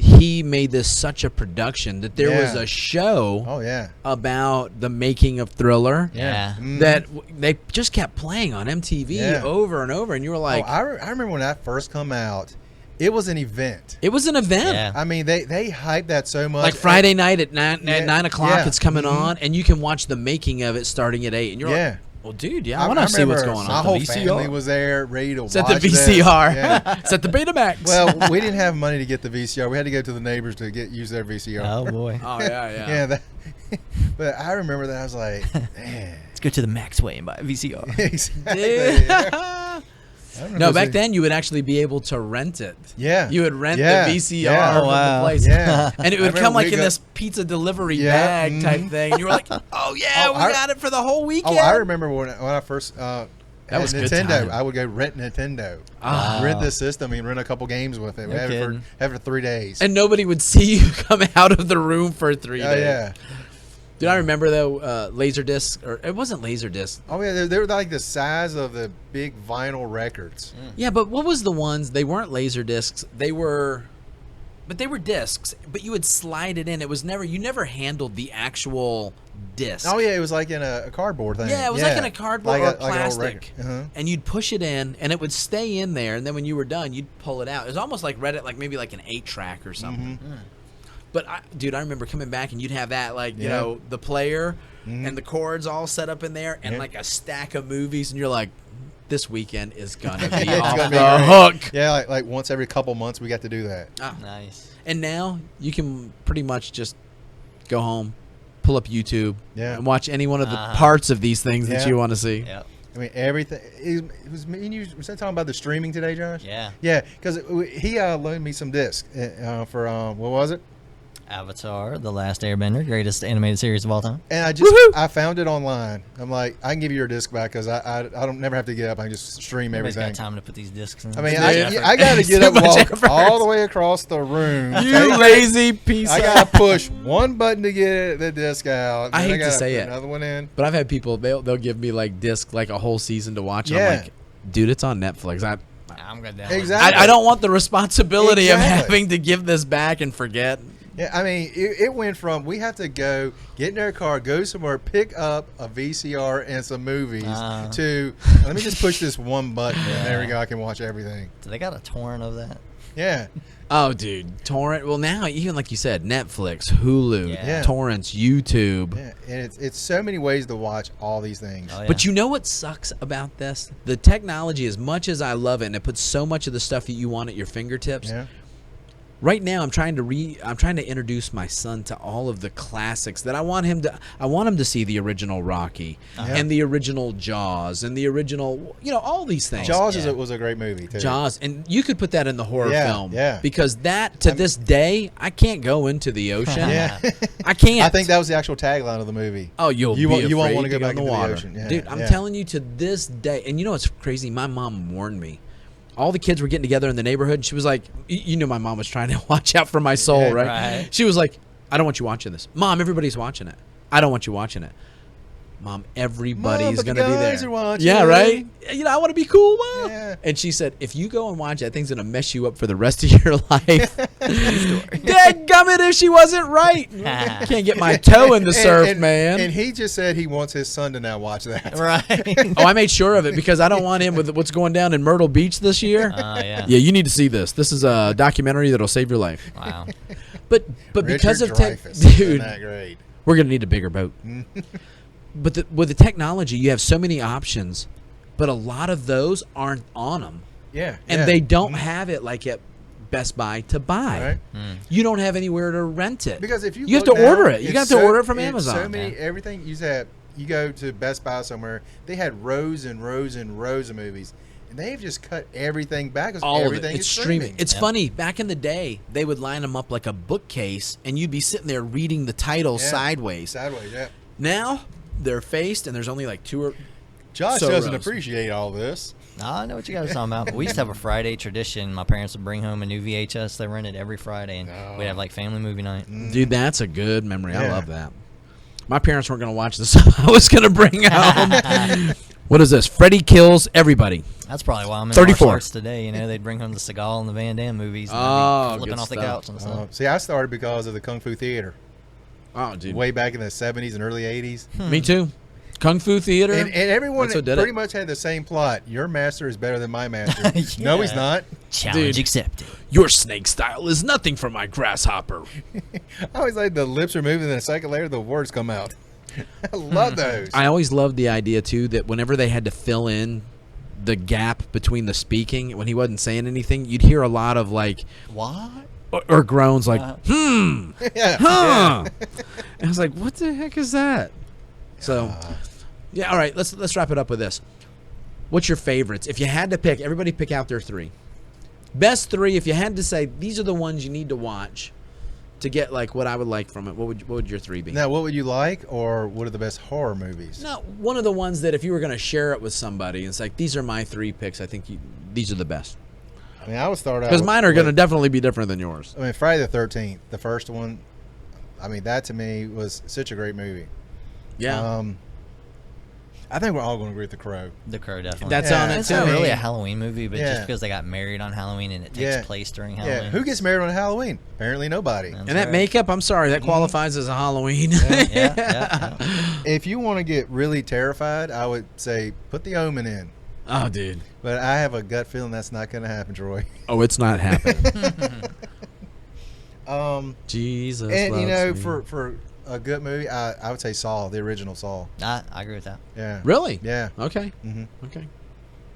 Speaker 2: he made this such a production that there was
Speaker 1: Yeah.
Speaker 2: a show
Speaker 1: Oh yeah.
Speaker 2: about the making of Thriller
Speaker 3: Yeah.
Speaker 2: that they just kept playing on MTV
Speaker 1: Yeah.
Speaker 2: over and over, and you were like,
Speaker 1: I remember when that first come out, it was an event.
Speaker 2: it was an event.
Speaker 3: Yeah.
Speaker 1: I mean, they hyped that so much.
Speaker 2: Like Friday night at 9
Speaker 1: Yeah,
Speaker 2: o'clock,
Speaker 1: yeah.
Speaker 2: it's coming
Speaker 1: Mhm.
Speaker 2: on, and you can watch the making of it starting at 8. And you're
Speaker 1: Yeah.
Speaker 2: like, well, dude, yeah, I want to see what's
Speaker 1: remember
Speaker 2: going
Speaker 1: My
Speaker 2: on.
Speaker 1: whole
Speaker 2: The VCR.
Speaker 1: family was there, ready to
Speaker 2: It's at
Speaker 1: watch
Speaker 2: the
Speaker 1: this.
Speaker 2: VCR.
Speaker 1: Yeah.
Speaker 2: It's at the Betamax.
Speaker 1: Well, we didn't have money to get the VCR. We had to go to the neighbors to use their VCR.
Speaker 3: Oh boy.
Speaker 2: oh yeah, yeah.
Speaker 1: Yeah, that, but I remember that. I was like, man.
Speaker 3: Let's go to the Maxway and buy a VCR.
Speaker 1: Exactly.
Speaker 2: Dude.
Speaker 1: Yeah. I remember
Speaker 2: No, back
Speaker 1: seeing-
Speaker 2: then you would actually be able to rent it.
Speaker 1: Yeah.
Speaker 2: You would rent
Speaker 1: Yeah.
Speaker 2: the VCR
Speaker 1: Yeah.
Speaker 2: from
Speaker 3: Wow.
Speaker 2: the place.
Speaker 1: Yeah.
Speaker 2: And it
Speaker 1: I
Speaker 2: would
Speaker 1: remember
Speaker 2: come like
Speaker 1: we
Speaker 2: in
Speaker 1: got-
Speaker 2: this pizza delivery
Speaker 1: Yeah,
Speaker 2: bag type
Speaker 1: mhm.
Speaker 2: thing. And you were like, oh, yeah,
Speaker 1: Oh,
Speaker 2: we
Speaker 1: I-
Speaker 2: got it for the whole weekend.
Speaker 1: Oh, I remember when I first had
Speaker 2: was good
Speaker 1: Nintendo.
Speaker 2: time.
Speaker 1: I would go rent Nintendo,
Speaker 2: Ah.
Speaker 1: rent this system, and rent a couple games with it.
Speaker 3: No
Speaker 1: have it
Speaker 3: kidding.
Speaker 1: for 3 days.
Speaker 2: And nobody would see you come out of the room for 3
Speaker 1: Oh
Speaker 2: days.
Speaker 1: yeah.
Speaker 2: Dude, I remember, though, Laserdisc, or it wasn't Laserdisc.
Speaker 1: Oh yeah. They were like the size of the big vinyl records.
Speaker 2: Yeah, but what was the ones? They weren't Laserdiscs. They were discs, but you would slide it in. It was never, you never handled the actual disc.
Speaker 1: Oh yeah, it was like in a cardboard thing.
Speaker 2: Yeah, it was like in a cardboard or
Speaker 1: Like an old
Speaker 2: plastic.
Speaker 1: record. Uh-huh.
Speaker 2: And you'd push it in, and it would stay in there. And then when you were done, you'd pull it out. It was almost like Reddit, like maybe like an 8-track or something. But dude, I remember coming back, and you'd have that, like, you
Speaker 1: Yeah.
Speaker 2: know, the player and the cords all set up in there, and
Speaker 1: Yeah.
Speaker 2: like a stack of movies, and you're like, this weekend is gonna be
Speaker 1: It's
Speaker 2: off
Speaker 1: gonna be
Speaker 2: the
Speaker 1: great.
Speaker 2: hook.
Speaker 1: Yeah, like once every couple months we got to do that.
Speaker 3: Nice.
Speaker 2: And now you can pretty much just go home, pull up YouTube,
Speaker 1: Yeah.
Speaker 2: and watch any one of the
Speaker 3: Uh-huh.
Speaker 2: parts of these things that
Speaker 1: Yeah.
Speaker 2: you want to see.
Speaker 3: Yep.
Speaker 1: I mean, everything. It was me and you. Was I talking about the streaming today, Josh?
Speaker 3: Yeah.
Speaker 1: Yeah, because he loaned me some discs for what was it?
Speaker 3: Avatar: The Last Airbender, greatest animated series of all time.
Speaker 1: And I just
Speaker 2: Woohoo!
Speaker 1: I found it online. I'm like, I can give you your disc back because I don't never have to get up. I can just stream
Speaker 3: Everybody's
Speaker 1: everything.
Speaker 3: got time to put these discs in.
Speaker 1: I mean,
Speaker 2: Yeah.
Speaker 1: I got to get
Speaker 2: So
Speaker 1: up, and
Speaker 2: much
Speaker 1: walk
Speaker 2: effort.
Speaker 1: all the way across the room.
Speaker 2: You
Speaker 1: take it.
Speaker 2: lazy piece
Speaker 1: I
Speaker 2: of...
Speaker 1: got to push one button to get the disc out.
Speaker 2: I
Speaker 1: then
Speaker 2: hate to
Speaker 1: gotta
Speaker 2: say
Speaker 1: put
Speaker 2: it.
Speaker 1: another one in.
Speaker 2: But I've had people, they'll give me like disc, like a whole season to watch. And
Speaker 1: Yeah.
Speaker 2: I'm like, dude, it's on Netflix.
Speaker 3: I'm gonna download
Speaker 1: Exactly.
Speaker 2: I don't want the responsibility of
Speaker 1: Exactly.
Speaker 2: having to give this back and forget.
Speaker 1: Yeah, I mean, it went from we have to go get in our car, go somewhere, pick up a VCR and some movies to let me just push this one button and there we go. I can watch everything.
Speaker 3: Do they got a torrent of that?
Speaker 1: Yeah,
Speaker 2: Oh, dude, torrent. Well, now even like you said, Netflix, Hulu,
Speaker 3: Yeah.
Speaker 2: torrents, YouTube.
Speaker 1: yeah, and it's so many ways to watch all these things.
Speaker 3: Oh, yeah.
Speaker 2: But you know what sucks about this? The technology, as much as I love it, and it puts so much of the stuff that you want at your fingertips.
Speaker 1: Yeah,
Speaker 2: Right now, I'm trying to introduce my son to all of the classics that I want him to see the original Rocky and the original Jaws and the original, all these things.
Speaker 1: Jaws
Speaker 3: Yeah.
Speaker 1: was a great movie too.
Speaker 2: Jaws, and you could put that in the horror
Speaker 1: Yeah,
Speaker 2: film,
Speaker 1: yeah.
Speaker 2: because that to this day I can't go into the ocean.
Speaker 1: Yeah,
Speaker 2: I can't.
Speaker 1: I think that was the actual tagline of the movie.
Speaker 2: Oh,
Speaker 1: You
Speaker 2: you
Speaker 1: won't
Speaker 2: won't
Speaker 1: wanna go back
Speaker 2: in the
Speaker 1: into the
Speaker 2: water,
Speaker 1: ocean. Yeah,
Speaker 2: dude. I'm
Speaker 1: yeah.
Speaker 2: telling you, to this day, and you know what's crazy? My mom warned me. All the kids were getting together in the neighborhood, and she was like, "You know, my mom was trying to watch out for my soul,
Speaker 1: Yeah,
Speaker 2: right?
Speaker 3: right.
Speaker 2: She was like, I don't want you watching this, Mom. Everybody's watching it. I don't want you watching it, Mom. Everybody's
Speaker 1: but the
Speaker 2: gonna be
Speaker 1: guys
Speaker 2: there.
Speaker 1: are watching
Speaker 2: Yeah,
Speaker 1: it.
Speaker 2: right. I want to be cool, Mom.
Speaker 1: Yeah.
Speaker 2: And she said, if you go and watch that thing's gonna mess you up for the rest of your life. Dadgummit, if she wasn't right. Can't get my toe in the surf, man.
Speaker 1: And he just said he wants his son to now watch that.
Speaker 3: Right.
Speaker 2: Oh, I made sure of it because I don't want him with what's going down in Myrtle Beach this year.
Speaker 3: Yeah.
Speaker 2: Yeah, you need to see this. This is a documentary that'll save your life.
Speaker 3: Wow.
Speaker 2: But because
Speaker 1: Richard
Speaker 2: of tech,
Speaker 1: Dreyfuss, isn't
Speaker 2: dude,
Speaker 1: that great?
Speaker 2: we're gonna need a bigger boat. But with the technology, you have so many options, but a lot of those aren't on them,
Speaker 1: Yeah,
Speaker 2: and
Speaker 1: yeah.
Speaker 2: they don't have it like at Best Buy to buy.
Speaker 1: Right.
Speaker 2: You don't have anywhere to rent it
Speaker 1: Because if you
Speaker 2: have
Speaker 1: look
Speaker 2: to order
Speaker 1: now,
Speaker 2: it. You
Speaker 1: it's
Speaker 2: got to order it from
Speaker 1: it's
Speaker 2: Amazon.
Speaker 1: So many everything you said. You go to Best Buy somewhere, they had rows and rows and rows of movies, and they've just cut everything back. 'Cause
Speaker 2: All of it.
Speaker 1: everything
Speaker 2: It's
Speaker 1: is
Speaker 2: streaming. It's
Speaker 3: Yep.
Speaker 2: funny. Back in the day, they would line them up like a bookcase, and you'd be sitting there reading the title
Speaker 1: Yeah.
Speaker 2: sideways.
Speaker 1: sideways. Yeah,
Speaker 2: Now they're faced, and there's only like two or
Speaker 1: Josh
Speaker 2: So
Speaker 1: doesn't
Speaker 2: rows.
Speaker 1: appreciate all this.
Speaker 3: I know what you guys are talking about. But we used to have a Friday tradition. My parents would bring home a new VHS they rented every Friday, and
Speaker 1: Oh.
Speaker 3: we'd have like family movie night.
Speaker 2: Dude, that's a good memory. I
Speaker 1: Yeah.
Speaker 2: love that. My parents weren't going to watch this. I was going to bring home. What is this? Freddy Kills Everybody.
Speaker 3: That's probably why I'm in
Speaker 2: 34.
Speaker 3: martial arts today. You know, they'd bring home the Seagal and the Van Damme movies. And
Speaker 2: Oh,
Speaker 3: I'd be flipping
Speaker 2: good
Speaker 3: off the
Speaker 2: stuff.
Speaker 3: couch and stuff.
Speaker 1: See, I started because of the Kung Fu Theater
Speaker 2: Oh, dude.
Speaker 1: way back in the 70s and early 80s.
Speaker 2: Me too. Kung Fu Theater.
Speaker 1: And everyone
Speaker 2: That's what did
Speaker 1: pretty
Speaker 2: it.
Speaker 1: much had the same plot. Your master is better than my master. No, he's
Speaker 3: Yeah.
Speaker 1: not.
Speaker 3: Challenge
Speaker 2: Dude.
Speaker 3: accepted.
Speaker 2: Your snake style is nothing for my grasshopper.
Speaker 1: I always like the lips are moving, and then a second later the words come out. I love those.
Speaker 2: I always loved the idea, too, that whenever they had to fill in the gap between the speaking, when he wasn't saying anything, you'd hear a lot of, like,
Speaker 3: What?
Speaker 2: or groans like,
Speaker 1: yeah.
Speaker 2: huh. And I was like, what the heck is that? So, yeah, all right, let's wrap it up with this. What's your favorites? If you had to pick, everybody pick out their 3. Best 3, if you had to say, these are the ones you need to watch to get, like, what I would like from it, what would your 3 be?
Speaker 1: Now, what would you like, or what are the best horror movies?
Speaker 2: No, one of the ones that if you were going to share it with somebody, it's like, these are my 3 picks. I think these are the best.
Speaker 1: I mean, I would start out
Speaker 2: Because
Speaker 1: with-
Speaker 2: mine are going to
Speaker 1: with-
Speaker 2: definitely be different than yours.
Speaker 1: I mean, Friday the 13th, the first one. I mean, that to me was such a great movie.
Speaker 2: Yeah.
Speaker 1: I think we're all going to agree with The Crow.
Speaker 3: The Crow, definitely.
Speaker 2: That's
Speaker 1: Yeah,
Speaker 2: on it,
Speaker 3: It's
Speaker 2: too.
Speaker 3: not really a Halloween movie, but
Speaker 1: Yeah.
Speaker 3: just because they got married on Halloween and it takes
Speaker 1: Yeah.
Speaker 3: place during
Speaker 1: Yeah,
Speaker 3: Halloween.
Speaker 1: who gets married on Halloween? Apparently nobody.
Speaker 3: That's
Speaker 2: And that
Speaker 3: right.
Speaker 2: makeup, I'm sorry, that qualifies as a Halloween.
Speaker 3: Yeah.
Speaker 1: If you want to get really terrified, I would say put The Omen in.
Speaker 2: Oh, dude.
Speaker 1: But I have a gut feeling that's not going to happen, Troy.
Speaker 2: Oh, it's not happening. Jesus.
Speaker 1: And you
Speaker 2: loves
Speaker 1: know,
Speaker 2: me.
Speaker 1: for a good movie, I would say Saw, the original Saw.
Speaker 3: I agree with that.
Speaker 1: Yeah.
Speaker 2: Really?
Speaker 1: Yeah.
Speaker 2: Okay.
Speaker 1: Mm-hmm.
Speaker 2: Okay.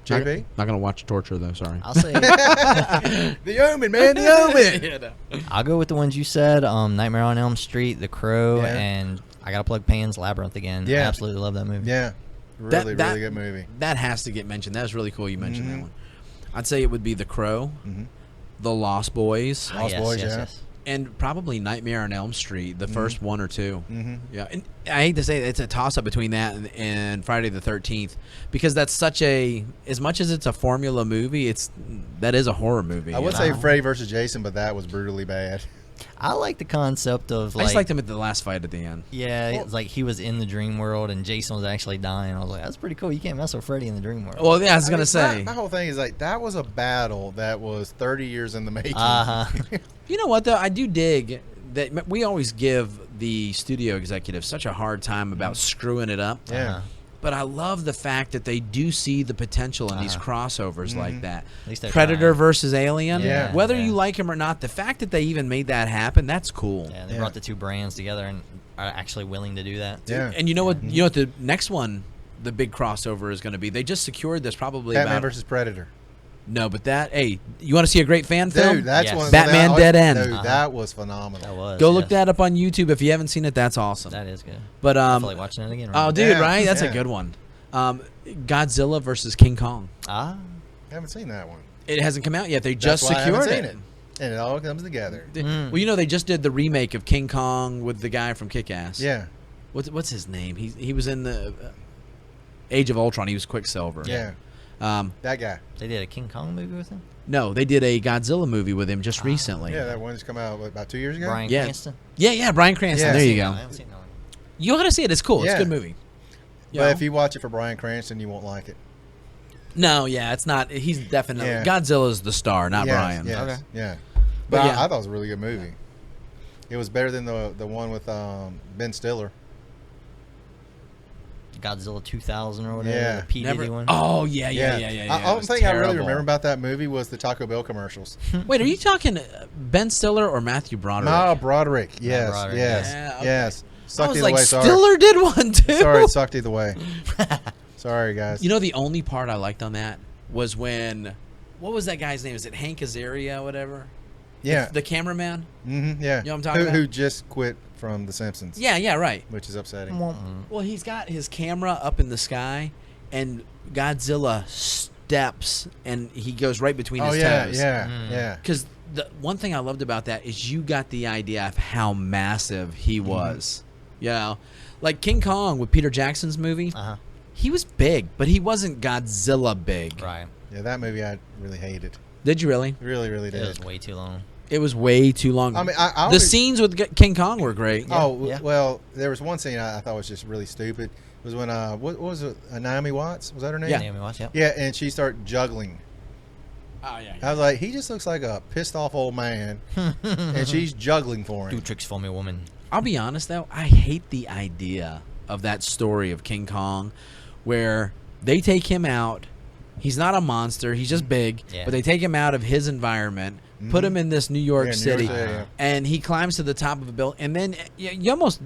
Speaker 1: JB?
Speaker 2: Not gonna watch torture though. Sorry.
Speaker 3: I'll say
Speaker 1: The Omen, man, The Omen.
Speaker 3: I'll go with the ones you said. Nightmare on Elm Street, The Crow,
Speaker 1: Yeah.
Speaker 3: and I gotta plug Pan's Labyrinth again.
Speaker 1: Yeah.
Speaker 3: I absolutely love that movie.
Speaker 1: Yeah. Really, really good movie.
Speaker 2: That has to get mentioned. That was really cool. You mentioned that
Speaker 1: Mhm.
Speaker 2: one. I'd say it would be The Crow,
Speaker 1: Mhm.
Speaker 2: The Lost Boys,
Speaker 3: Ah,
Speaker 1: Lost
Speaker 3: yes,
Speaker 1: Boys,
Speaker 3: yes,
Speaker 1: yeah.
Speaker 3: yes.
Speaker 2: and probably Nightmare on Elm Street, the first one or two.
Speaker 1: Mm-hmm.
Speaker 2: Yeah, and I hate to say it, it's a toss-up between that and Friday the 13th because that's such a, as much as it's a formula movie, that is a horror movie.
Speaker 1: I would
Speaker 2: you
Speaker 1: say
Speaker 2: know?
Speaker 1: Freddy versus Jason, but that was brutally bad.
Speaker 3: I like the concept of
Speaker 2: I
Speaker 3: like,
Speaker 2: just liked him at the last fight at the end.
Speaker 3: yeah, it's like he was in the dream world and Jason was actually dying. I was like, that's pretty cool. You can't mess with Freddy in the dream world.
Speaker 2: Well, yeah, I was gonna
Speaker 1: mean,
Speaker 2: say.
Speaker 1: my whole thing is like that was a battle that was 30 years in the making.
Speaker 3: Uh-huh.
Speaker 2: You know what though? I do dig that we always give the studio executives such a hard time about screwing it up.
Speaker 1: Yeah.
Speaker 3: Uh-huh.
Speaker 2: But I love the fact that they do see the potential in these crossovers like that.
Speaker 3: At least they're
Speaker 2: Predator
Speaker 3: trying.
Speaker 2: versus Alien.
Speaker 1: Yeah.
Speaker 2: Whether
Speaker 3: Yeah.
Speaker 2: you like him or not, the fact that they even made that happen, that's cool.
Speaker 3: Yeah, they
Speaker 1: Yeah.
Speaker 3: brought the two brands together and are actually willing to do that.
Speaker 1: Yeah.
Speaker 2: And you know what? You know what the next one, the big crossover is going to be. They just secured this probably
Speaker 1: Batman
Speaker 2: about
Speaker 1: versus Predator.
Speaker 2: no, but that hey, you want to see a great fan film?
Speaker 1: Dude, that's
Speaker 3: Yes.
Speaker 1: one.
Speaker 2: Batman
Speaker 1: that,
Speaker 2: Dead End.
Speaker 1: Dude,
Speaker 3: Uh-huh.
Speaker 1: that was phenomenal.
Speaker 3: That was.
Speaker 2: Go
Speaker 3: yes.
Speaker 2: look that up on YouTube if you haven't seen it. That's awesome.
Speaker 3: That is good.
Speaker 2: But
Speaker 3: I feel like watching it again.
Speaker 2: oh,
Speaker 3: Right?
Speaker 2: dude,
Speaker 1: Yeah,
Speaker 2: right? That's a
Speaker 1: yeah.
Speaker 2: good one. Godzilla versus King Kong.
Speaker 3: Ah,
Speaker 1: I haven't seen that one.
Speaker 2: It hasn't come out yet. They
Speaker 1: That's
Speaker 2: just
Speaker 1: why I haven't
Speaker 2: secured
Speaker 1: seen
Speaker 2: it.
Speaker 1: And it all comes together.
Speaker 2: Well, you know they just did the remake of King Kong with the guy from Kick-Ass.
Speaker 1: Yeah.
Speaker 2: What's his name? He was in the Age of Ultron. He was Quicksilver.
Speaker 1: Yeah. That guy.
Speaker 3: they did a King Kong movie with him.
Speaker 2: No, they did a Godzilla movie with him just recently.
Speaker 1: Yeah, that one just come out what, about 2 years ago.
Speaker 3: Bryan
Speaker 2: Yeah.
Speaker 3: Cranston.
Speaker 2: Yeah, Bryan Cranston.
Speaker 1: Yeah.
Speaker 2: There you
Speaker 3: I
Speaker 2: go.
Speaker 3: haven't seen that one.
Speaker 2: You ought to see it. It's cool. It's a
Speaker 1: Yeah.
Speaker 2: good movie. You
Speaker 1: But
Speaker 2: know?
Speaker 1: if you watch it for Bryan Cranston, you won't like it.
Speaker 2: No, yeah, it's not. He's definitely
Speaker 1: Yeah.
Speaker 2: Godzilla's the star, not
Speaker 1: Yes,
Speaker 2: Brian.
Speaker 1: Yes,
Speaker 3: Okay.
Speaker 1: yeah.
Speaker 2: But
Speaker 1: But
Speaker 2: yeah.
Speaker 1: I thought it was a really good movie. It was better than the one with Ben Stiller.
Speaker 3: Godzilla 2000 or whatever.
Speaker 1: Yeah.
Speaker 3: The P. Diddy one.
Speaker 2: Oh yeah.
Speaker 1: The
Speaker 2: It
Speaker 1: only
Speaker 2: was
Speaker 1: thing I really
Speaker 2: terrible.
Speaker 1: remember about that movie was the Taco Bell commercials.
Speaker 2: Wait, are you talking Ben Stiller or Matthew Broderick?
Speaker 1: No, Broderick. Yes,
Speaker 3: Broderick,
Speaker 1: yes,
Speaker 2: yeah. Yeah, okay.
Speaker 1: yes.
Speaker 2: I
Speaker 1: Sucked
Speaker 2: was
Speaker 1: either
Speaker 2: like,
Speaker 1: way. Sorry.
Speaker 2: Stiller did one too.
Speaker 1: Sorry, it sucked either way. Sorry, guys.
Speaker 2: You know, the only part I liked on that was when, what was that guy's name? Is it Hank Azaria, whatever?
Speaker 1: yeah,
Speaker 2: The cameraman?
Speaker 1: mm-hmm, yeah.
Speaker 2: You know what I'm talking
Speaker 1: who,
Speaker 2: about?
Speaker 1: who just quit from The Simpsons?
Speaker 2: Yeah, right.
Speaker 1: which is upsetting.
Speaker 3: Mm.
Speaker 2: Well, he's got his camera up in the sky, and Godzilla steps, and he goes right between
Speaker 1: Oh
Speaker 2: his
Speaker 1: yeah,
Speaker 2: toes.
Speaker 1: yeah,
Speaker 3: Mm.
Speaker 1: yeah.
Speaker 2: Because the one thing I loved about that is you got the idea of how massive he
Speaker 1: Mm-hmm.
Speaker 2: was. You know, like King Kong with Peter Jackson's movie,
Speaker 3: Uh-huh.
Speaker 2: he was big, but he wasn't Godzilla big.
Speaker 3: Right.
Speaker 1: Yeah, that movie I really hated.
Speaker 2: Did you really?
Speaker 1: Really, really
Speaker 3: It
Speaker 1: did.
Speaker 3: was way too long.
Speaker 2: It was way too long.
Speaker 1: I mean,
Speaker 2: the
Speaker 1: always-
Speaker 2: scenes with King Kong were great.
Speaker 3: Yeah.
Speaker 1: Well, there was one scene I thought was just really stupid. It was when what was it? Naomi Watts, was that her name?
Speaker 2: Yeah.
Speaker 3: Naomi Watts, yep.
Speaker 1: Yeah, and she started juggling.
Speaker 2: Oh yeah.
Speaker 1: I was like, he just looks like a pissed off old man, and she's juggling for
Speaker 3: Do
Speaker 1: him.
Speaker 3: tricks for me, woman.
Speaker 2: I'll be honest though, I hate the idea of that story of King Kong, where they take him out. He's not a monster. He's just big.
Speaker 3: Yeah.
Speaker 2: But they take him out of his environment, put him in this New York
Speaker 1: Yeah, New
Speaker 2: City,
Speaker 1: York City, yeah.
Speaker 2: and he climbs to the top of a building. And then you almost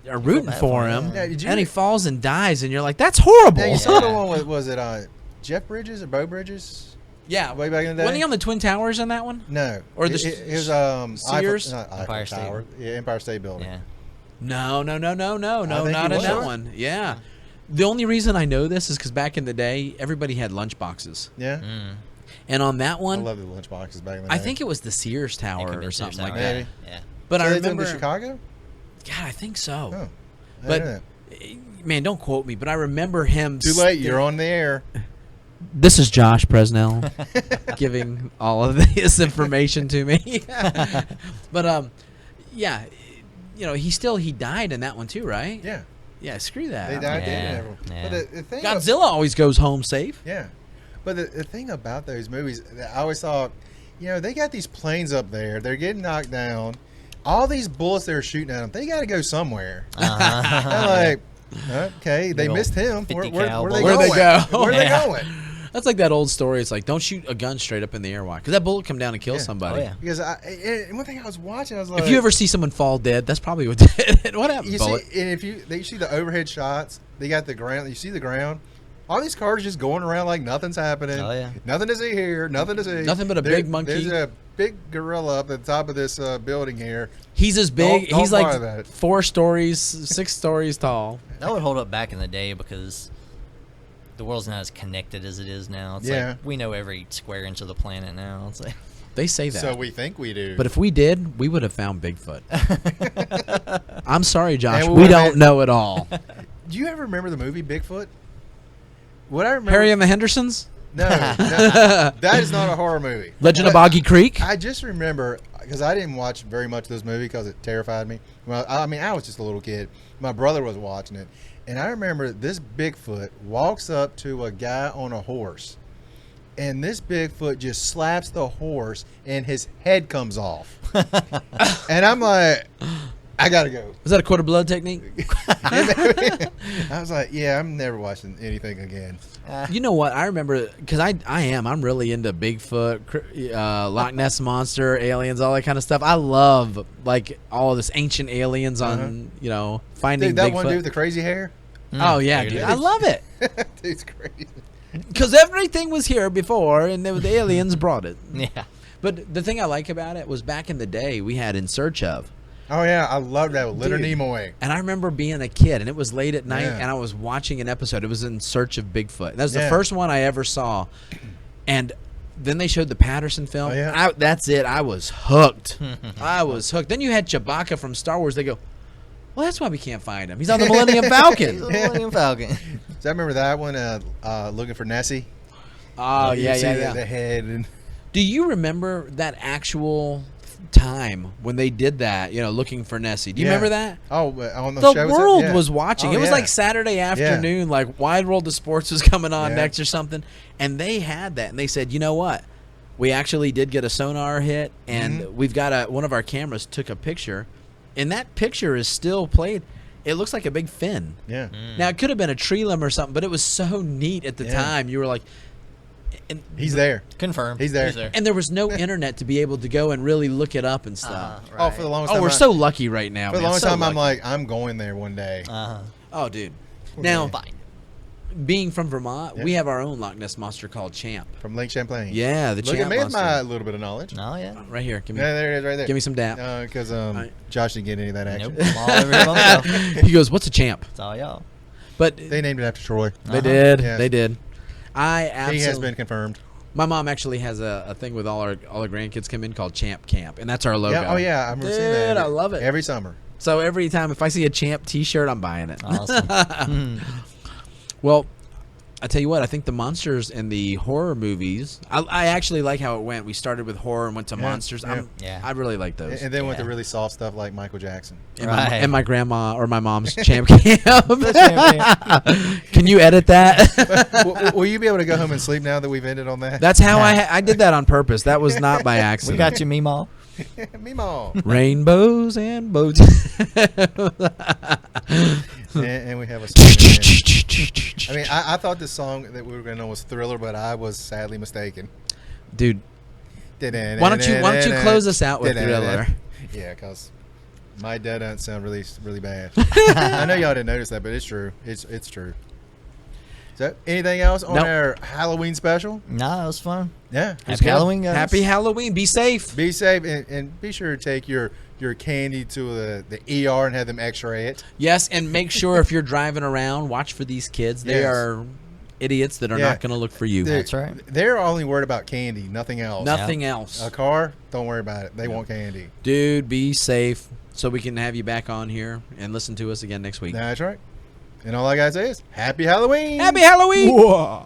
Speaker 2: are rooting
Speaker 3: bad
Speaker 2: for
Speaker 3: for
Speaker 2: him.
Speaker 3: him.
Speaker 1: Yeah, did you-
Speaker 2: And he falls and dies, and you're like, that's horrible.
Speaker 1: Now, you
Speaker 2: Yeah.
Speaker 1: saw the one with, was it Jeff Bridges or Bo Bridges? Way back in the day?
Speaker 2: Wasn't he on the Twin Towers in that one?
Speaker 1: No.
Speaker 2: Or the
Speaker 1: it was
Speaker 2: Sears?
Speaker 3: Empire State.
Speaker 1: Tower. Yeah, Empire State Building.
Speaker 3: Yeah.
Speaker 2: No,
Speaker 1: think
Speaker 2: not
Speaker 1: he
Speaker 2: in
Speaker 1: was.
Speaker 2: that one. Yeah. The only reason I know this is because back in the day, everybody had lunch boxes.
Speaker 1: Yeah.
Speaker 3: Mm.
Speaker 2: And on that
Speaker 1: I
Speaker 2: one,
Speaker 1: love the lunch boxes back in the day.
Speaker 2: I think it was the Sears
Speaker 3: It
Speaker 2: Tower
Speaker 3: could be
Speaker 2: or something
Speaker 3: Sears
Speaker 2: like
Speaker 3: Tower.
Speaker 2: that.
Speaker 1: Maybe.
Speaker 3: Yeah.
Speaker 2: But
Speaker 1: So
Speaker 2: I
Speaker 1: they took him
Speaker 2: remember,
Speaker 1: to Chicago?
Speaker 2: God, I think so.
Speaker 1: Oh. I
Speaker 2: But
Speaker 1: didn't know.
Speaker 2: man, don't quote me. But I remember him.
Speaker 1: Too late. You're on the air.
Speaker 2: This is Josh Presnell giving all of this information to me. But yeah, he died in that one too, right?
Speaker 1: Yeah.
Speaker 2: Yeah, screw that.
Speaker 1: They died
Speaker 3: Yeah,
Speaker 1: dead and everyone.
Speaker 3: yeah.
Speaker 1: But the thing
Speaker 2: Godzilla always goes home safe.
Speaker 1: Yeah. But the thing about those movies, that I always thought, they got these planes up there. They're getting knocked down. All these bullets they're shooting at them, they got to go somewhere.
Speaker 3: Uh-huh.
Speaker 1: I'm like, okay, they
Speaker 3: Big old
Speaker 1: missed him.
Speaker 3: 50
Speaker 1: Where
Speaker 3: cal
Speaker 1: are they
Speaker 2: Where'd
Speaker 1: going?
Speaker 2: they go?
Speaker 1: Where are they
Speaker 3: Yeah.
Speaker 1: going?
Speaker 2: That's like that old story. It's like, don't shoot a gun straight up in the air. Why? Because that bullet come down and kill
Speaker 1: Yeah.
Speaker 2: somebody.
Speaker 3: Oh, yeah.
Speaker 1: Because and one thing I was watching, I was like,
Speaker 2: If you ever see someone fall dead, that's probably what did it. What happened,
Speaker 1: you
Speaker 2: bullet?
Speaker 1: see, and if you see the overhead shots, they got the ground. You see the ground. All these cars just going around like nothing's happening.
Speaker 3: Oh, yeah.
Speaker 1: Nothing to see here. Nothing to see.
Speaker 2: Nothing but a big monkey.
Speaker 1: There's a big gorilla up at the top of this building here.
Speaker 2: He's as big.
Speaker 1: Don't
Speaker 2: He's
Speaker 1: worry
Speaker 2: like
Speaker 1: about it.
Speaker 2: 4 stories, 6 stories tall.
Speaker 3: That would hold up back in the day because the world's not as connected as it is now. It's
Speaker 1: Yeah.
Speaker 3: like we know every square inch of the planet now. It's like
Speaker 2: They say that.
Speaker 1: So we think we do.
Speaker 2: But if we did, we would have found Bigfoot. I'm sorry, Josh.
Speaker 1: And
Speaker 2: We
Speaker 1: would've
Speaker 2: don't
Speaker 1: had-
Speaker 2: know it all.
Speaker 1: do you ever remember the movie Bigfoot? What I remember.
Speaker 2: Harry and the Hendersons?
Speaker 1: No, that is not a horror movie.
Speaker 2: Legend of
Speaker 1: But
Speaker 2: Boggy Creek?
Speaker 1: I just remember because I didn't watch very much of this movie because it terrified me. Well, I mean, I was just a little kid. My brother was watching it, and I remember this Bigfoot walks up to a guy on a horse, and this Bigfoot just slaps the horse, and his head comes off. And I'm like, I gotta go.
Speaker 2: Is that a quarter blood technique?
Speaker 1: I was like, yeah, I'm never watching anything again.
Speaker 2: You know what? I remember because I'm really into Bigfoot, Loch Ness monster, aliens, all that kind of stuff. I love like all of this ancient aliens on finding
Speaker 1: Dude, that
Speaker 2: Bigfoot.
Speaker 1: one dude with the crazy hair,
Speaker 2: Oh yeah,
Speaker 3: There it
Speaker 2: dude,
Speaker 3: is.
Speaker 2: I love it
Speaker 1: dude's crazy.
Speaker 2: because everything was here before, and the aliens brought it.
Speaker 3: yeah.
Speaker 2: But the thing I like about it was back in the day we had In Search Of.
Speaker 1: Oh yeah, I love that with Leonard
Speaker 2: Dude.
Speaker 1: Nimoy.
Speaker 2: And I remember being a kid, and it was late at night,
Speaker 1: Yeah.
Speaker 2: and I was watching an episode. It was In Search of Bigfoot. That was the
Speaker 1: Yeah.
Speaker 2: first one I ever saw. And then they showed the Patterson film.
Speaker 1: Oh, yeah.
Speaker 2: That's it. I was hooked. I was hooked. Then you had Chewbacca from Star Wars. They go, well, that's why we can't find him. He's on the Millennium Falcon.
Speaker 3: The Millennium Falcon.
Speaker 1: So I remember that one, looking for Nessie.
Speaker 2: Oh,
Speaker 1: You
Speaker 2: yeah,
Speaker 1: see
Speaker 2: yeah.
Speaker 1: The head and
Speaker 2: Do you remember that actual time when they did that, looking for Nessie? Do you
Speaker 1: Yeah.
Speaker 2: remember that?
Speaker 1: Oh, on the
Speaker 2: The
Speaker 1: show
Speaker 2: world
Speaker 1: yeah.
Speaker 2: was watching.
Speaker 1: Oh,
Speaker 2: It was
Speaker 1: yeah.
Speaker 2: like Saturday afternoon, like Wide World of Sports was coming on
Speaker 1: Yeah.
Speaker 2: next or something, and they had that, and they said, you know what? We actually did get a sonar hit, and
Speaker 1: Mm-hmm.
Speaker 2: we've got one of our cameras took a picture, and that picture is still played. It looks like a big fin.
Speaker 1: Yeah.
Speaker 2: Now it could have been a tree limb or something, but it was so neat at the
Speaker 1: Yeah.
Speaker 2: time. You were like, and,
Speaker 1: He's there.
Speaker 3: Confirmed.
Speaker 1: He's there.
Speaker 2: and there was no internet to be able to go and really look it up and stuff.
Speaker 1: Oh, for the longest time.
Speaker 2: Oh, we're so lucky right now.
Speaker 1: For the
Speaker 2: man.
Speaker 1: longest
Speaker 2: So
Speaker 1: time, I'm
Speaker 2: lucky.
Speaker 1: like, I'm going there one day.
Speaker 2: Oh, dude. Now,
Speaker 3: Fine.
Speaker 2: being from Vermont,
Speaker 1: Yeah.
Speaker 2: we have our own Loch Ness monster called Champ.
Speaker 1: From Lake Champlain.
Speaker 2: Yeah, the
Speaker 1: Look
Speaker 2: Champ
Speaker 1: at me with
Speaker 2: monster.
Speaker 1: my little bit of knowledge.
Speaker 3: Oh yeah.
Speaker 2: Right here. Give me,
Speaker 1: Yeah, there it is, right there.
Speaker 2: give me some dap.
Speaker 1: Because
Speaker 2: Right.
Speaker 1: Josh didn't get any of that action.
Speaker 3: Nope. I'm all over here myself.
Speaker 2: He goes, "What's a champ?"
Speaker 3: It's all y'all.
Speaker 2: But
Speaker 1: They named it after Troy.
Speaker 2: they did.
Speaker 1: Yes.
Speaker 2: They did. I
Speaker 1: He
Speaker 2: absolutely.
Speaker 1: has been confirmed.
Speaker 2: My mom actually has a thing with all our grandkids come in called Champ Camp, and that's our logo.
Speaker 1: Yeah. Oh yeah, I remember seeing
Speaker 2: Dude,
Speaker 1: that.
Speaker 2: I love it.
Speaker 1: Every summer.
Speaker 2: So every time if I see a Champ T-shirt, I'm buying it.
Speaker 3: Awesome.
Speaker 2: Well, I tell you what, I think the monsters in the horror movies. I actually like how it went. We started with horror and went to monsters.
Speaker 3: Yeah.
Speaker 2: I really like those.
Speaker 1: And then went to really soft stuff like Michael Jackson.
Speaker 2: And my grandma or my mom's champ camp.
Speaker 3: The champion.
Speaker 2: Can you edit that?
Speaker 1: Will you be able to go home and sleep now that we've ended on that?
Speaker 2: That's how I did that on purpose. That was not by accident.
Speaker 3: We got you, Meemaw.
Speaker 1: Meemaw.
Speaker 2: Rainbows and boats.
Speaker 1: and we have a song. I mean, I thought the song that we were going to know was Thriller, but I was sadly mistaken.
Speaker 2: Dude, why don't you close us out with Thriller?
Speaker 1: Yeah, because my dead doesn't sound really bad. I know y'all didn't notice that, but it's true. It's true. So, anything else on our Halloween special?
Speaker 3: Nah, it was fun.
Speaker 1: Yeah.
Speaker 3: Happy Halloween, guys.
Speaker 2: Happy Halloween. Be safe.
Speaker 1: Be safe, and be sure to take your candy to the ER and have them x-ray it.
Speaker 2: Yes, and make sure if you're driving around, watch for these kids. They are idiots that are not going to look for you.
Speaker 3: That's right.
Speaker 1: They're only worried about candy, nothing else.
Speaker 2: Nothing else.
Speaker 1: A car, don't worry about it. They want candy.
Speaker 2: Dude, be safe so we can have you back on here and listen to us again next week.
Speaker 1: That's right. And all I got to say is, Happy Halloween!
Speaker 2: Happy Halloween!
Speaker 1: Whoa.